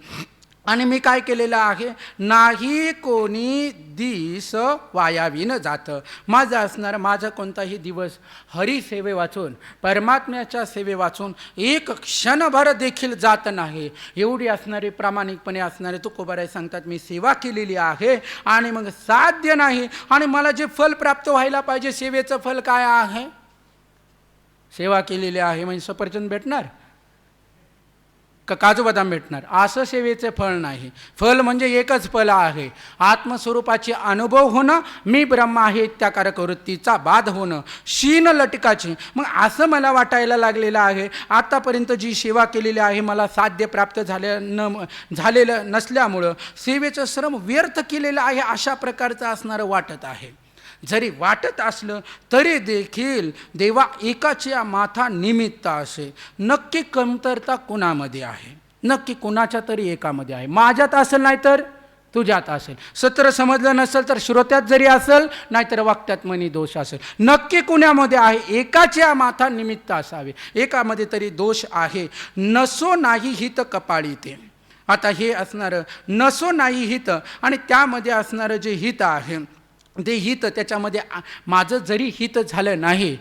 आणि मी काय केलेलं आहे, नाही कोणी दिस वायावीन जातं. माझं असणारं माझा कोणताही दिवस हरिसेवे वाचून परमात्म्याच्या सेवे वाचून एक क्षणभर देखील जात नाही. एवढी असणारे प्रामाणिकपणे असणारे तुकोबाराय सांगतात मी सेवा केलेली आहे आणि मग साध्य नाही. आणि मला जे फल प्राप्त व्हायला पाहिजे सेवेचं फल काय आहे, सेवा केलेली आहे म्हणजे सफरचंद भेटणार का काजू बदाम भेटणार, असं सेवेचे फळ नाही. फल म्हणजे एकच फल आहे, आत्मस्वरूपाचे अनुभव होणं, मी ब्रह्म आहे त्याकारक वृत्तीचा बाध होणं, शीन लटकाची. मग असं मला वाटायला लागलेलं आहे आतापर्यंत जी सेवा केलेली आहे मला साध्य प्राप्त झालेलं नसल्यामुळं सेवेचं श्रम व्यर्थ केलेलं आहे अशा प्रकारचं असणारं वाटत आहे. जरी वाटत असलं तरी देखील देवा एकाच्या माथा निमित्त असे. नक्की कमतरता कुणामध्ये आहे, नक्की कुणाच्या तरी एकामध्ये आहे. माझ्यात असेल नाही तर तुझ्यात असेल, सत्र समजलं नसेल तर श्रोत्यात जरी असेल नाहीतर वाक्यात मनी दोष असेल. नक्की कुणामध्ये आहे, एकाच्या माथा निमित्त असावे, एकामध्ये तरी दोष आहे. नसो नाही हित कपाळी ते. आता हे असणारं नसो नाही हित आणि त्यामध्ये असणारं जे हित आहे ते हित, त्याच्यामध्ये माझं जरी हित झालं नाही,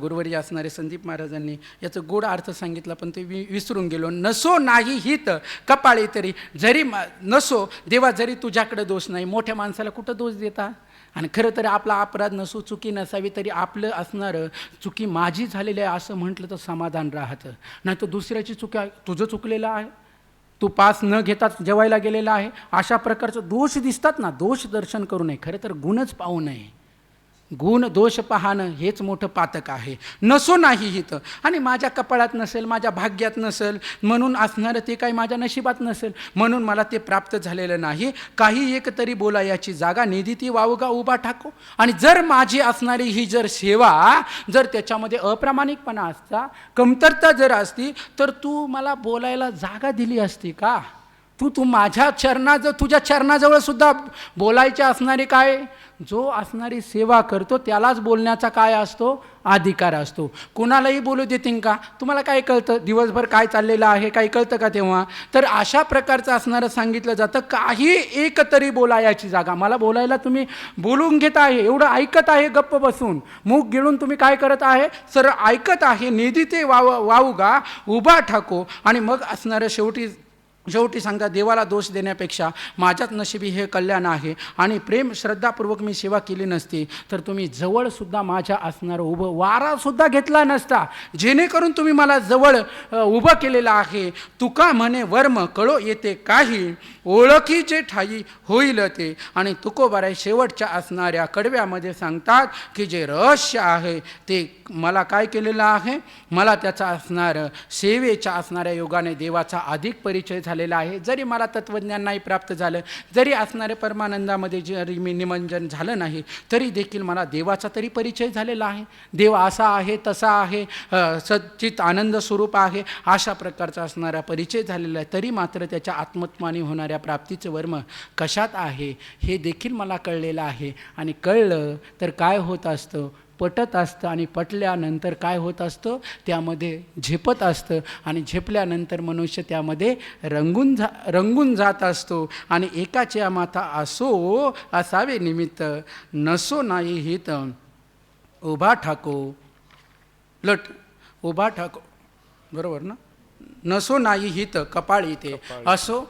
गुरुवर्य असणारे संदीप महाराजांनी याचं गोड अर्थ सांगितला पण ते विसरून गेलो. नसो नाही हित कपाळी तरी, जरी नसो देवा जरी तुझ्याकडे दोष नाही, मोठ्या माणसाला कुठं दोष देता. आणि खरं तर आपला अपराध नसो, चुकी नसावी तरी आपलं असणारं चुकी माझी झालेली आहे असं म्हटलं तर समाधान राहतं. नाही तर दुसऱ्याची चुकी तुझं चुकलेलं आहे, तू पास न घेताच जेवायला गेलेला आहे, अशा प्रकारचं दोष दिसतात ना, दोष दर्शन करू नये. खरं तर गुणच पाहू नये, गुण दोष पाहणं हेच मोठं पातक आहे. नसो नाही हित आणि माझ्या कपाळात नसेल, माझ्या भाग्यात नसेल म्हणून असणारं ते काही माझ्या नशिबात नसेल म्हणून मला ते प्राप्त झालेलं नाही. काही एक तरी बोला याची जागा निदिती वावगा उभा ठाको. आणि जर माझी असणारी ही जर सेवा जर त्याच्यामध्ये अप्रामाणिकपणा असता, कमतरता जर असती तर तू मला बोलायला जागा दिली असती का? तू माझ्या तुझ्या चरणाजवळ सुद्धा बोलायचे असणारे काय, जो असणारी सेवा करतो त्यालाच बोलण्याचा काय असतो, अधिकार असतो. कुणालाही बोलू देतील का? तुम्हाला काय कळतं दिवसभर काय चाललेलं आहे, काही कळतं का तेव्हा? तर अशा प्रकारचं असणारं सांगितलं जातं. काही एक तरी बोलायची जागा, मला बोलायला तुम्ही बोलून घेत आहे, एवढं ऐकत आहे गप्प बसून, मूग गिळून तुम्ही काय करत आहे, सरळ ऐकत आहे. निदिते वावगा उभा ठाको. आणि मग असणारं शेवटी सांगता देवाला दोष देण्यापेक्षा माझ्यात नशिबी हे कल्याण आहे आणि प्रेम श्रद्धापूर्वक मी सेवा केली नसती तर तुम्ही जवळसुद्धा माझ्या असणारं उभं वारासुद्धा घेतला नसता, जेणेकरून तुम्ही मला जवळ उभं केलेलं आहे. तुका म्हणे वर्म कळो येते काही ओळखीचे ठाई होईल ते. आणि तुकोबाराय शेवटच्या असणाऱ्या कडव्यामध्ये सांगतात की जे रहस्य आहे ते मला काय केलेलं आहे, मला त्याचा असणारं सेवेच्या असणाऱ्या योगाने देवाचा अधिक परिचय झालेला आहे. जरी मला तत्त्वज्ञान नाही प्राप्त झालं, जरी असणारे परमानंदामध्ये जरी मी निमंजन झालं नाही तरी देखील मला देवाचा तरी परिचय झालेला आहे. देव असा आहे, तसा आहे, सच्चित आनंद स्वरूप आहे, अशा प्रकारचा असणारा परिचय झालेला आहे. तरी मात्र त्याच्या आत्मत्वानी होणाऱ्या प्राप्तीचं वर्म कशात आहे हे देखील मला कळलेलं आहे. आणि कळलं तर काय होत असतं, पटत असतं. आणि पटल्यानंतर काय होत असतं, त्यामध्ये झेपत असतं. आणि झेपल्यानंतर मनुष्य त्यामध्ये रंगून जात असतो. आणि एकाच्या माथा असो असावे निमित्त नसो नाही हित उभा ठाको उभा ठाको, बरोबर ना? नसो नाही हित कपाळी ते असो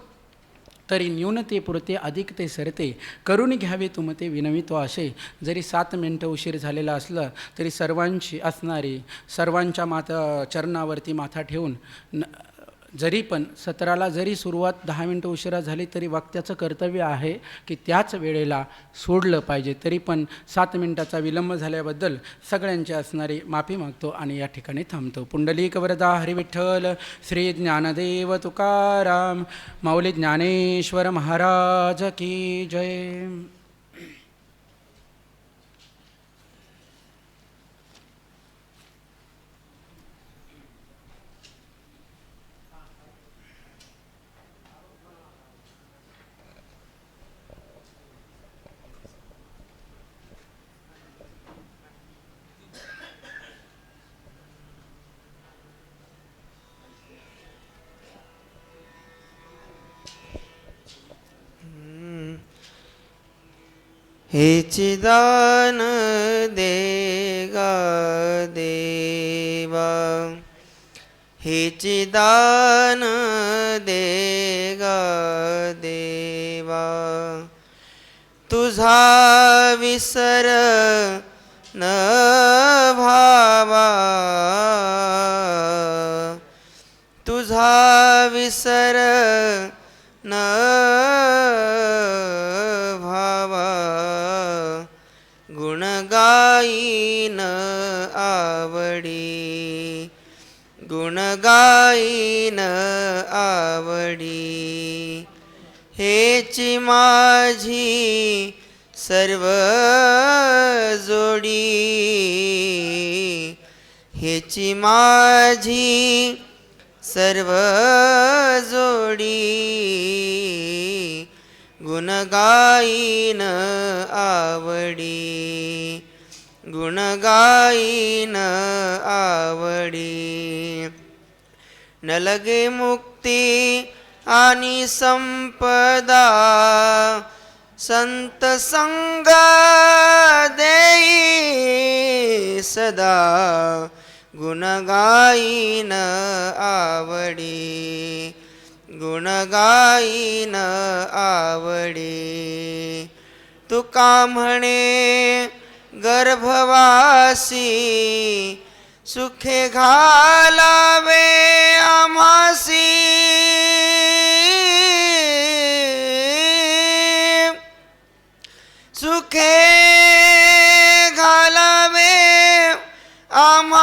तरी न्यूनते पुरते अधिक ते सरते करून घ्यावे तुमते विनवितो असे. जरी 7 मिनटं उशीर झालेला असला तरी सर्वांची असणारी सर्वांच्या चरणावरती माथा ठेवून जरी पण सत्राला जरी सुरुवात 10 मिनटं उशिरा झाली तरी वक्त्याचं कर्तव्य आहे की त्याच वेळेला सोडलं पाहिजे. तरी पण 7 मिनिटाचा विलंब झाल्याबद्दल सगळ्यांची असणारी माफी मागतो आणि या ठिकाणी थांबतो. पुंडलिक वरदा हरिविठ्ठल श्री ज्ञानदेव तुकाराम माऊली ज्ञानेश्वर महाराज की जय. हेची दान देगा देवा, हेची दान देगा देवा, तुझा विसर न भावा, तुझा विसर न भावा, गुण गाईन आवडी, गुण गाईन आवडी, हेची माझी सर्व जोडी, हेची माझी सर्व जोडी, गुण गाईन आवडी, गुण गाईन आवडी, न लगे मुक्ती आणि संपदा, संत संग देई सदा, गुण गाईन आवडी, गुण गाईन आवडी, तुका म्हणे गर्भवासी, सुखे घालावे आम्हासी, सुखे घालावे आम्हासी,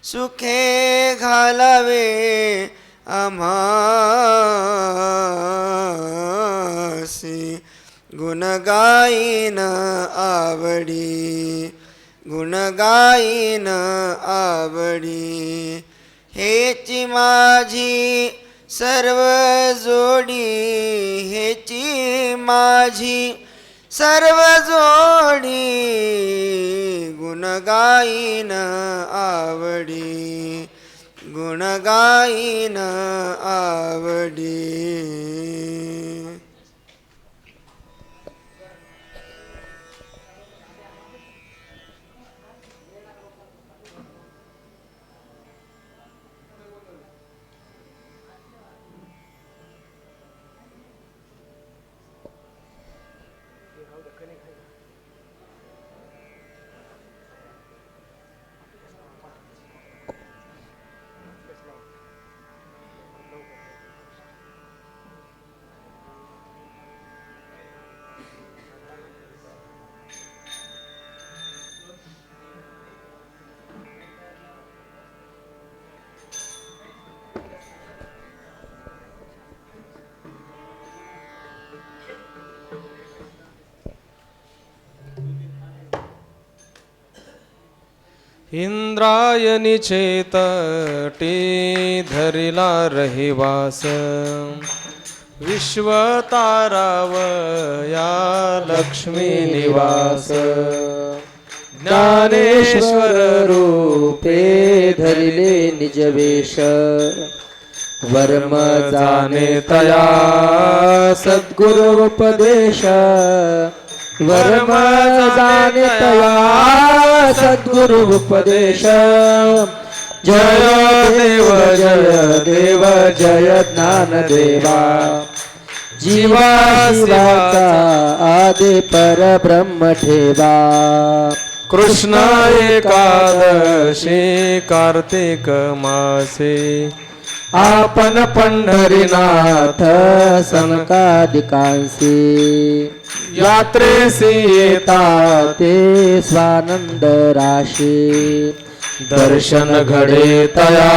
सुखे घालावे आम्हासी, गुण गाईन आवडी, गुण गाईन आवडी, हेची माझी सर्व जोडी, हेची माझी सर्व जोडी, गुण गाईन आवडी, गुण गाईन आवडी. इंद्रायणी चेतटे धरिला रहिवास, विश्वतारावया लक्ष्मी निवास, ज्ञानेश्वर रूपे धरिले निज वेश, वर्म जाने तया सद्गुरु उपदेश, वर्म जाने तया सद्गुरु उपदेश, जय देव जय देव जय ज्ञानदेवा, जीवा शिवाचा आदि परब्रह्म ठेवा, कृष्ण एकादशी कार्तिक मासे आपण पंढरीनाथ सनकादिकांसी यात्रेसी येता ते स्वानंद राशी दर्शन घडे तया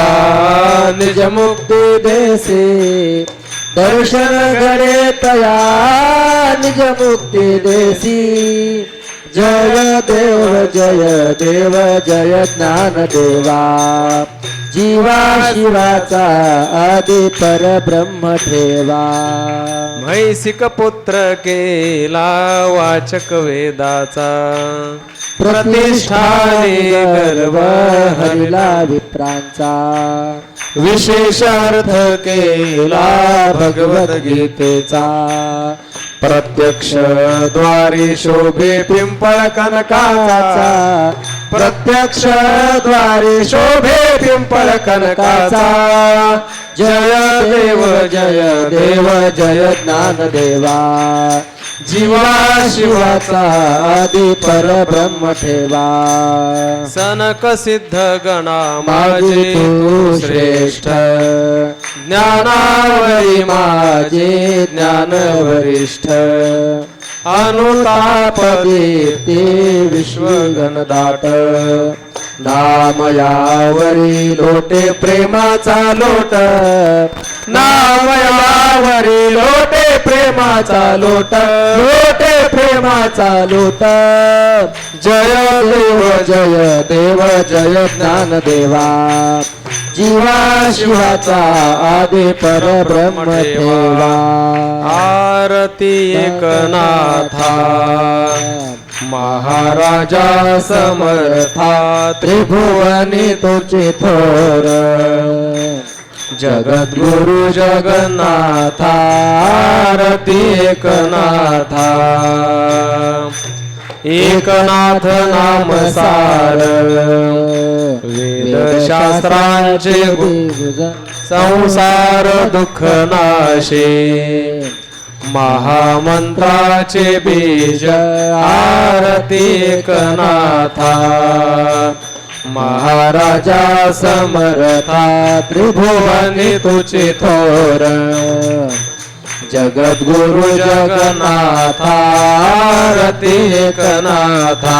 निज मुक्ती देसे दर्शन घडे तया निज मुक्ती देसी जय देव जय ज्ञान देवा जीवा शिवाचा आदि परब्रह्म ठेवा म्हैसिक पुत्र केला वाचक वेदाचा प्रतिष्ठाने गर्व हरिला विप्रांचा विशेष अर्थ केला भगवद्गीतेचा प्रत्यक्ष द्वारी शोभे पिंपळ कनकाचा प्रत्यक्ष द्वारी शोभे पिंपळ कनकाचा जय देव जय ज्ञान देवा जीवा शिवाचा आदि परब्रह्म ठेवा सनक सिद्ध गणा माझे माझे तू श्रेष्ठ ज्ञानावरी माझे ज्ञान वरिष्ठ अनुतापदी ते विश्वगण दाट नामयावरी लोटे प्रेमाचा लोट नामयावरी लोटे प्रेमाचा लोट लोटे प्रेमाचा लोट जय देव जय ज्ञान देवा जीवा शिवाचा आदि परब्रह्म ठेवा आरती एकनाथा महाराजा समर्था त्रिभुवनी तुझे थोर जगद्गुरु जगन्नाथा आरती एकनाथा एकनाथ नाम सार वेदशास्त्रांचे संसार दुःख नाशे महामंत्राचे बीज आरती एकनाथा महाराजा समर्था त्रिभुवनी तुझे थोर जगद्गुरु जगन्नाथा आरती एकनाथा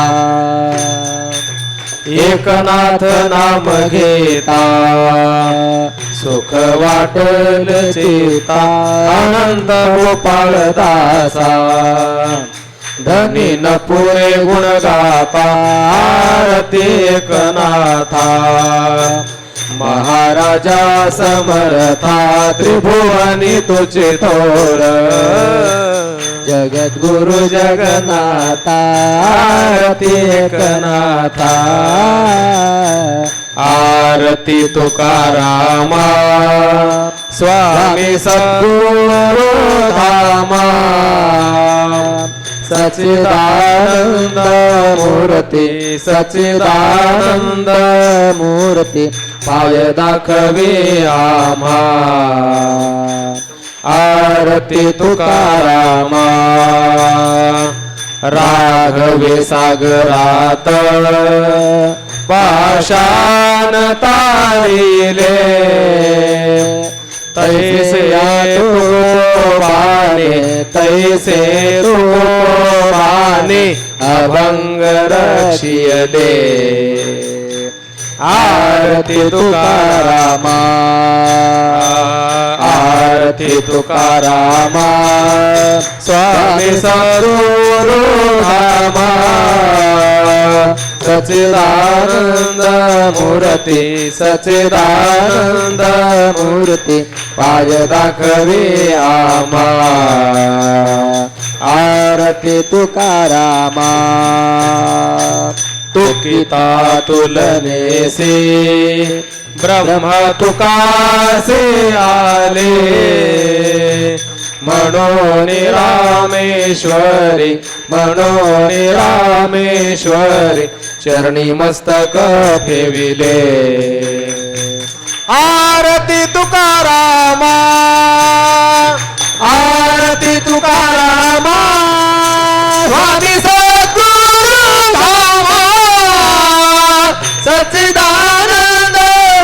एकनाथ नाम घेता सुख वाटल चिता आनंद गोपाळ दासा धनी न पुरे गुण गाता आरती एकनाथा महाराजा समर्था त्रिभुवनी तुझे थोर जगद्गुरु जगन्नाथा आरती एकनाथा आरती तुकारामा स्वामी सद्गुरु धामा सच्चिदानंद मूर्ती सच्चिदानंद मूर्ती पाय दाखवे आम्हा आरती तुकारामा राघवे सागरात पाषाण तारिले तैसे तुकोबाने तैसे तुकोबाने अभंग रक्षियले आरती तुकारामा आरती तुकारामा स्वामी सद्गुरु धामा सच्चिदानंद मूर्ती सच्चिदानंद मूर्ती पाय दाखवे आम्हा आरती तुकारामा तुकिता तुलनेसे ब्रह्म तुकासे आले म्हणून रामेश्वरी म्हणून रामेश्वरी चरणी मस्तक फेविले आरती तुकारामा आरती तुकारामा स्वामी सद्गुरु धामा सच्चिदानंद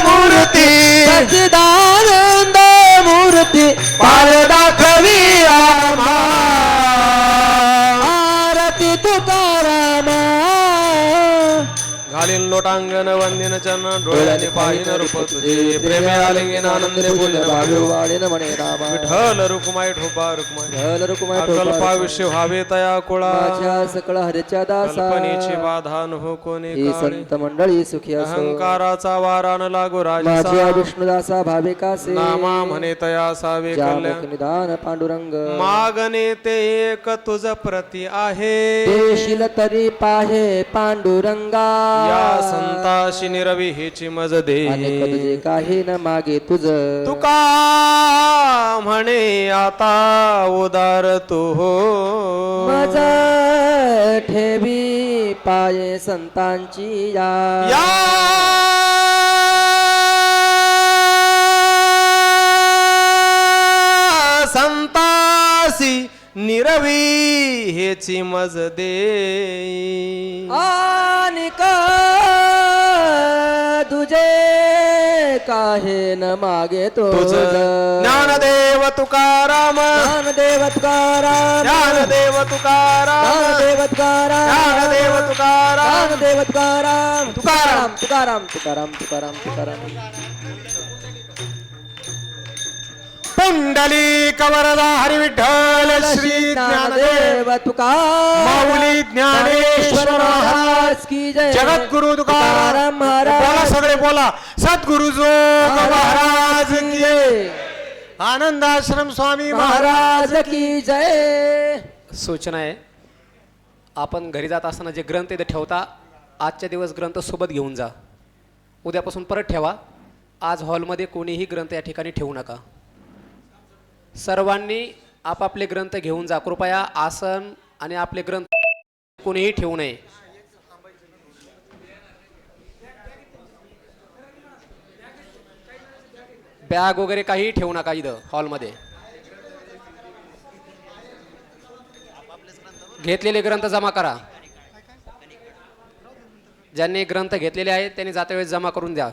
मूर्ती सच्चिदानंद मूर्ती पाय दाखवी आम्हा आरती तुकारामा घालीन लोटांगण वंदिन चरण डोळ्याने पाहिन रूप तुझे प्रेमे आलिंगन आनंदने बोलून भावे वाळीन म्हणे रामा विठ्ठल रुक्माई ठोपा रुक्माई ढल रुकुमाई अकल्पाविष्य व्हावे तया कुळा माझ्या सकळ हरेच्या दासा कल्पनेची बाधा नको कोणी ही काळी संत मंडळी सुखी असो अहंकाराचा वारा न लागो माझ्या राजसा विष्णुदासा भावे कासे नामा म्हणे तया सावे कल्याण जामक निदान पांडुरंग मागणे ते एक तुझ प्रती आहे देशील तरी पाहे पांडुरंगा या संताशी निरवी हेची मज दे अनेक तुझे काही न मागे तुझ तुका म्हणे आता उदार तू हो मज ठेवी पाये संतांची या या संतासी निरवी हेची मज दे अनेक तुझे काहे न मागे तुझ तुझ ज्ञानदेव तुकाराम ज्ञानदेव तुकाराम ज्ञानदेव तुकाराम ज्ञानदेव तुकाराम ज्ञानदेव तुकाराम ज्ञानदेव तुकाराम तुकाराम. तुकाराम तुकाराम तुकाराम तुकाराम पुंडली कवरदा हरी विठ्ठल श्री ज्ञानदेव तुकाराम माऊली ज्ञानेश्वर महाराज की जय जगद्गुरु तुकाराम महाराज बोला सगळे बोला सद्गुरु जोग महाराज की जय. आनंदाश्रम स्वामी महाराज महाराज की जय सूचना आहे आपण घरी जात असताना जे ग्रंथ इथे ठेवता आजच्या दिवस ग्रंथ सोबत घेऊन जा उद्यापासून परत ठेवा आज हॉलमध्ये कोणीही ग्रंथ या ठिकाणी ठेवू नका सर्वांनी आपापले ग्रंथ घेऊन जा कृपया आसन आणि आपले ग्रंथ कोणीही ठेवू नये बॅग वगैरे काहीही ठेवू नका इथं हॉलमध्ये घेतलेले ग्रंथ जमा करा ज्यांनी ग्रंथ घेतलेले आहेत त्यांनी जात्यावेळेस जमा करून द्या